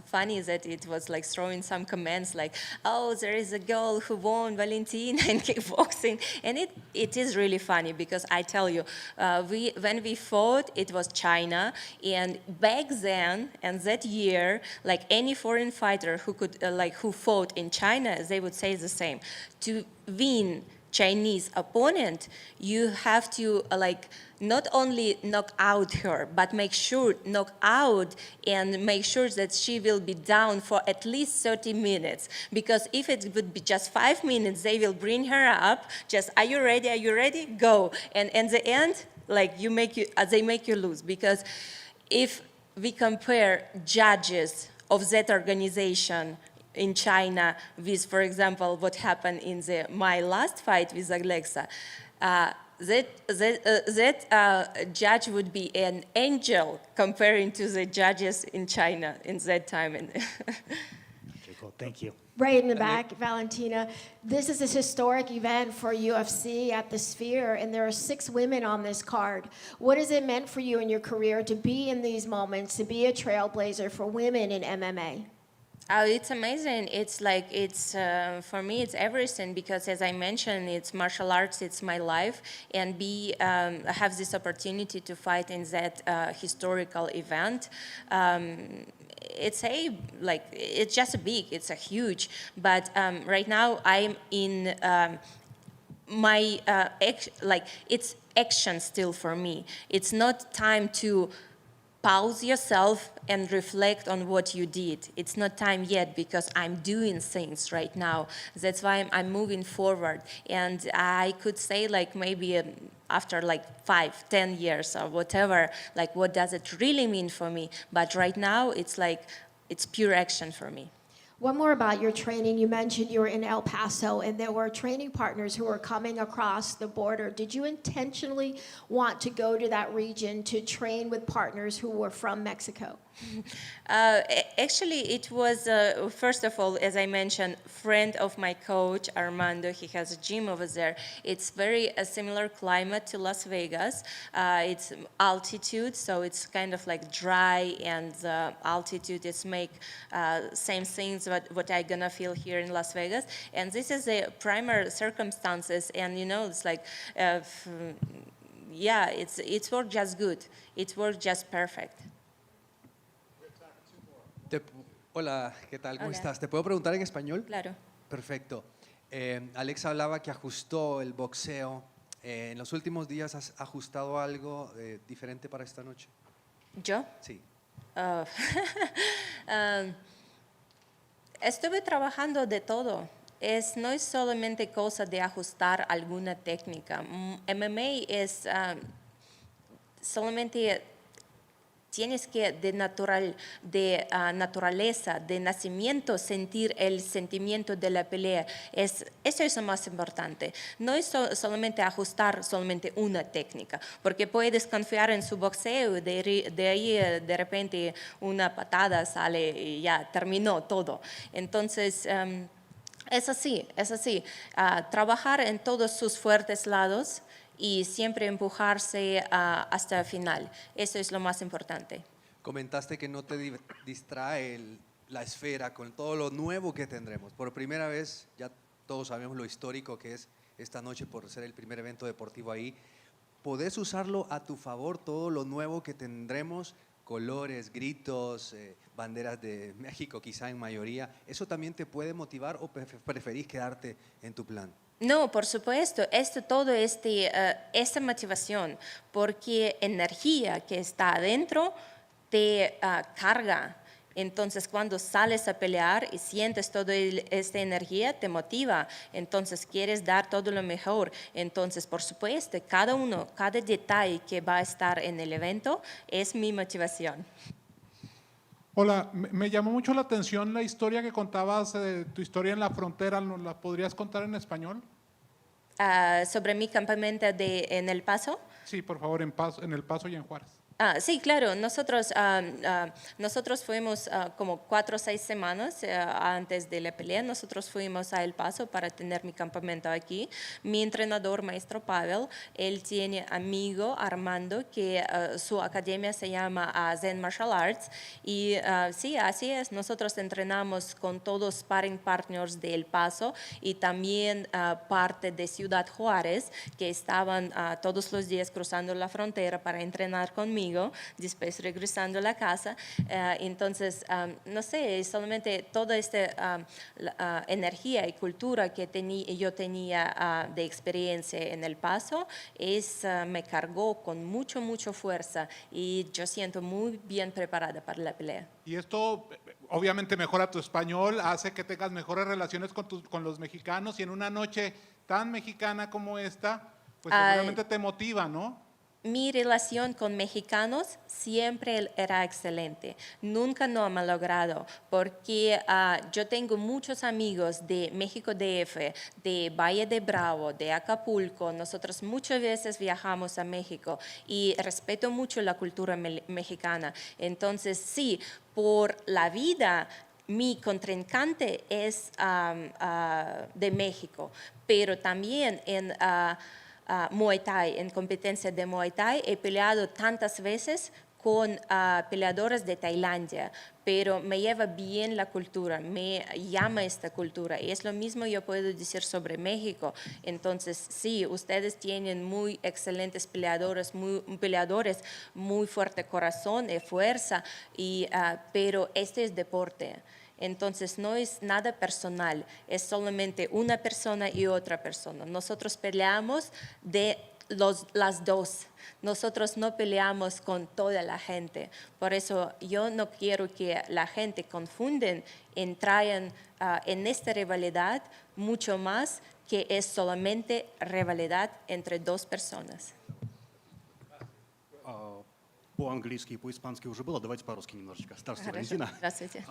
funny that it was like throwing some comments like, oh, there is a girl who won Valentina in kickboxing, and it is really funny because I tell you, when we fought, it was China, and back then and that year, like any foreign fighter who fought in China, they would say the same. To win Chinese opponent, you have to like not only knock out her, but knock out and make sure that she will be down for at least 30 minutes. Because if it would be just 5 minutes, they will bring her up, just, are you ready, go. And in the end, like they make you lose. Because if we compare judges of that organization in China with, for example, what happened in my last fight with Alexa, that judge would be an angel comparing to the judges in China in that time. Okay, cool. Thank you. Right in the back, Valentina. This is a historic event for UFC at the Sphere, and there are 6 women on this card. What has it meant for you in your career to be in these moments, to be a trailblazer for women in MMA? It's amazing. It's like, for me, it's everything because, as I mentioned, it's martial arts, it's my life, and have this opportunity to fight in that historical event. It's just big, it's a huge, but right now I'm in it's action still for me. It's not time to pause yourself and reflect on what you did. It's not time yet because I'm doing things right now. That's why I'm moving forward. And I could say like maybe after like 5-10 years or whatever, like what does it really mean for me? But right now it's like, it's pure action for me. One more about your training. You mentioned you were in El Paso and there were training partners who were coming across the border. Did you intentionally want to go to that region to train with partners who were from Mexico? Actually, it was, first of all, as I mentioned, friend of my coach, Armando. He has a gym over there. It's very a similar climate to Las Vegas. It's altitude, so it's kind of like dry, and altitude is make same things what I'm gonna feel here in Las Vegas. And this is the primary circumstances, and it's like, yeah, it's worked just good. It worked just perfect. Hola, ¿qué tal? ¿Cómo Hola. estás? ¿Te puedo preguntar en español? Claro. Perfecto. Alex hablaba que ajustó el boxeo. ¿En los últimos días has ajustado algo diferente para esta noche? ¿Yo? Sí. Ah, estuve trabajando de todo. No es solamente cosa de ajustar alguna técnica. MMA es solamente tienes que de naturaleza, de nacimiento, sentir el sentimiento de la pelea. Eso es lo más importante. No es solamente ajustar solamente una técnica, porque puedes confiar en su boxeo y de ahí de repente una patada sale y ya terminó todo. Entonces, es así. Trabajar en todos sus fuertes lados y siempre empujarse hasta el final. Eso es lo más importante. Comentaste que no te distrae la esfera con todo lo nuevo que tendremos. Por primera vez, ya todos sabemos lo histórico que es esta noche por ser el primer evento deportivo ahí. ¿Podés usarlo a tu favor, todo lo nuevo que tendremos? Colores, gritos, banderas de México quizá en mayoría. ¿Eso también te puede motivar o preferís quedarte en tu plan? No, por supuesto, esta motivación, porque energía que está adentro te carga. Entonces, cuando sales a pelear y sientes toda esta energía, te motiva. Entonces, quieres dar todo lo mejor. Entonces, por supuesto, cada detalle que va a estar en el evento es mi motivación. Hola, me llamó mucho la atención la historia que contabas, tu historia en la frontera. ¿Nos la podrías contar en español? Sobre mi campamento en El Paso. Sí, por favor, en El Paso y en Juárez. Sí, claro. Nosotros fuimos como 4 o 6 semanas antes de la pelea. Nosotros fuimos a El Paso para tener mi campamento aquí. Mi entrenador, maestro Pavel, él tiene amigo Armando que su academia se llama Zen Martial Arts. Y sí, así es. Nosotros entrenamos con todos sparring partners de El Paso y también parte de Ciudad Juárez que estaban todos los días cruzando la frontera para entrenar conmigo. Después regresando a la casa. Entonces, no sé, solamente toda esta energía y cultura que yo tenía de experiencia en El Paso me cargó con mucha fuerza y yo siento muy bien preparada para la pelea. Y esto obviamente mejora tu español, hace que tengas mejores relaciones con los mexicanos y en una noche tan mexicana como esta, pues seguramente te motiva, ¿no? Mi relación con mexicanos siempre era excelente, nunca no ha malogrado, porque yo tengo muchos amigos de México DF, de Valle de Bravo, de Acapulco. Nosotros muchas veces viajamos a México y respeto mucho la cultura mexicana. Entonces, sí, por la vida, mi contrincante es de México, pero también en Muay Thai, en competencia de Muay Thai, he peleado tantas veces con peleadores de Tailandia, pero me lleva bien la cultura, me llama esta cultura. Y es lo mismo yo puedo decir sobre México. Entonces, sí, ustedes tienen muy excelentes peleadores, muy fuerte corazón y fuerza, pero este es deporte. Entonces no es nada personal, es solamente una persona y otra persona. Nosotros peleamos de las dos. Nosotros no peleamos con toda la gente. Por eso yo no quiero que la gente confunden, traigan en esta rivalidad mucho más que es solamente rivalidad entre dos personas. По-английски и по-испански уже было, давайте по-русски немножечко. Здравствуйте, Хорошо. Валентина. Здравствуйте.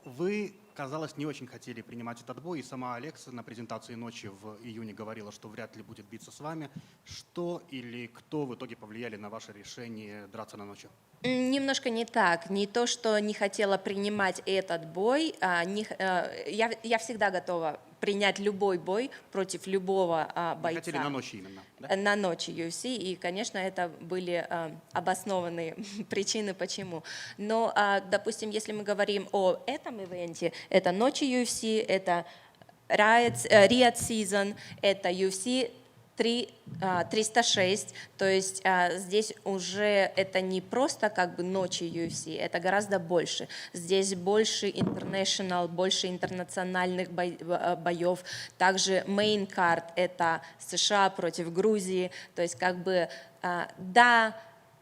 Вы, казалось, не очень хотели принимать этот бой, и сама Алекса на презентации ночи в июне говорила, что вряд ли будет биться с вами. Что или кто в итоге повлияли на ваше решение драться на ночи? Немножко не так. Не то, что не хотела принимать этот бой. Я всегда готова принять любой бой против любого бойца. Не хотели на ночи именно, да? На ночи UFC, и, конечно, это были обоснованные причины, почему. Но, допустим, если мы говорим о этом ивенте, это ночи UFC, это Riot Season, это UFC 306, то есть здесь уже это не просто как бы ночи UFC, это гораздо больше. Здесь больше international, больше интернациональных боев. Также main card это США против Грузии, то есть как бы да,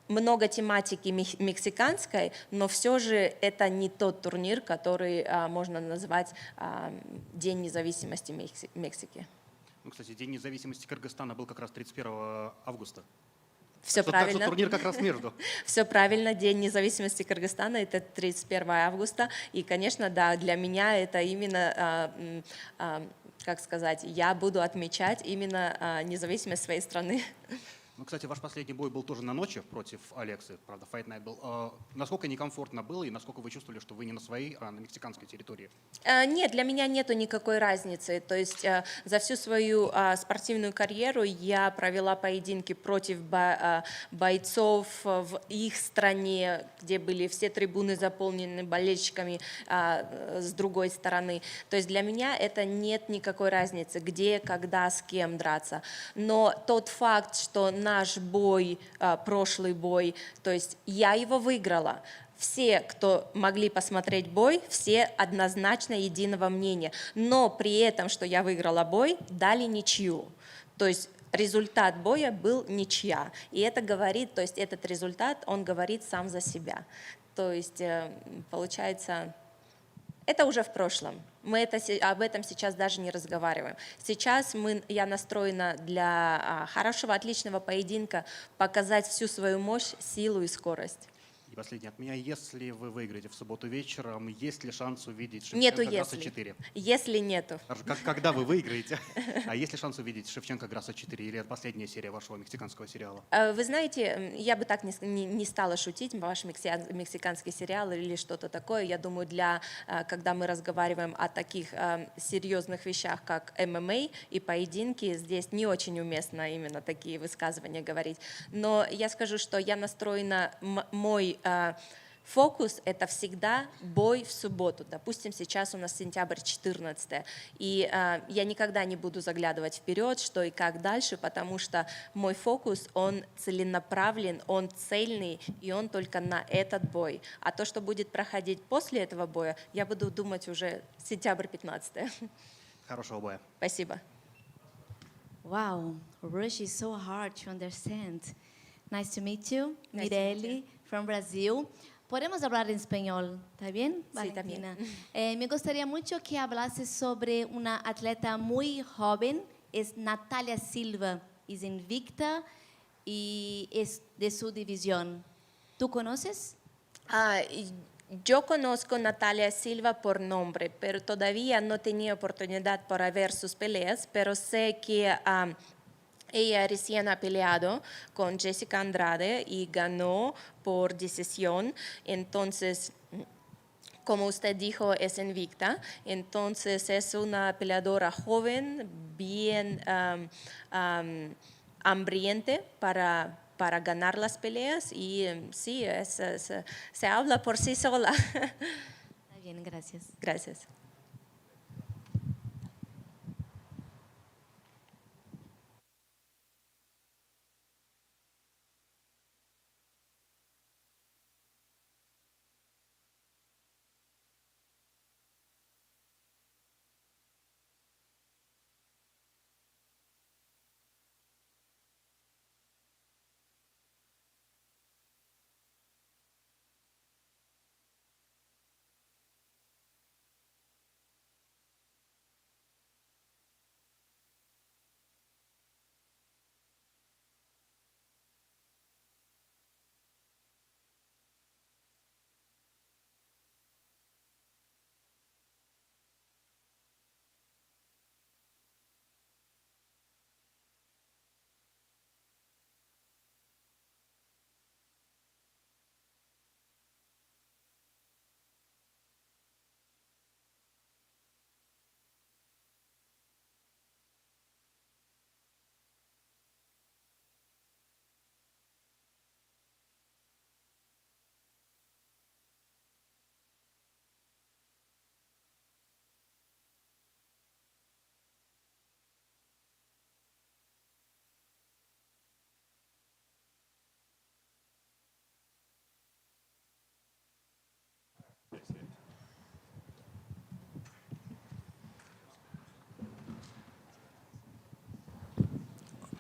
много тематики мексиканской, но все же это не тот турнир, который можно назвать День независимости Мексики. Ну, кстати, День независимости Кыргызстана был как раз 31 августа. Все правильно. Так что турнир как раз между. Все правильно. День независимости Кыргызстана — это 31 августа. И, конечно, да, для меня это именно, как сказать, я буду отмечать именно независимость своей страны. Ну, кстати, ваш последний бой был тоже на ночи против Алексы, правда, Fight Night был. Насколько некомфортно было и насколько вы чувствовали, что вы не на своей, а на мексиканской территории? Нет, для меня нету никакой разницы. То есть за всю свою спортивную карьеру я провела поединки против бойцов в их стране, где были все трибуны заполнены болельщиками с другой стороны. То есть для меня это нет никакой разницы, где, когда, с кем драться. Но тот факт, что наш бой, прошлый бой, то есть я его выиграла. Все, кто могли посмотреть бой, все однозначно единого мнения. Но при этом, что я выиграла бой, дали ничью. То есть результат боя был ничья. И это говорит, то есть этот результат, он говорит сам за себя. То есть получается, это уже в прошлом. Мы об этом сейчас даже не разговариваем. Сейчас я настроена для хорошего, отличного поединка, показать всю свою мощь, силу и скорость. И последний от меня. Если вы выиграете в субботу вечером, есть ли шанс увидеть Шевченко Grasso 4? Если нету. Когда вы выиграете? А есть ли шанс увидеть Шевченко Grasso 4 или это последняя серия вашего мексиканского сериала? Вы знаете, я бы так не стала шутить, ваш мексиканский сериал или что-то такое. Я думаю, когда мы разговариваем о таких серьезных вещах, как ММА и поединки, здесь не очень уместно именно такие высказывания говорить. Но я скажу, что я настроена, мой фокус — это всегда бой в субботу. Допустим, сейчас у нас сентябрь 14, и я никогда не буду заглядывать вперед, что и как дальше, потому что мой фокус, он целенаправлен, он цельный, и он только на этот бой. А то, что будет проходить после этого боя, я буду думать уже сентябрь 15. Хорошего боя. Спасибо. Wow, Rush is so hard to understand. Nice to meet you, Nice to meet Mirelli, from Brazil. Podemos hablar en español, ¿está bien, Sí, Valentina? también. Me gustaría mucho que hablases sobre una atleta muy joven, es Natalia Silva, es invicta y es de su división. ¿Tú conoces? Yo conozco a Natalia Silva por nombre, pero todavía no tenía oportunidad para ver sus peleas, pero sé que ella recién ha peleado con Jessica Andrade y ganó por decisión. Entonces, como usted dijo, es invicta. Entonces, es una peleadora joven, bien hambriente para ganar las peleas. Y sí, se habla por sí sola. Está bien, gracias. Gracias.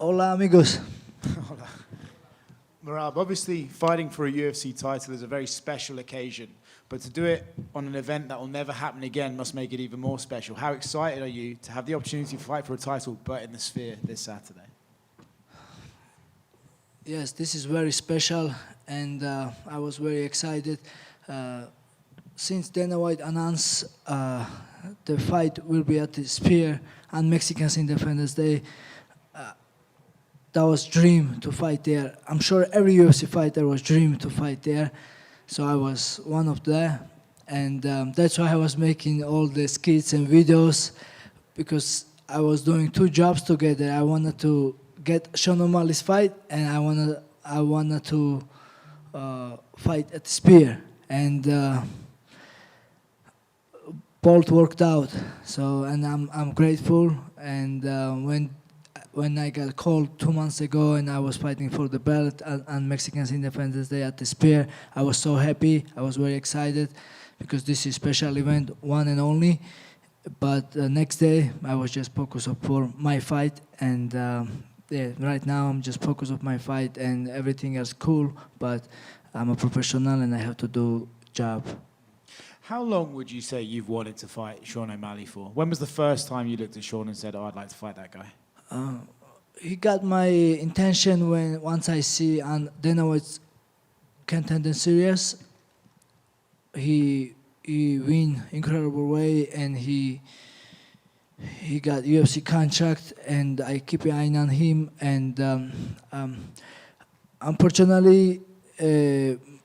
Hola, amigos. Merab, obviously fighting for a UFC title is a very special occasion, but to do it on an event that will never happen again must make it even more special. How excited are you to have the opportunity to fight for a title, but in the Sphere this Saturday? Yes, this is very special, and I was very excited. Since Dana White announced the fight will be at the Sphere on Mexican Independence Day, that was dream to fight there. I'm sure every UFC fighter was dream to fight there, so I was one of them, and that's why I was making all the skits and videos, because I was doing two jobs together. I wanted to get Sean O'Malley's fight, and I wanted to fight at the Spear, and both worked out. So, and I'm grateful. And when I got called 2 months ago, and I was fighting for the belt on Mexican Independence Day at the Spear, I was so happy. I was very excited because this is a special event, one and only. But next day, I was just focused for my fight, and yeah, right now I'm just focused on my fight, and everything is cool. But I'm a professional, and I have to do job. How long would you say you've wanted to fight Sean O'Malley for? When was the first time you looked at Sean and said, "Oh, I'd like to fight that guy"? He got my intention when once I see on Dana White's contender series. He win incredible way, and he got UFC contract, and I keep an eye on him. And unfortunately,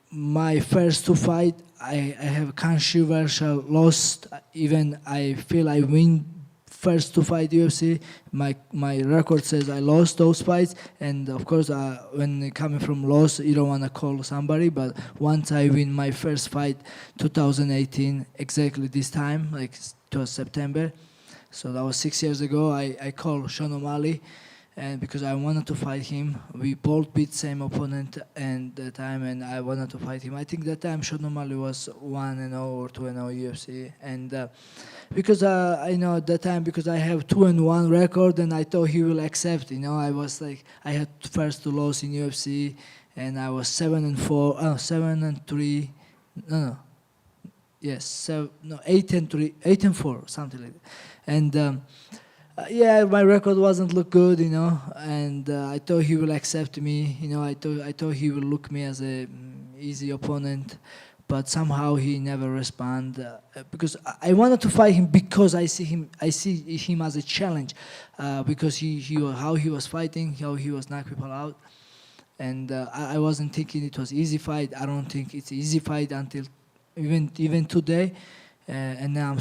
my first two fight, I have controversial lost. Even I feel I win first two fight UFC. My record says I lost those fights, and of course, when coming from loss, you don't want to call somebody. But once I win my first fight, 2018, exactly this time, like it was September. So that was 6 years ago. I called Sean O'Malley, and because I wanted to fight him. We both beat same opponent and the time, and I wanted to fight him. I think that time Sean O'Malley was 1-0 or 2-0 UFC, and because I know at that time, because I have 2-1 record, and I thought he will accept. You know, I was like, I had first two losses in UFC, and I was 7-4, 7-3, no, yes, 8-3, 8-4, something like that, and. Yeah, my record wasn't look good, you know, and I thought he will accept me. You know, I thought he will look me as a easy opponent, but somehow he never respond. Because I wanted to fight him because I see him as a challenge, because how he was fighting, how he was knocking people out, and I wasn't thinking it was easy fight. I don't think it's easy fight until even today, and now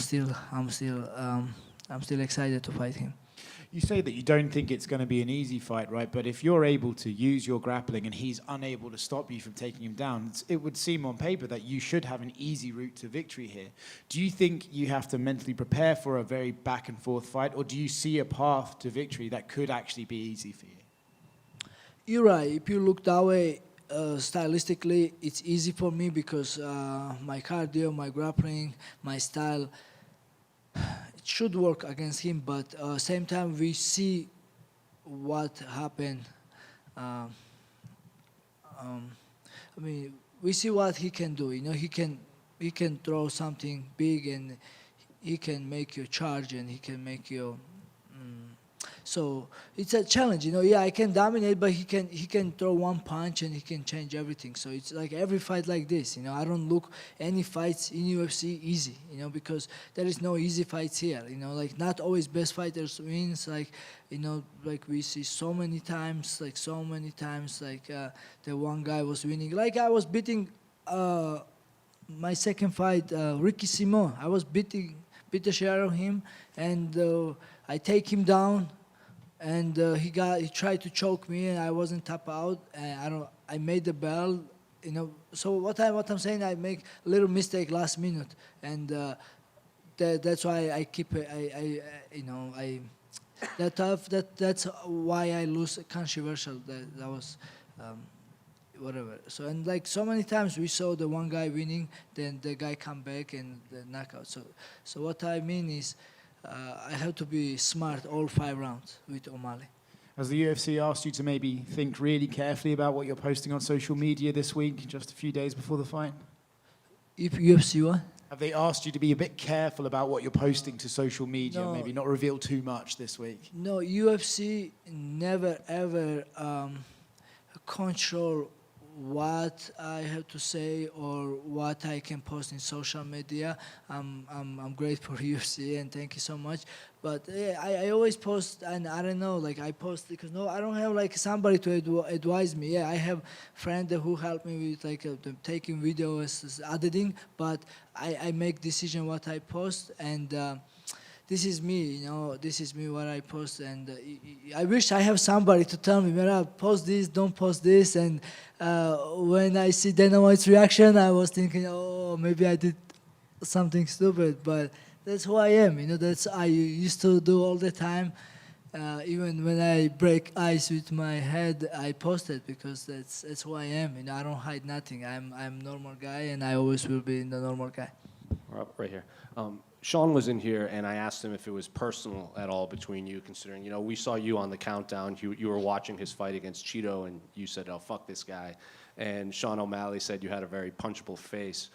I'm still excited to fight him. You say that you don't think it's going to be an easy fight, right? But if you're able to use your grappling and he's unable to stop you from taking him down, it would seem on paper that you should have an easy route to victory here. Do you think you have to mentally prepare for a very back and forth fight, or do you see a path to victory that could actually be easy for you? You're right. If you look that way, stylistically, it's easy for me because my cardio, my grappling, my style, it should work against him, but same time we see what happened. I mean, we see what he can do. You know, he can throw something big, and he can make you charge, and he can make you. So it's a challenge, you know. Yeah, I can dominate, but he can throw one punch and he can change everything. So it's like every fight like this, you know. I don't look any fights in UFC easy, you know, because there is no easy fights here, you know. Like not always best fighters wins. Like, you know, like we see so many times, like the one guy was winning. Like I was beating my second fight, Ricky Simon. I was beat the share of him, and I take him down. And he tried to choke me, and I wasn't tap out. And I made the bell, you know. So what I'm saying, I make a little mistake last minute, and that's why I keep that tough. That's why I lose controversial. That was whatever. So and like so many times we saw the one guy winning, then the guy come back and the knockout. So what I mean is. I have to be smart all 5 rounds with O'Malley. Has the UFC asked you to maybe think really carefully about what you're posting on social media this week, just a few days before the fight? If UFC what? Have they asked you to be a bit careful about what you're posting to social media, No. maybe not reveal too much this week? No, UFC never ever control what I have to say or what I can post in social media. I'm great for UFC and thank you so much. But yeah, I always post, and I don't know, like I post because I don't have like somebody to advise me. Yeah, I have friend who help me with like taking videos, editing, but I make decision what I post, and this is me, this is me what I post, and I wish I have somebody to tell me, Merab, post this, don't post this, and when I see Dana White's reaction, I was thinking, oh, maybe I did something stupid, but that's who I am, that's I used to do all the time. Even when I break ice with my head, I post it because that's who I am. I don't hide nothing. I'm a normal guy, and I always will be the normal guy. Right here. Sean was in here, and I asked him if it was personal at all between you, considering, we saw you on the countdown. You were watching his fight against Cheeto, and you said, oh, fuck this guy. And Sean O'Malley said you had a very punchable face.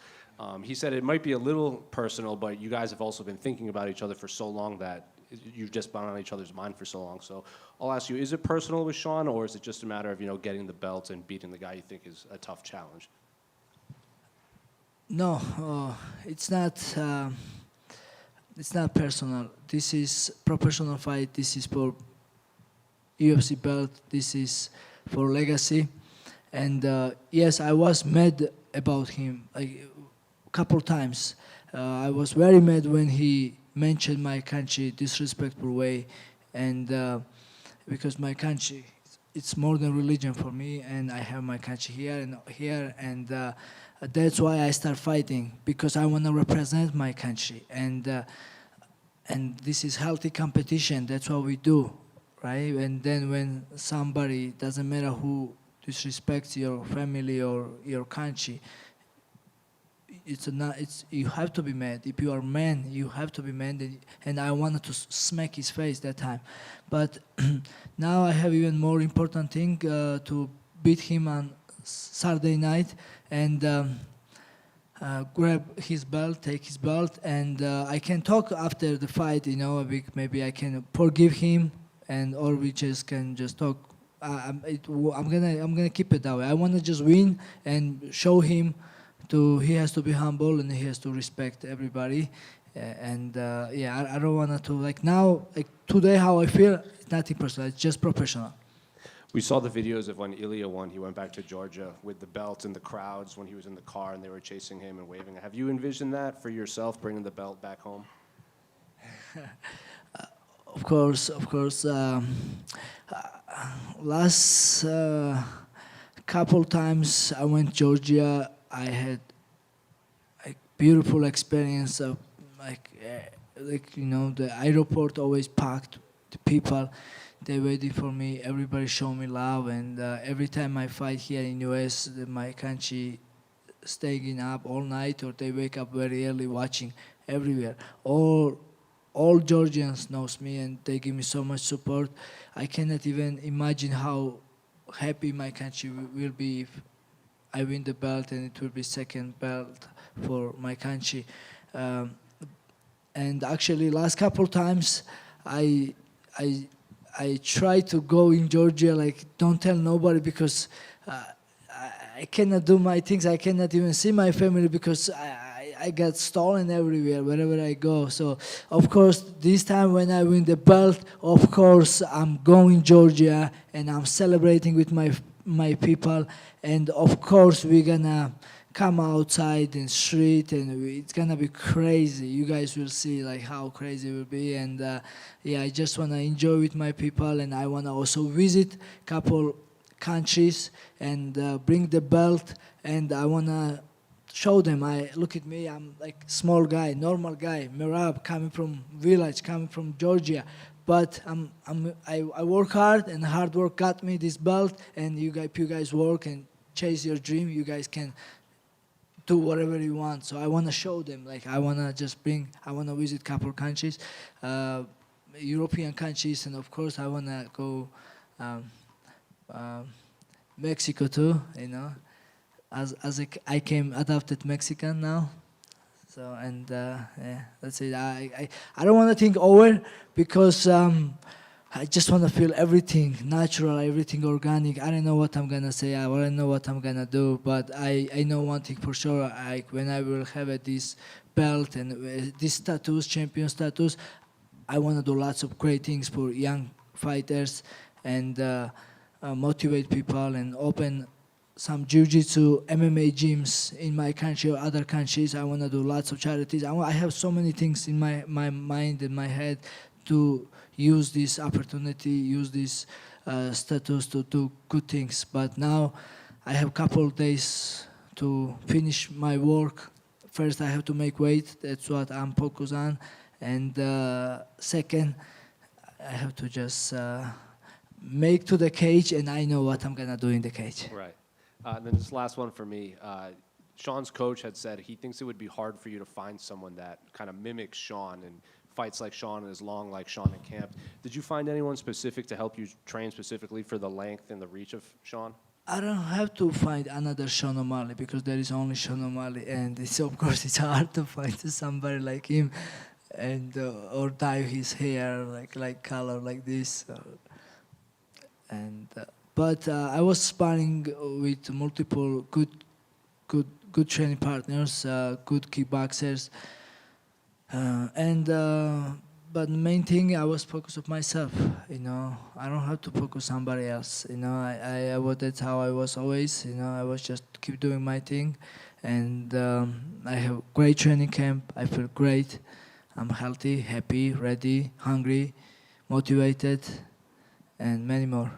He said it might be a little personal, but you guys have also been thinking about each other for so long that you've just been on each other's mind for so long. So I'll ask you, is it personal with Sean, or is it just a matter of, getting the belt and beating the guy you think is a tough challenge? No, it's not. It's not personal. This is professional fight. This is for UFC belt. This is for legacy. And yes, I was mad about him like a couple times. I was very mad when he mentioned my country disrespectful way, and because my country, it's more than religion for me, and I have my country here, and that's why I start fighting, because I want to represent my country, and this is healthy competition. That's what we do, right? And then when somebody, doesn't matter who, disrespects your family or your country, you have to be mad. If you are man, you have to be mad. And I wanted to smack his face that time, but now I have even more important thing to beat him on Saturday night and grab his belt, take his belt, and I can talk after the fight. Maybe I can forgive him, or we just can just talk. I'm gonna keep it that way. I want to just win and show him he has to be humble and he has to respect everybody. Yeah, I don't want to like now, like today, how I feel. It's nothing personal. It's just professional. We saw the videos of when Ilya won. He went back to Georgia with the belt and the crowds when he was in the car and they were chasing him and waving. Have you envisioned that for yourself, bringing the belt back home? Of course. Last couple times I went Georgia, I had a beautiful experience of the airport always packed, the people, they waiting for me, everybody show me love, and every time I fight here in US, my country staying up all night, or they wake up very early watching everywhere. All Georgians knows me and they give me so much support. I cannot even imagine how happy my country will be if I win the belt, and it will be second belt for my country. And actually, last couple times, I try to go in Georgia, like don't tell nobody, because I cannot do my things. I cannot even see my family because I got stolen everywhere, wherever I go. So, of course, this time when I win the belt, of course, I'm going Georgia and I'm celebrating with my people. And of course, we're gonna come outside in street, and it's gonna be crazy. You guys will see like how crazy it will be. And yeah, I just wanna enjoy with my people, and I wanna also visit couple countries and bring the belt, and I wanna show them. Look at me, I'm like small guy, normal guy, Merab, coming from village, coming from Georgia, but I work hard, and hard work got me this belt. And you guys work and chase your dream, you guys can do whatever you want. So I want to show them, like I want to visit couple countries, European countries, and of course I want to go um, Mexico too, you know. I came adopted Mexican now. So, and yeah, that's it. I don't want to think over because I just want to feel everything natural, everything organic. I don't know what I'm going to say, I don't know what I'm going to do, but I know one thing for sure. When I will have this belt and this status, champion status, I want to do lots of great things for young fighters and motivate people and open some jiu-jitsu, MMA gyms in my country or other countries. I want to do lots of charities. I have so many things in my mind and my head to use this opportunity, use this status to do good things. But now I have a couple of days to finish my work. First, I have to make weight. That's what I'm focused on. And second, I have to just make to the cage, and I know what I'm going to do in the cage. Right. And then this last one for me. Sean's coach had said he thinks it would be hard for you to find someone that kind of mimics Sean and fights like Sean and is long like Sean in camp. Did you find anyone specific to help you train specifically for the length and the reach of Sean? I don't have to find another Sean O'Malley because there is only Sean O'Malley, and of course it's hard to find somebody like him, and or dye his hair like color like this, and. But I was sparring with multiple good training partners, good kickboxers, but the main thing I was focused on myself. You know, I don't have to focus on somebody else. You know, that's how I was always. You know, I was just keep doing my thing, and I have great training camp. I feel great. I'm healthy, happy, ready, hungry, motivated, and many more.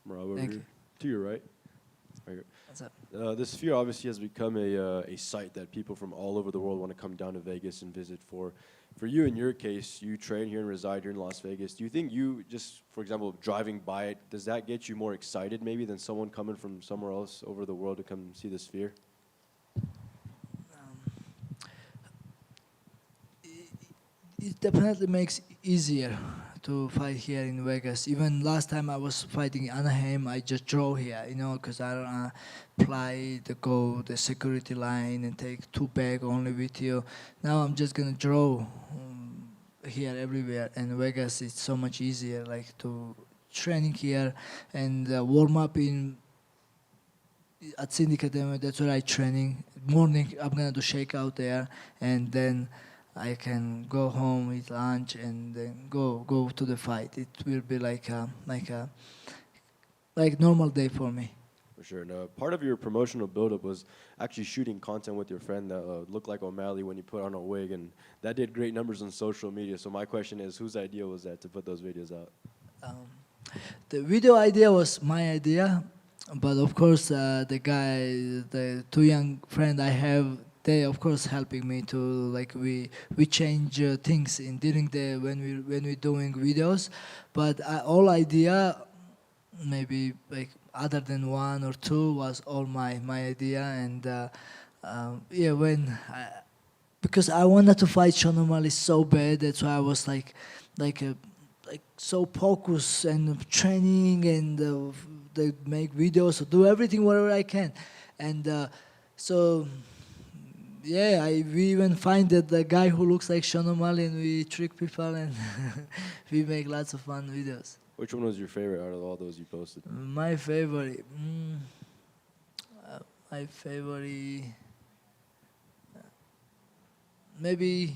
Merab, over here. To your right. Right here. What's up? The Sphere obviously has become a site that people from all over the world want to come down to Vegas and visit for. For you, in your case, you train here and reside here in Las Vegas. Do you think you just, for example, driving by it, does that get you more excited maybe than someone coming from somewhere else over the world to come see the Sphere? It definitely makes it easier to fight here in Vegas. Even last time I was fighting in Anaheim, I just drove here, you know, because I don't apply the security line and take 2 bags only with you. Now I'm just gonna draw here everywhere, and Vegas is so much easier, like to training here and warm up at Syndicate. That's where I training. Morning I'm gonna do shakeout there, and then I can go home, eat lunch, and then go to the fight. It will be like normal day for me. For sure. And part of your promotional buildup was actually shooting content with your friend that looked like O'Malley when you put on a wig, and that did great numbers on social media. So my question is, whose idea was that to put those videos out? The video idea was my idea, but of course the 2 young friends I have, they of course helping me to we change things during when we doing videos, but all idea maybe other than 1 or 2 was all my idea, and yeah, because I wanted to fight Sean O'Malley so bad, that's why I was so focused and training and they make videos, do everything whatever I can, and so. Yeah, we even find that the guy who looks like Sean O'Malley, and we trick people, and we make lots of fun videos. Which one was your favorite out of all those you posted? My favorite, maybe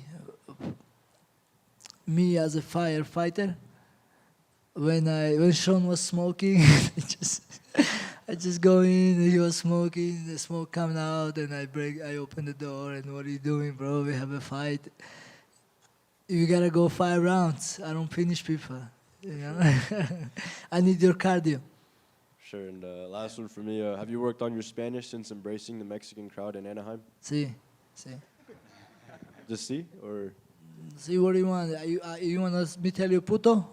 me as a firefighter. When Sean was smoking, I just go in, he was smoking, the smoke coming out, and I open the door, and what are you doing, bro? We have a fight. You gotta go 5 rounds. I don't finish people, you know? I need your cardio. Sure, and last one for me, have you worked on your Spanish since embracing the Mexican crowd in Anaheim? Sí. Just see, or? See, what do you want? You want me tell you puto?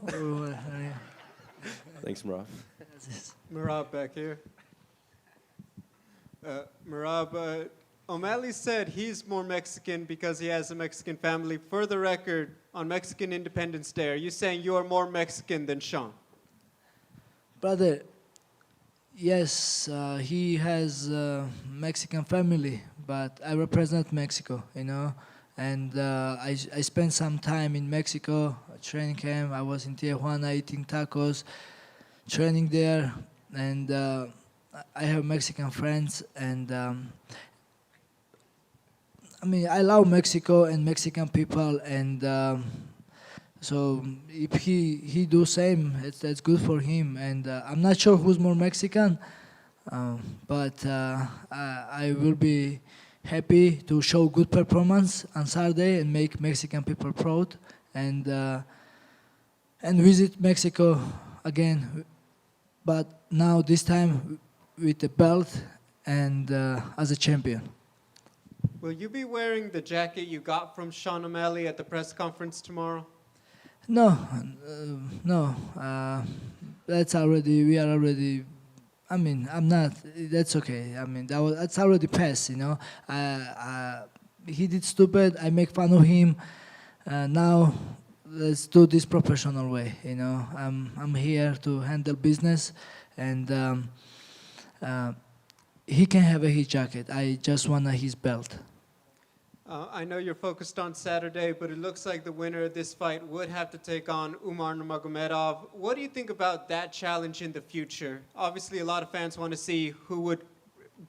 Thanks, Merab. Merab back here. Merab, O'Malley said he's more Mexican because he has a Mexican family. For the record, on Mexican Independence Day, are you saying you are more Mexican than Sean? Brother, yes, he has Mexican family, but I represent Mexico, you know. And I spent some time in Mexico, training camp. I was in Tijuana eating tacos, training there, and I have Mexican friends, and I mean, I love Mexico and Mexican people, and so if he do same, that's good for him. And I'm not sure who's more Mexican, but I will be happy to show good performance on Saturday and make Mexican people proud, and visit Mexico again, but now this time with the belt and as a champion. Will you be wearing the jacket you got from Sean O'Malley at the press conference tomorrow? No, no. That's already. We are already. I mean, I'm not. That's okay. I mean, that's already passed. You know. He did stupid. I make fun of him. Now, let's do this professional way. You know. I'm here to handle business, and he can have his jacket. I just want his belt. I know you're focused on Saturday, but it looks like the winner of this fight would have to take on Umar Nurmagomedov. What do you think about that challenge in the future? Obviously, a lot of fans want to see who would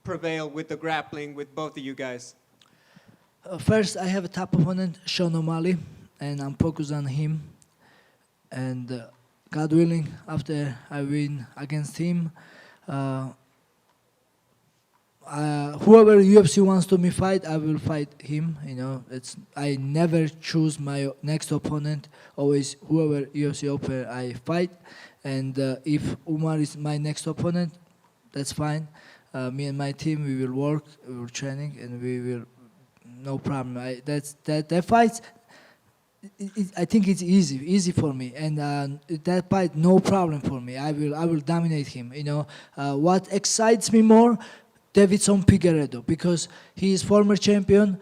prevail with the grappling with both of you guys. First, I have a top opponent, Sean O'Malley, and I'm focused on him. And God willing, after I win against him, whoever UFC wants to me fight, I will fight him. You know, I never choose my next opponent. Always whoever UFC offer, I fight. And if Umar is my next opponent, that's fine. Me and my team, we will work, we will training, and we will, no problem. That fight, I think it's easy for me, and that fight, no problem for me. I will dominate him. You know, what excites me more, Davidson Figueiredo, because he is former champion.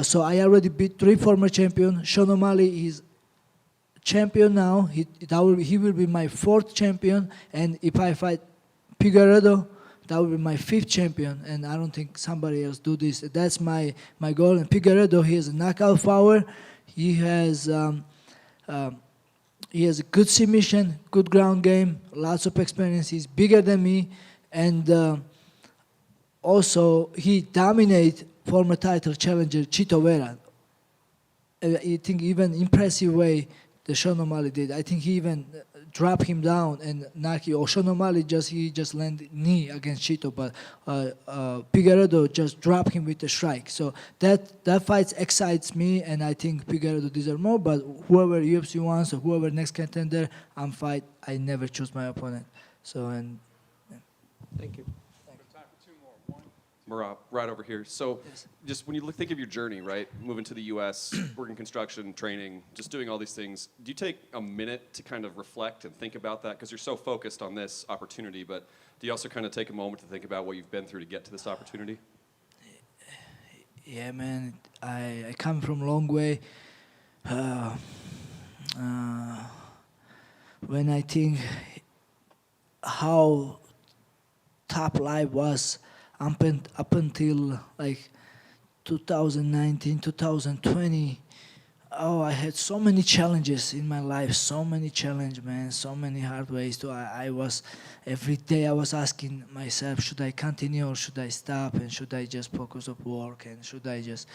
So I already beat 3 former champions. Sean O'Malley is champion now. He will be my 4th champion, and if I fight Figueiredo, that will be my 5th champion, and I don't think somebody else do this. That's my goal. And Figueiredo, he has a knockout power. He has a good submission, good ground game, lots of experience. He's bigger than me, and also he dominates former title challenger Chito Vera. I think even impressive way the Sean O'Malley did. I think he even dropped him down and knocked you. Or Sean O'Malley just landed knee against Chito, but Figueiredo just dropped him with a strike. So that fight excites me, and I think Figueiredo deserves more. But whoever UFC wants or whoever next contender, I'm fight. I never choose my opponent. So and yeah. Thank you. Merab, right over here. So just when you think of your journey, right, moving to the U.S., working construction, training, just doing all these things, do you take a minute to kind of reflect and think about that? Because you're so focused on this opportunity, but do you also kind of take a moment to think about what you've been through to get to this opportunity? Yeah, man, I come from a long way. When I think how top life was up until like 2019, 2020, I had so many challenges in my life, so many challenges, man, so many hard ways. Every day I was asking myself, should I continue or should I stop, and should I just focus on work, and should I just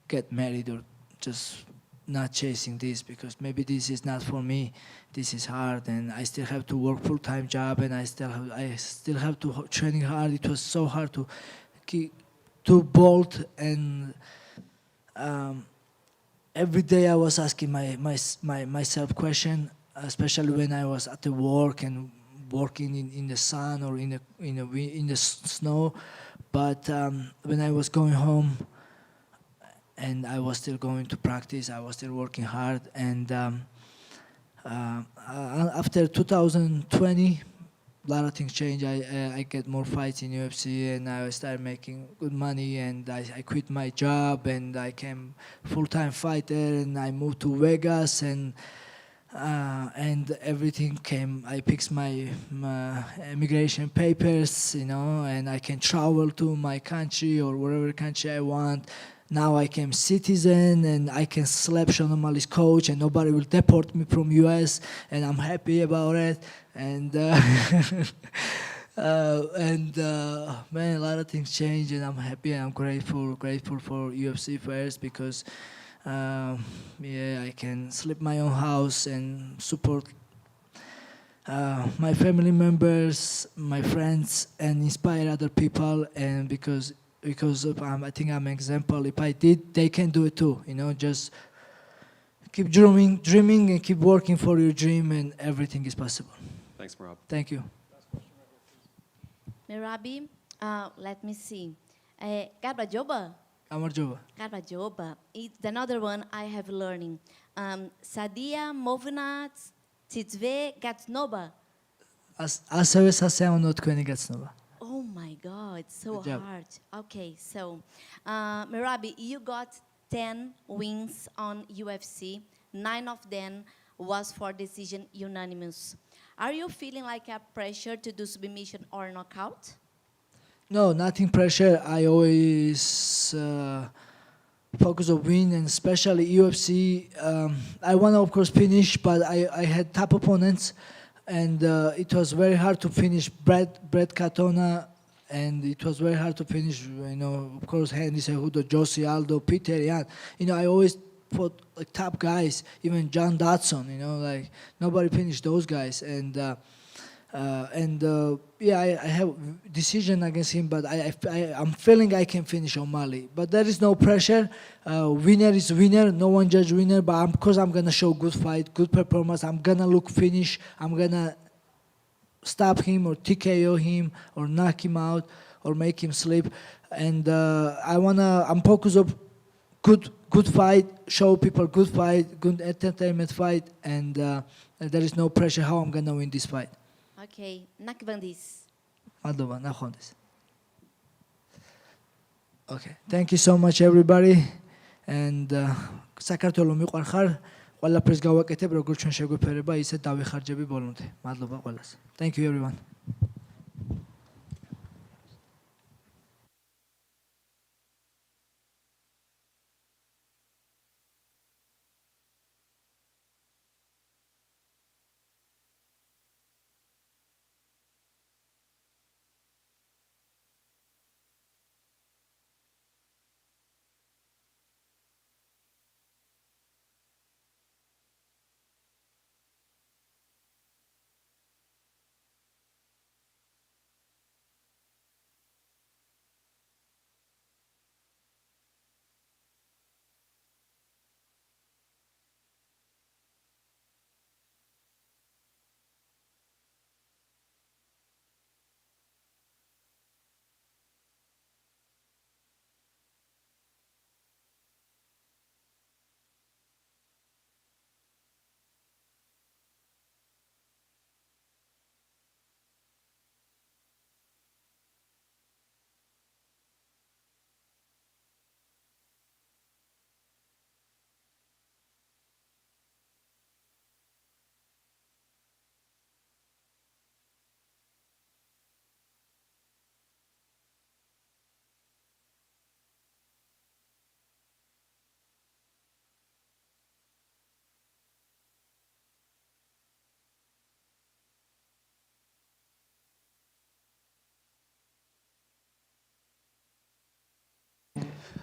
get married or just not chasing this, because maybe this is not for me. This is hard, and I still have to work full-time job, and I still have to training hard. It was so hard to bolt, and every day I was asking myself question, especially when I was at the work and working in the sun or in the snow. But when I was going home, and I was still going to practice, I was still working hard, and after 2020, a lot of things changed. I get more fights in UFC, and I started making good money, and I quit my job, and I became full-time fighter, and I moved to Vegas, and and everything came. I picked my immigration papers, and I can travel to my country or whatever country I want. Now I am citizen and I can slap Sean O'Malley's coach and nobody will deport me from US, and I'm happy about it. And man, a lot of things change, and I'm happy and I'm grateful for UFC first because I can sleep my own house and support my family members, my friends, and inspire other people. And because I think I'm an example. If I did, they can do it too. Just keep dreaming and keep working for your dream, and everything is possible. Thanks, Merab. Thank you. Merabi, let me see. Garbajoba. Garbajoba. It's another one I have learning. Sadia Movnat Titzve Gatsnoba. ასევე სასეამოვნო თქვენი გაცნობა. Oh my God, so Good job. hard. Okay, so Merabi, you got 10 wins on UFC. 9 of them was for decision unanimous. Are you feeling like a pressure to do submission or knockout? No, nothing pressure. I always focus on win, and especially UFC. I want to, of course, finish, but I had top opponents, and it was very hard to finish Brett Katona, and it was very hard to finish, of course, Henry Cejudo, Josie Aldo, Peter Yan. I always fought like top guys, even John Dodson, like nobody finished those guys. And I have decision against him, but I'm feeling I can finish O'Malley. But there is no pressure. Winner is winner. No one judge winner. But because I'm gonna show good fight, good performance. I'm gonna look finish. I'm gonna stop him or TKO him or knock him out or make him sleep. And I'm focused on good fight. Show people good fight, good entertainment fight, and there is no pressure how I'm gonna win this fight. Okay, Nakvandis. Okay, thank you so much everybody, and საქართველოს მიყვარხარ, ყველაფერს გავაკეთებ, როგორც ჩვენ შეგვეფერება, ისე დავიხარჯები ბოლომდე. მადლობა ყველას. Thank you everyone.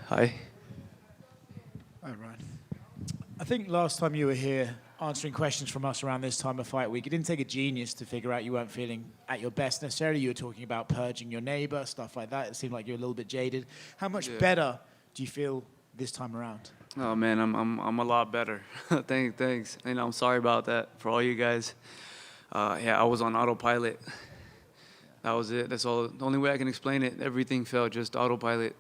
Hi. Hi, Ryan. I think last time you were here answering questions from us around this time of fight week, it didn't take a genius to figure out you weren't feeling at your best necessarily. You were talking about purging your neighbor, stuff like that. It seemed like you're a little bit jaded. How much better do you feel this time around? Oh man, I'm a lot better. Thanks. And I'm sorry about that for all you guys. I was on autopilot. That was it. That's all. The only way I can explain it. Everything felt just autopilot.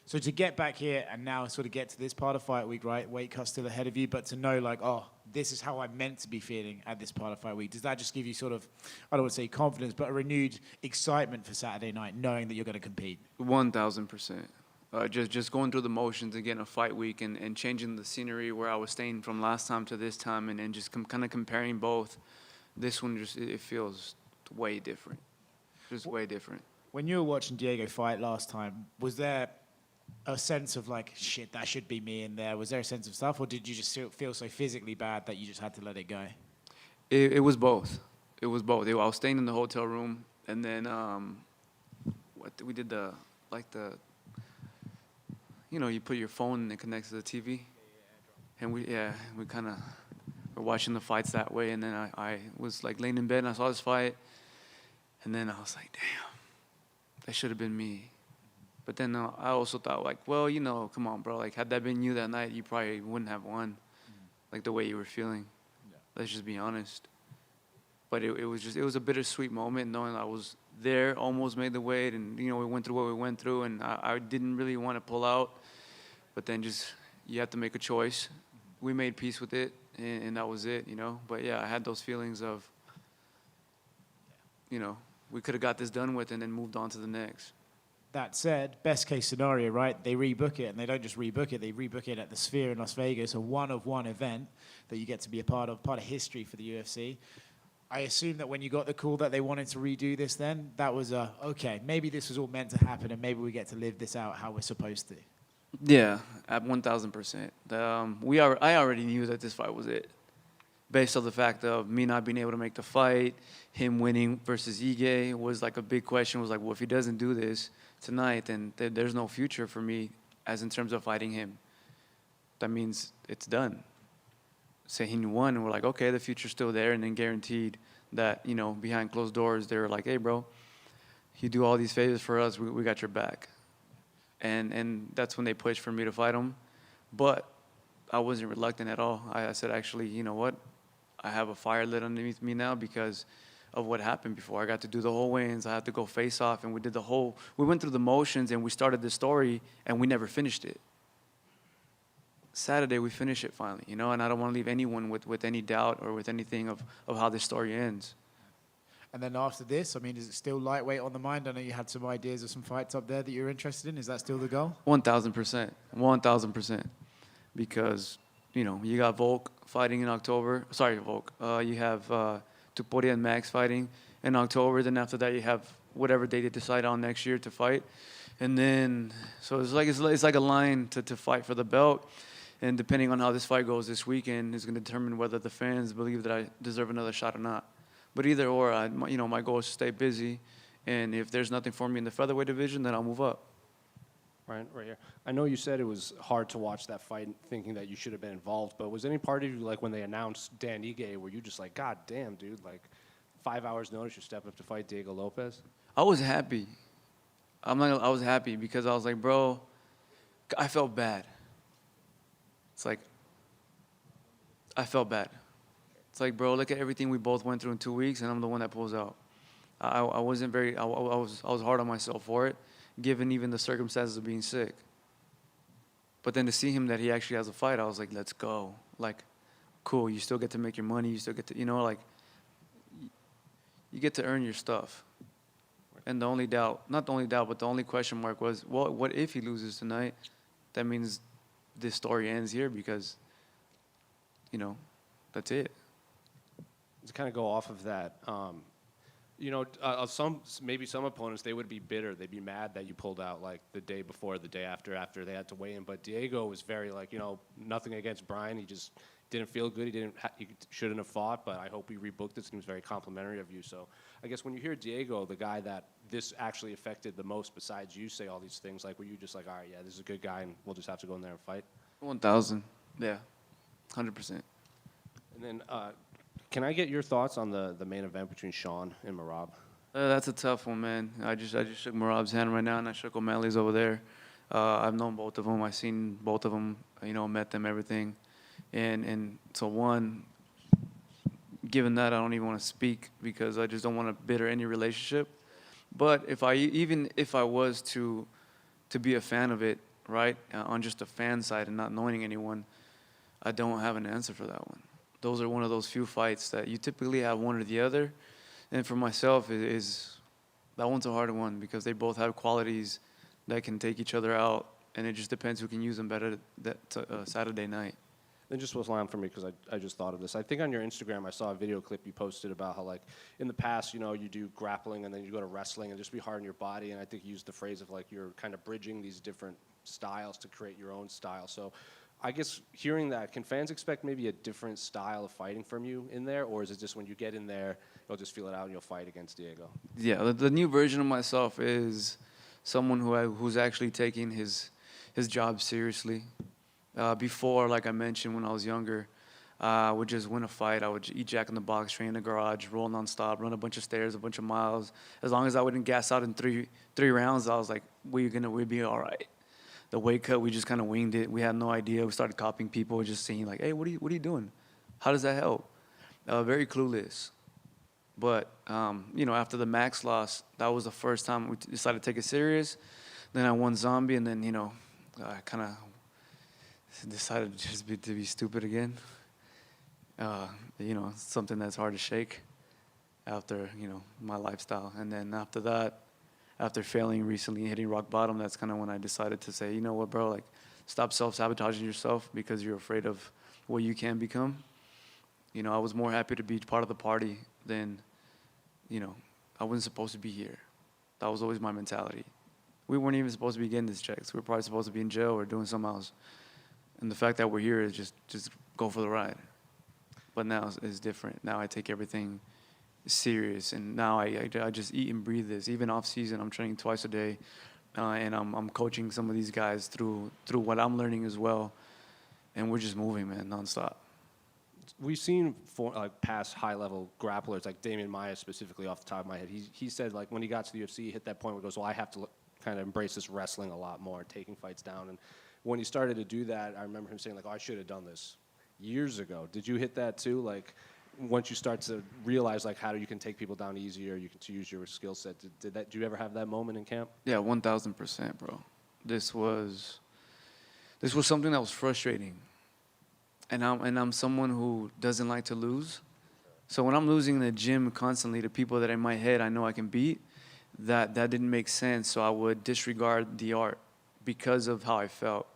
So to get back here and now sort of get to this part of fight week, right? Weight cut still ahead of you, but to know like, oh, this is how I'm meant to be feeling at this part of fight week. Does that just give you sort of, I don't want to say confidence, but a renewed excitement for Saturday night, knowing that you're going to compete? 1,000%. just going through the motions and getting a fight week and changing the scenery where I was staying from last time to this time and just kind of comparing both. This one just, it feels way different. Just way different. When you were watching Diego fight last time, was there a sense of like, shit, that should be me in there? Was there a sense of stuff, or did you just feel so physically bad that you just had to let it go? It was both. It was both. I was staying in the hotel room, and then we did you put your phone and it connects to the TV, and we kind of were watching the fights that way. And then I was like laying in bed and I saw this fight, and then I was like, damn, that should have been me. But then I also thought like, well, come on, bro. Like, had that been you that night, you probably wouldn't have won, like the way you were feeling. Yeah. Let's just be honest. But it was a bittersweet moment knowing I was there, almost made the weight, and we went through what we went through, and I didn't really want to pull out. But then you have to make a choice. We made peace with it, and that was it, But yeah, I had those feelings of, we could have got this done with and then moved on to the next. That said, best case scenario, right? They rebook it, and they don't just rebook it. They rebook it at the Sphere in Las Vegas, a one-of-one event that you get to be a part of history for the UFC. I assume that when you got the call that they wanted to redo this then, that was okay, maybe this was all meant to happen, and maybe we get to live this out how we're supposed to. Yeah, at 1,000%. I already knew that this fight was it. Based on the fact of me not being able to make the fight, him winning versus Ige was like a big question. Was like, well, if he doesn't do this tonight, then there's no future for me as in terms of fighting him. That means it's done. Say he won, and we're like, okay, the future's still there, and then guaranteed that, behind closed doors, they were like, hey, bro, you do all these favors for us, we got your back. And that's when they pushed for me to fight him. But I wasn't reluctant at all. I said, actually, you know what? I have a fire lit underneath me now because of what happened before. I got to do the whole weigh-ins. I had to go face off, and we went through the motions, and we started the story, and we never finished it. Saturday, we finish it finally, and I don't want to leave anyone with any doubt or with anything of how this story ends. And then after this, is it still lightweight on the mind? I know you had some ideas of some fights up there that you're interested in. Is that still the goal? 1,000%. 1,000%. Because, you got Volk fighting in October. Sorry, Volk. You have Tuporia and Max fighting in October. Then after that, you have whatever day they decide on next year to fight. And then, so it's like a line to fight for the belt. And depending on how this fight goes this weekend is going to determine whether the fans believe that I deserve another shot or not. But either or, my goal is to stay busy. And if there's nothing for me in the featherweight division, then I'll move up. Right here. I know you said it was hard to watch that fight thinking that you should have been involved, but was any part of you, like when they announced Dan Ige, were you just like, God damn, dude, like 5 hours notice you're stepping up to fight Diego Lopes? I was happy. I was happy because I was like, bro, I felt bad. It's like, I felt bad. It's like, bro, look at everything we both went through in 2 weeks, and I'm the one that pulls out. I was hard on myself for it, given even the circumstances of being sick. But then to see him that he actually has a fight, I was like, let's go. Like, cool, you still get to make your money, you still get to, you get to earn your stuff. And the only doubt, not the only doubt, but the only question mark was, well, what if he loses tonight? That means this story ends here because, that's it. To kind of go off of that, maybe some opponents, they would be bitter. They'd be mad that you pulled out like the day before, the day after they had to weigh in. But Diego was very nothing against Brian. He just didn't feel good. He shouldn't have fought, but I hope he rebooked it. Seems very complimentary of you. So I guess when you hear Diego, the guy that this actually affected the most besides you say all these things, like were you just like, all right, yeah, this is a good guy and we'll just have to go in there and fight? 1,000. Yeah. 100%. And then can I get your thoughts on the main event between Sean and Merab? That's a tough one, man. I just shook Merab's hand right now, and I shook O'Malley's over there. I've known both of them. I've seen both of them, met them, everything. And so one, given that, I don't even want to speak because I just don't want to bitter any relationship. But if I was to be a fan of it, right, on just a fan side and not knowing anyone, I don't have an answer for that one. Those are one of those few fights that you typically have one or the other. And for myself, that one's a hard one because they both have qualities that can take each other out and it just depends who can use them better that Saturday night. Then just was line for me because I just thought of this. I think on your Instagram I saw a video clip you posted about how like in the past, you know, you do grappling and then you go to wrestling and just be hard on your body. And I think you used the phrase of like you're kind of bridging these different styles to create your own style. So I guess hearing that, can fans expect maybe a different style of fighting from you in there? Or is it just when you get in there, you'll just feel it out and you'll fight against Diego? Yeah, the new version of myself is someone who's actually taking his job seriously. Before, like I mentioned, when I was younger, I would just win a fight. I would eat Jack in the Box, train in the garage, roll nonstop, run a bunch of stairs, a bunch of miles. As long as I wouldn't gas out in three rounds, I was like, we'd be all right. The weight cut, we just kind of winged it. We had no idea. We started copying people, just seeing like, hey, what are you doing? How does that help? Very clueless. But you know, after the Max loss, that was the first time we decided to take it serious. Then I won Zombie, and then, you know, I kind of decided to just to be stupid again. You know, something that's hard to shake after, you know, my lifestyle. And then after that, after failing recently and hitting rock bottom, that's kind of when I decided to say, you know what, bro, like, stop self-sabotaging yourself because you're afraid of what you can become. You know, I was more happy to be part of the party than, you know, I wasn't supposed to be here. That was always my mentality. We weren't even supposed to be getting these checks. We were probably supposed to be in jail or doing something else. And the fact that we're here is just go for the ride. But now it's different. Now I take everything serious, and now I just eat and breathe this. Even off season, I'm training twice a day, and I'm coaching some of these guys through what I'm learning as well, and we're just moving, man, nonstop. We've seen past high-level grapplers, like Damian Maia specifically off the top of my head. He said, like, when he got to the UFC, he hit that point where he goes, well, I have to kind of embrace this wrestling a lot more, taking fights down. And when he started to do that, I remember him saying, like, oh, I should have done this years ago. Did you hit that too? Like, once you start to realize, like, how you can take people down easier, you can use your skill set. Did you ever have that moment in camp? Yeah, 1,000%, bro. This was something that was frustrating. And I'm someone who doesn't like to lose. So when I'm losing in the gym constantly to people that in my head I know I can beat, that didn't make sense. So I would disregard the art because of how I felt.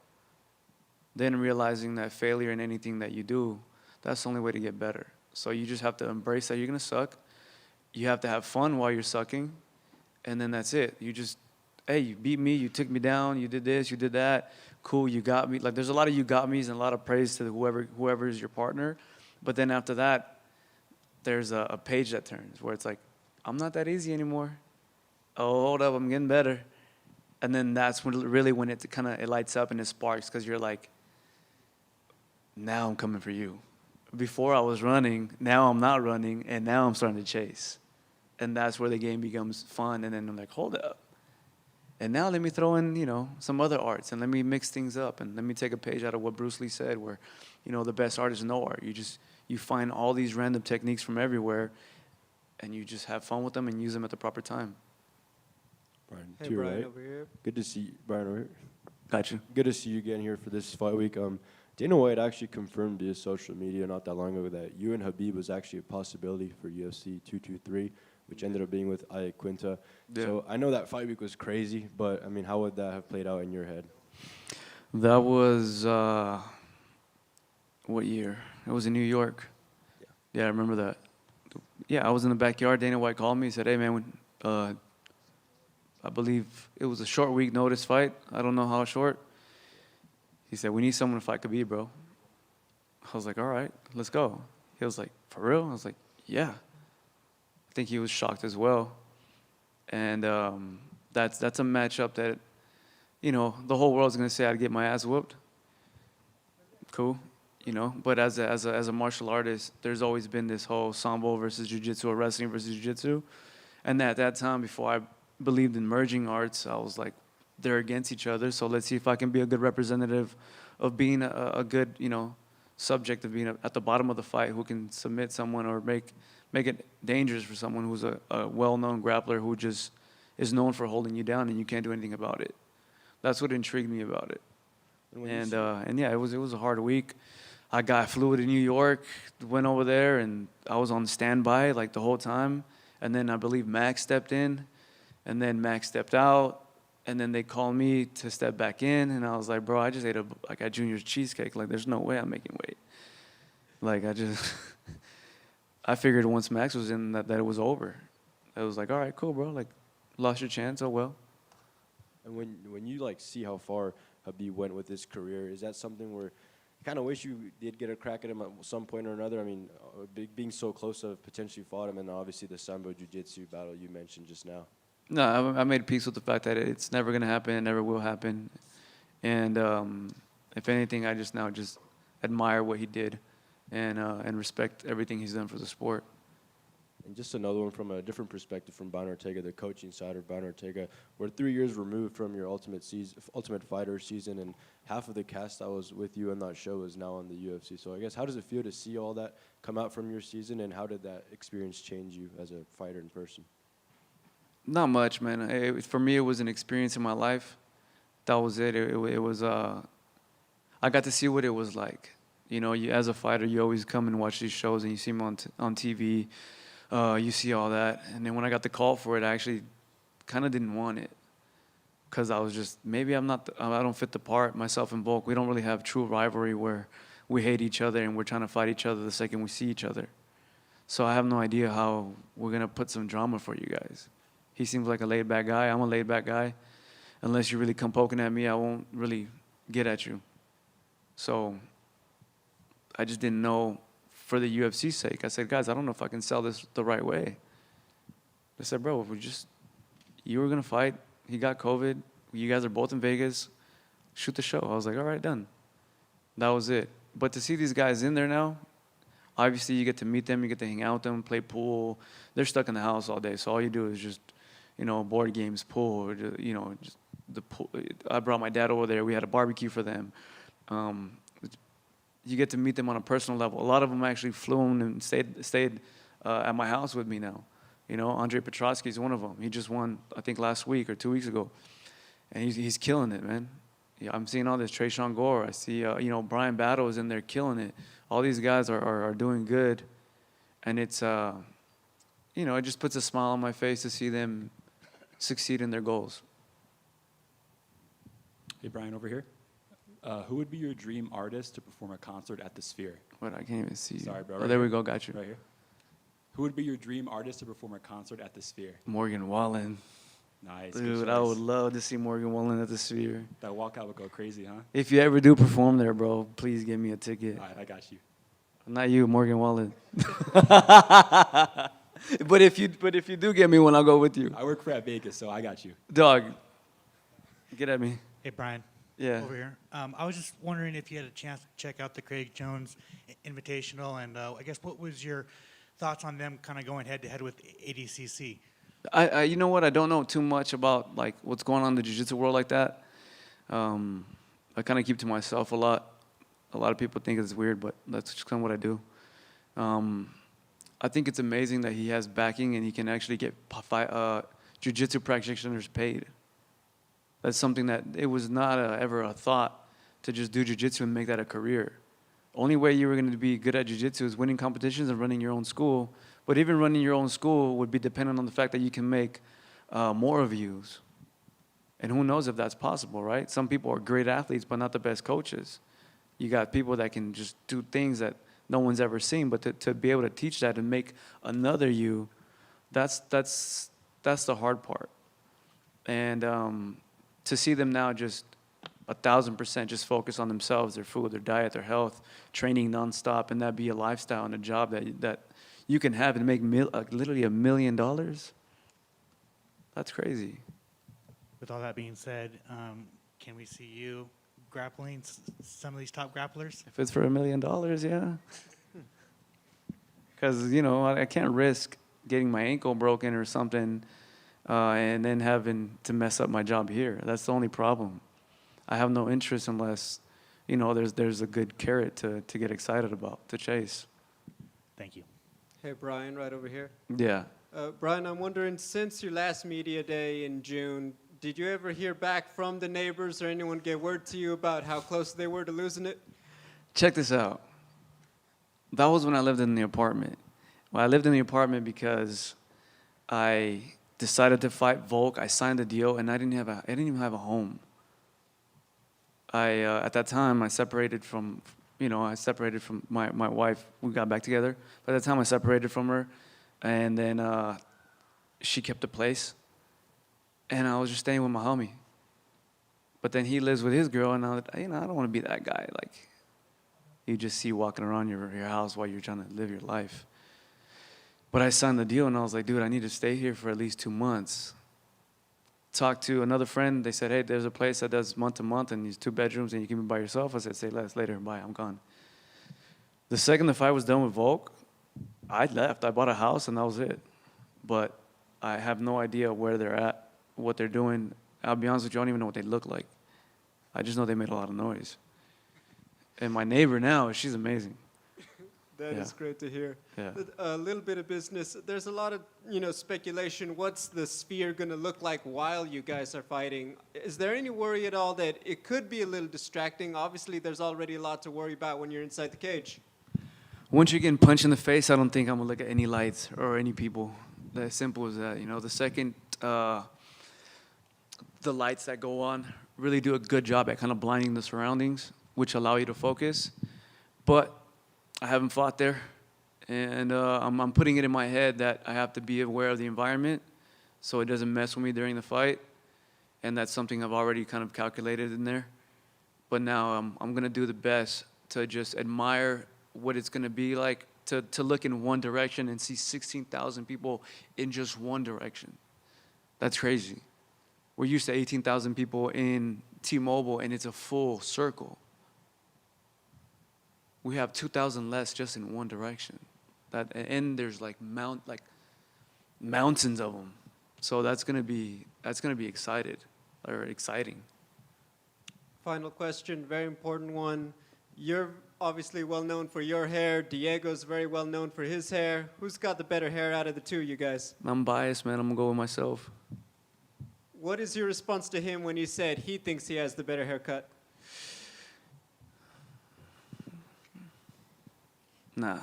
Then realizing that failure in anything that you do, that's the only way to get better. So you just have to embrace that you're going to suck. You have to have fun while you're sucking. And then that's it. You just, hey, you beat me, you took me down, you did this, you did that. Cool, you got me. Like, there's a lot of you got me's and a lot of praise to whoever is your partner. But then after that, there's a page that turns where it's like, I'm not that easy anymore. Oh, hold up, I'm getting better. And then that's when it lights up and it sparks, because you're like, now I'm coming for you. Before I was running, now I'm not running, and now I'm starting to chase. And that's where the game becomes fun. And then I'm like, hold up. And now let me throw in, you know, some other arts, and let me mix things up, and let me take a page out of what Bruce Lee said, where, you know, the best art is no art. You find all these random techniques from everywhere, and you just have fun with them and use them at the proper time. Brian, Hey, to your Brian, right. over here. Good to see you, Brian, over here. Got you. Good to see you again here for this fight week. Dana White actually confirmed via social media not that long ago that you and Khabib was actually a possibility for UFC 223, which ended up being with Iaquinta. Yeah. So I know that fight week was crazy, but I mean, how would that have played out in your head? That was, what year? It was in New York. Yeah, I remember that. Yeah, I was in the backyard. Dana White called me. He said, hey, man, I believe it was a short week notice fight. I don't know how short. He said, we need someone to fight Khabib, bro. I was like, all right, let's go. He was like, for real? I was like, yeah. I think he was shocked as well. And that's a matchup that, you know, the whole world's going to say I'd get my ass whooped. Cool, you know. But as a martial artist, there's always been this whole sambo versus jiu-jitsu or wrestling versus jiu-jitsu. And at that time, before I believed in merging arts, I was like, they're against each other, so let's see if I can be a good representative of being a good, you know, subject of being at the bottom of the fight who can submit someone or make it dangerous for someone who's a well-known grappler who just is known for holding you down and you can't do anything about it. That's what intrigued me about it. And yeah, it was a hard week. I flew to New York, went over there, and I was on standby like the whole time. And then I believe Max stepped in, and then Max stepped out. And then they called me to step back in, and I was like, bro, I just ate a Junior's cheesecake. Like, there's no way I'm making weight. Like, I figured once Max was in that it was over. I was like, all right, cool, bro. Like, lost your chance, oh well. And when you like see how far Khabib went with his career, is that something where you kind of wish you did get a crack at him at some point or another? I mean, being so close to potentially fought him, and obviously the Sambo Jiu-Jitsu battle you mentioned just now. No, I made peace with the fact that it's never going to happen, it never will happen. And if anything, I just admire what he did and respect everything he's done for the sport. And just another one from a different perspective from Brian Ortega, the coaching side of Brian Ortega. We're 3 years removed from your Ultimate Fighter season, and half of the cast that was with you on that show is now on the UFC. So I guess, how does it feel to see all that come out from your season, and how did that experience change you as a fighter in person? Not much, man. For me, it was an experience in my life. That was it. It was, I got to see what it was like. You know, as a fighter, you always come and watch these shows, and you see them on TV. You see all that. And then when I got the call for it, I actually kind of didn't want it. Because I was just, maybe I don't fit the part. Myself and Volk, we don't really have true rivalry where we hate each other and we're trying to fight each other the second we see each other. So I have no idea how we're going to put some drama for you guys. He seems like a laid-back guy. I'm a laid-back guy. Unless you really come poking at me, I won't really get at you. So I just didn't know, for the UFC's sake. I said, guys, I don't know if I can sell this the right way. They said, bro, you were going to fight. He got COVID. You guys are both in Vegas. Shoot the show. I was like, all right, done. That was it. But to see these guys in there now, obviously you get to meet them, you get to hang out with them, play pool. They're stuck in the house all day, so all you do is just, board games, pool, just the pool. I brought my dad over there. We had a barbecue for them. You get to meet them on a personal level. A lot of them actually flew in and stayed at my house with me now. Andre Petroski is one of them. He just won, I think, last week or 2 weeks ago. And he's killing it, man. Yeah, I'm seeing all this. Tresean Gore. I see, Brian Battle is in there killing it. All these guys are doing good. And it's, it just puts a smile on my face to see them succeed in their goals. Hey, Brian, over here. Who would be your dream artist to perform a concert at the Sphere? What? I can't even see. Sorry, bro. Oh, there we go. Got you. Right here. Who would be your dream artist to perform a concert at the Sphere? Morgan Wallen. Nice. Dude, I would love to see Morgan Wallen at the Sphere. That walkout would go crazy, huh? If you ever do perform there, bro, please give me a ticket. All right, I got you. Not you, Morgan Wallen. But if you do get me one, I'll go with you. I work for at Vegas, so I got you. Dog, get at me. Hey, Brian. Yeah. Over here. I was just wondering if you had a chance to check out the Craig Jones Invitational, and I guess what was your thoughts on them kind of going head-to-head with ADCC? You know what? I don't know too much about like what's going on in the jiu-jitsu world like that. I kind of keep to myself a lot. A lot of people think it's weird, but that's just kind of what I do. I think it's amazing that he has backing and he can actually get jiu-jitsu practitioners paid. That's something that it was not ever a thought to just do jiu-jitsu and make that a career. Only way you were going to be good at jiu-jitsu is winning competitions and running your own school. But even running your own school would be dependent on the fact that you can make more views. And who knows if that's possible, right? Some people are great athletes, but not the best coaches. You got people that can just do things that no one's ever seen, but to be able to teach that and make another you, that's the hard part. And to see them now just 1,000% just focus on themselves, their food, their diet, their health, training nonstop, and that be a lifestyle and a job that you can have and make literally $1 million. That's crazy. With all that being said, can we see you grappling some of these top grapplers? If it's for $1 million, yeah. Because, I can't risk getting my ankle broken or something and then having to mess up my job here. That's the only problem. I have no interest unless, there's a good carrot to get excited about, to chase. Thank you. Hey, Brian, right over here. Yeah. Brian, I'm wondering, since your last media day in June, did you ever hear back from the neighbors or anyone get word to you about how close they were to losing it? Check this out. That was when I lived in the apartment. Well, I lived in the apartment because I decided to fight Volk. I signed the deal, and I didn't even have a home. At that time, I separated from my wife. We got back together. By the time I separated from her, and then she kept the place, and I was just staying with my homie. But then he lives with his girl, and I don't want to be that guy. Like, you just see walking around your house while you're trying to live your life. But I signed the deal, and I was like, dude, I need to stay here for at least 2 months. Talked to another friend. They said, hey, there's a place that does month to month, and these 2 bedrooms, and you can be by yourself. I said, say less later. Bye, I'm gone. The second the fight was done with Volk, I left. I bought a house, and that was it. But I have no idea where they're at, what they're doing. I'll be honest with you, I don't even know what they look like. I just know they made a lot of noise. And my neighbor now, she's amazing. That is great to hear. Yeah. A little bit of business. There's a lot of speculation. What's the sphere going to look like while you guys are fighting? Is there any worry at all that it could be a little distracting? Obviously, there's already a lot to worry about when you're inside the cage. Once you're getting punched in the face, I don't think I'm going to look at any lights or any people. As simple as that. The second the lights that go on really do a good job at kind of blinding the surroundings, which allow you to focus. But I haven't fought there, and I'm putting it in my head that I have to be aware of the environment so it doesn't mess with me during the fight, and that's something I've already kind of calculated in there. But now I'm going to do the best to just admire what it's going to be like to look in one direction and see 16,000 people in just one direction. That's crazy. We're used to 18,000 people in T-Mobile, and it's a full circle. We have 2,000 less just in one direction. And there's like mountains of them. So that's gonna be exciting. Final question, very important one. You're obviously well known for your hair. Diego's very well known for his hair. Who's got the better hair out of the two, you guys? I'm biased, man. I'm gonna go with myself. What is your response to him when he said he thinks he has the better haircut? Nah.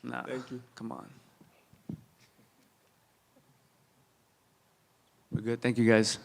Thank you. Come on. We're good. Thank you, guys.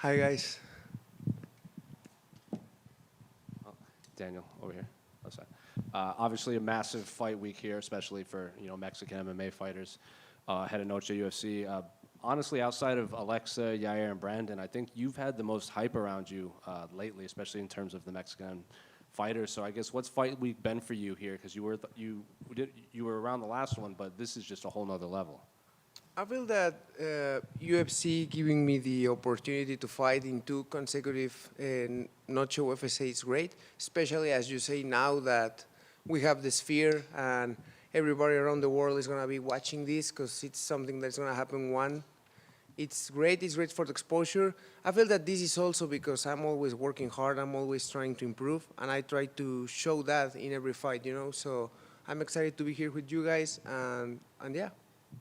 Hi, guys. Daniel, over here. Oh, sorry. Obviously, a massive fight week here, especially for Mexican MMA fighters ahead of Noche UFC. Honestly, outside of Alexa, Yair, and Brandon, I think you've had the most hype around you lately, especially in terms of the Mexican fighters. So I guess what's fight week been for you here? Because you were around the last one, but this is just a whole nother level. I feel that UFC giving me the opportunity to fight in 2 consecutive Noche UFC is great, especially as you say now that we have the Sphere and everybody around the world is going to be watching this because it's something that's going to happen one. It's great for the exposure. I feel that this is also because I'm always working hard, I'm always trying to improve, and I try to show that in every fight, so I'm excited to be here with you guys, and yeah.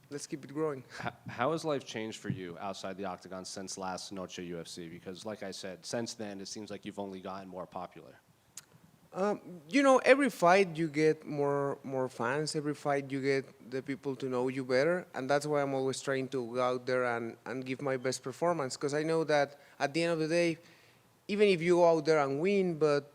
Let's keep it growing. How has life changed for you outside the octagon since last Noche UFC? Because like I said, since then, it seems like you've only gotten more popular. Every fight you get more fans. Every fight you get the people to know you better. And that's why I'm always trying to go out there and give my best performance. Because I know that at the end of the day, even if you go out there and win, but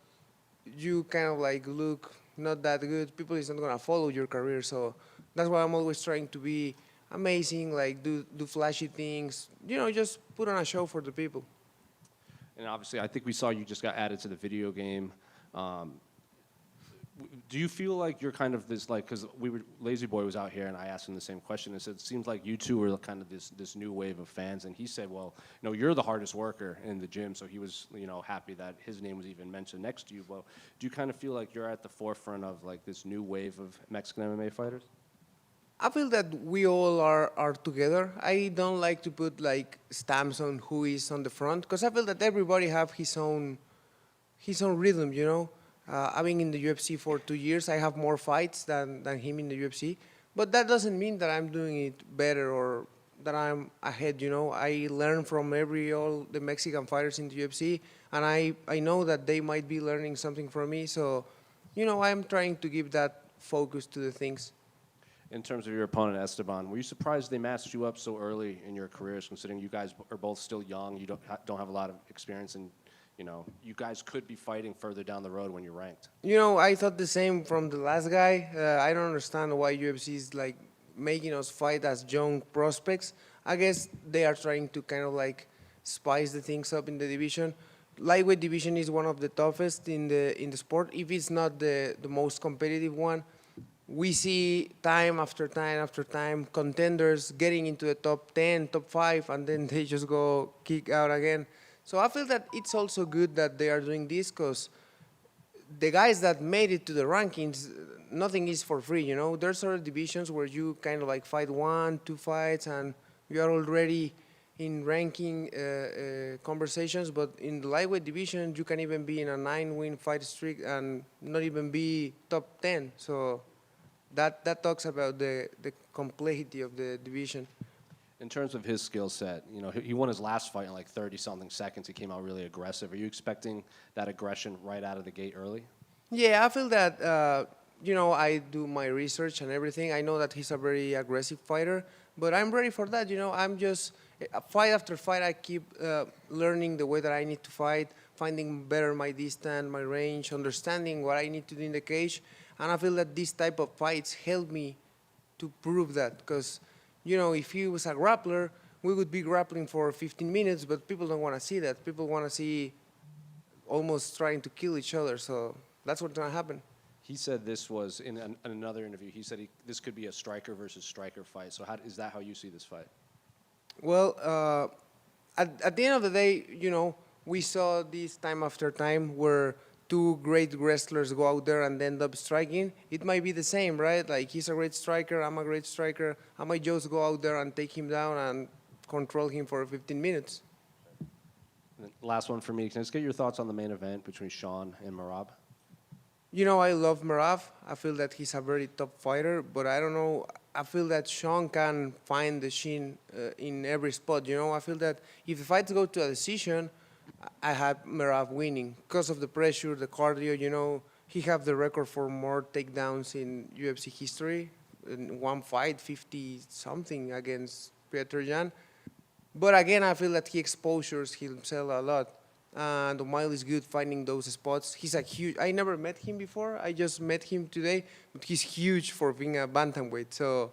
you kind of like look not that good, people is not going to follow your career. So that's why I'm always trying to be amazing, like do flashy things, just put on a show for the people. And obviously, I think we saw you just got added to the video game. Do you feel like you're kind of this, because Lazy Boy was out here and I asked him the same question. I said, it seems like you two are kind of this new wave of fans. And he said, well, you're the hardest worker in the gym. So he was, happy that his name was even mentioned next to you. Well, do you kind of feel like you're at the forefront of this new wave of Mexican MMA fighters? I feel that we all are together. I don't like to put stamps on who is on the front because I feel that everybody have his own rhythm, I've been in the UFC for 2 years. I have more fights than him in the UFC. But that doesn't mean that I'm doing it better or that I'm ahead, I learn from all the Mexican fighters in the UFC, and I know that they might be learning something from me. So, I'm trying to give that focus to the things. In terms of your opponent, Esteban, were you surprised they matched you up so early in your careers, considering you guys are both still young, you don't have a lot of experience, and you guys could be fighting further down the road when you're ranked? I thought the same from the last guy. I don't understand why UFC is making us fight as young prospects. I guess they are trying to kind of spice the things up in the division. Lightweight division is one of the toughest in the sport, if it's not the most competitive one. We see time after time after time contenders getting into the top 10, top 5, and then they just go kick out again. So I feel that it's also good that they are doing this because the guys that made it to the rankings, nothing is for free, There's other divisions where you kind of fight 1, 2 fights and you are already in ranking conversations, but in the lightweight division, you can even be in a 9-win fight streak and not even be top 10. So that talks about the complexity of the division. In terms of his skill set, he won his last fight in 30-something seconds. He came out really aggressive. Are you expecting that aggression right out of the gate early? Yeah, I feel that, I do my research and everything. I know that he's a very aggressive fighter, but I'm ready for that. I'm just, fight after fight, I keep learning the way that I need to fight, finding better my distance, my range, understanding what I need to do in the cage. And I feel that this type of fights help me to prove that because, if he was a grappler, we would be grappling for 15 minutes, but people don't want to see that. People want to see almost trying to kill each other, so that's what's going to happen. He said this was, in another interview, he said this could be a striker versus striker fight. So is that how you see this fight? Well, at the end of the day, we saw this time after time where 2 great wrestlers go out there and end up striking. It might be the same, right? He's a great striker, I'm a great striker. I might just go out there and take him down and control him for 15 minutes. And last one for me. Can I just get your thoughts on the main event between Sean and Merab? I love Merab. I feel that he's a very top fighter, but I don't know. I feel that Sean can find the shin in every spot. I feel that if the fights go to a decision, I had Merab winning because of the pressure, the cardio. He have the record for more takedowns in UFC history. In one fight, 50-something against Petr Yan. But again, I feel that he exposes himself a lot. And O'Malley is good finding those spots. He's a huge, I never met him before. I just met him today, but he's huge for being a bantamweight. So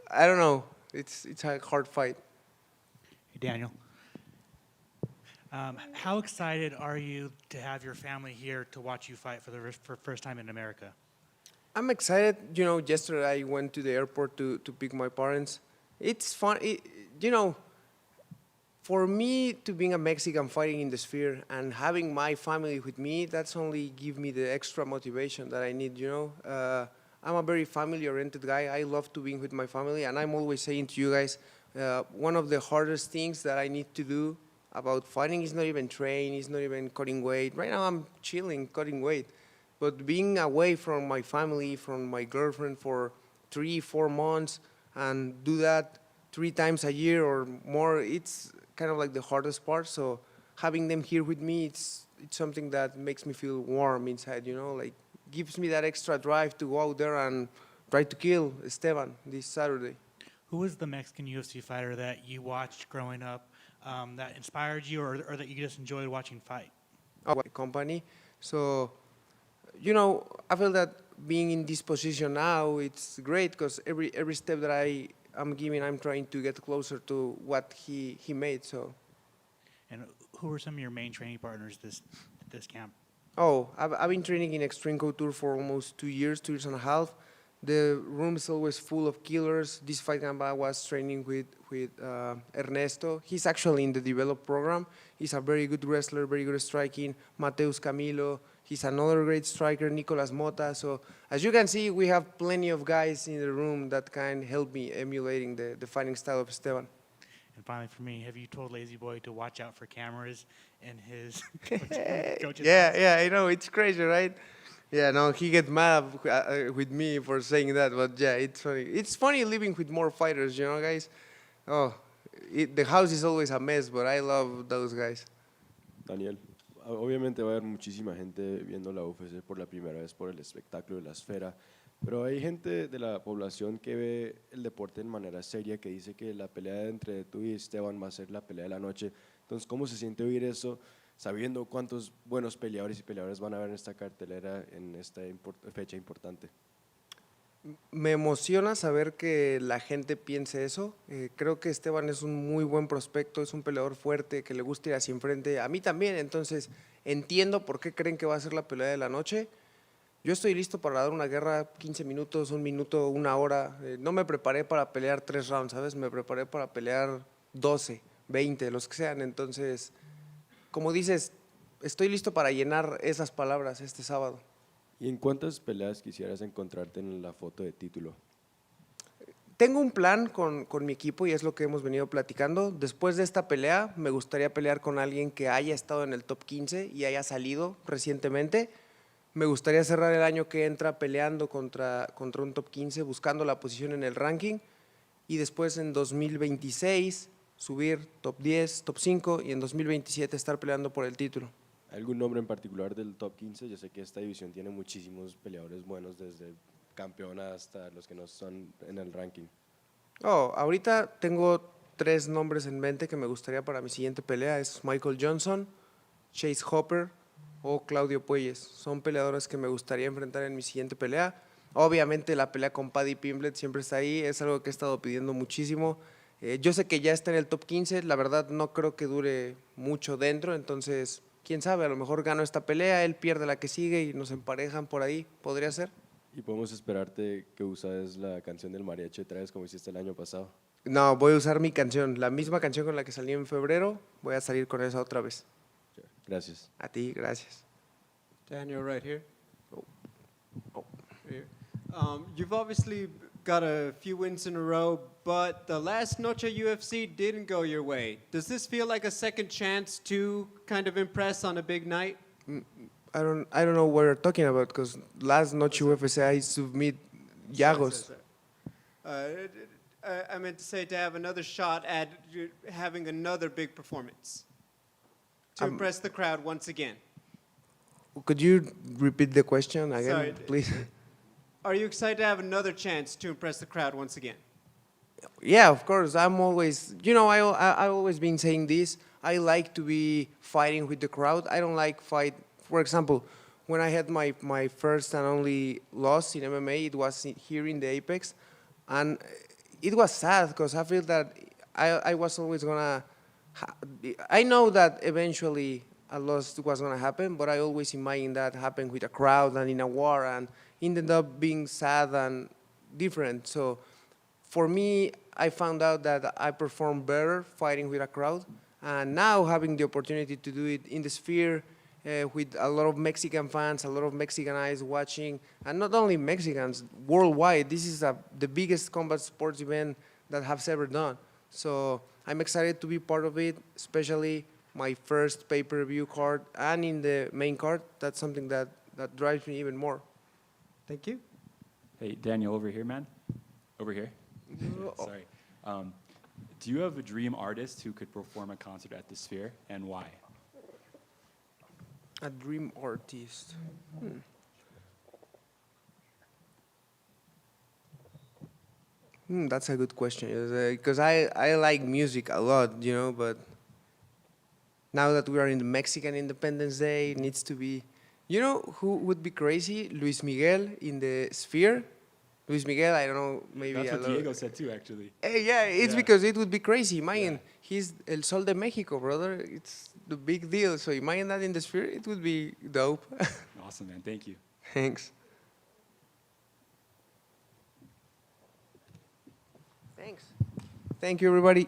I don't know. It's a hard fight. Hey, Daniel. How excited are you to have your family here to watch you fight for the first time in America? I'm excited. You know, yesterday I went to the airport to pick my parents. It's fun. You know, for me to being a Mexican fighting in the sphere and having my family with me, that's only give me the extra motivation that I need, you know. I'm a very family-oriented guy. I love to be with my family, and I'm always saying to you guys, one of the hardest things that I need to do about fighting is not even train, it's not even cutting weight. Right now I'm chilling, cutting weight. But being away from my family, from my girlfriend for 3-4 months, and do that 3 times a year or more, it's kind of like the hardest part. So having them here with me, it's something that makes me feel warm inside, you know, like gives me that extra drive to go out there and try to kill Esteban this Saturday. Who was the Mexican UFC fighter that you watched growing up that inspired you or that you just enjoyed watching fight? My company. So, you know, I feel that being in this position now, it's great because every step that I'm giving, I'm trying to get closer to what he made. So. And who were some of your main training partners this camp? Oh, I've been training in Extreme Couture for almost 2 years and a half. The room is always full of killers. This fight camp I was training with Ernesto. He's actually in the develop program. He's a very good wrestler, very good striking. Mateus Camilo. He's another great striker, Nicolas Mota. So as you can see, we have plenty of guys in the room that can help me emulating the fighting style of Esteban. And finally, for me, have you told Lazy Boy to watch out for cameras in his coach's Yeah, I know. It's crazy, right? Yeah, no, he gets mad with me for saying that, but yeah, it's funny. It's funny living with more fighters, you know, guys. Oh, the house is always a mess, but I love those guys. Daniel, obviamente va a haber muchísima gente viendo la UFC por la primera vez por el espectáculo de la esfera, pero hay gente de la población que ve el deporte de manera seria, que dice que la pelea entre tú y Esteban va a ser la pelea de la noche. Entonces, ¿cómo se siente oír eso, sabiendo cuántos buenos peleadores y peleadoras van a haber en esta cartelera en esta fecha importante? Me emociona saber que la gente piense eso. Creo que Esteban es un muy buen prospecto, es un peleador fuerte que le gusta ir hacia enfrente. A mí también, entonces entiendo por qué creen que va a ser la pelea de la noche. Yo estoy listo para dar una guerra 15 minutos, 1 minuto, 1 hora. No me preparé para pelear 3 rounds, ¿sabes? Me preparé para pelear 12, 20, los que sean. Entonces, como dices, estoy listo para llenar esas palabras este sábado. ¿Y en cuántas peleas quisieras encontrarte en la foto de título? Tengo un plan con mi equipo y es lo que hemos venido platicando. Después de esta pelea, me gustaría pelear con alguien que haya estado en el top 15 y haya salido recientemente. Me gustaría cerrar el año que entra peleando contra un top 15, buscando la posición en el ranking. Y después en 2026 subir top 10, top 5 y en 2027 estar peleando por el título. ¿Algún nombre en particular del top 15? Yo sé que esta división tiene muchísimos peleadores buenos, desde campeón hasta los que no son en el ranking. Oh, ahorita tengo 3 nombres en mente que me gustaría para mi siguiente pelea. Es Michael Johnson, Chase Hopper o Claudio Puelles. Son peleadores que me gustaría enfrentar en mi siguiente pelea. Obviamente la pelea con Paddy Pimblett siempre está ahí, es algo que he estado pidiendo muchísimo. Yo sé que ya está en el top 15, la verdad no creo que dure mucho dentro, entonces quién sabe, a lo mejor gano esta pelea, él pierde la que sigue y nos emparejan por ahí, podría ser. ¿Y podemos esperarte que uses la canción del mariachi otra vez como hiciste el año pasado? No, voy a usar mi canción, la misma canción con la que salí en febrero, voy a salir con esa otra vez. Gracias. A ti, gracias. Daniel, right here. Here. You've obviously got a few wins in a row, but the last noche UFC didn't go your way. Does this feel like a second chance to kind of impress on a big night? I don't know what you're talking about, because last noche UFC I submit Llagos. I meant to say to have another shot at having another big performance. To impress the crowd once again. Could you repeat the question again, Sorry. please? Are you excited to have another chance to impress the crowd once again? Yeah, of course. I'm always, you know, I always been saying this. I like to be fighting with the crowd. I don't like fight. For example, when I had my first and only loss in MMA, it was here in the Apex, and it was sad because I feel that I was always gonna. I know that eventually a loss was gonna happen, but I always imagine that happen with a crowd and in a war, and ended up being sad and different. So for me, I found out that I perform better fighting with a crowd, and now having the opportunity to do it in the Sphere with a lot of Mexican fans, a lot of Mexican eyes watching, and not only Mexicans, worldwide. This is the biggest combat sports event that has ever done. So I'm excited to be part of it, especially my first pay-per-view card and in the main card. That's something that drives me even more. Thank you. Hey, Daniel, over here, man. Over here. Sorry. Do you have a dream artist who could perform a concert at the Sphere, and why? A dream artist. That's a good question, because I like music a lot, you know, but now that we are in the Mexican Independence Day, it needs to be, you know who would be crazy? Luis Miguel in the Sphere. Luis Miguel, I don't know, maybe That's what Diego said too, actually. Yeah, it's because it would be crazy. Imagine, he's El Sol de Mexico, brother. It's the big deal. So imagine that in the Sphere, it would be dope. Awesome, man. Thank you. Thanks. Thanks. Thank you, everybody.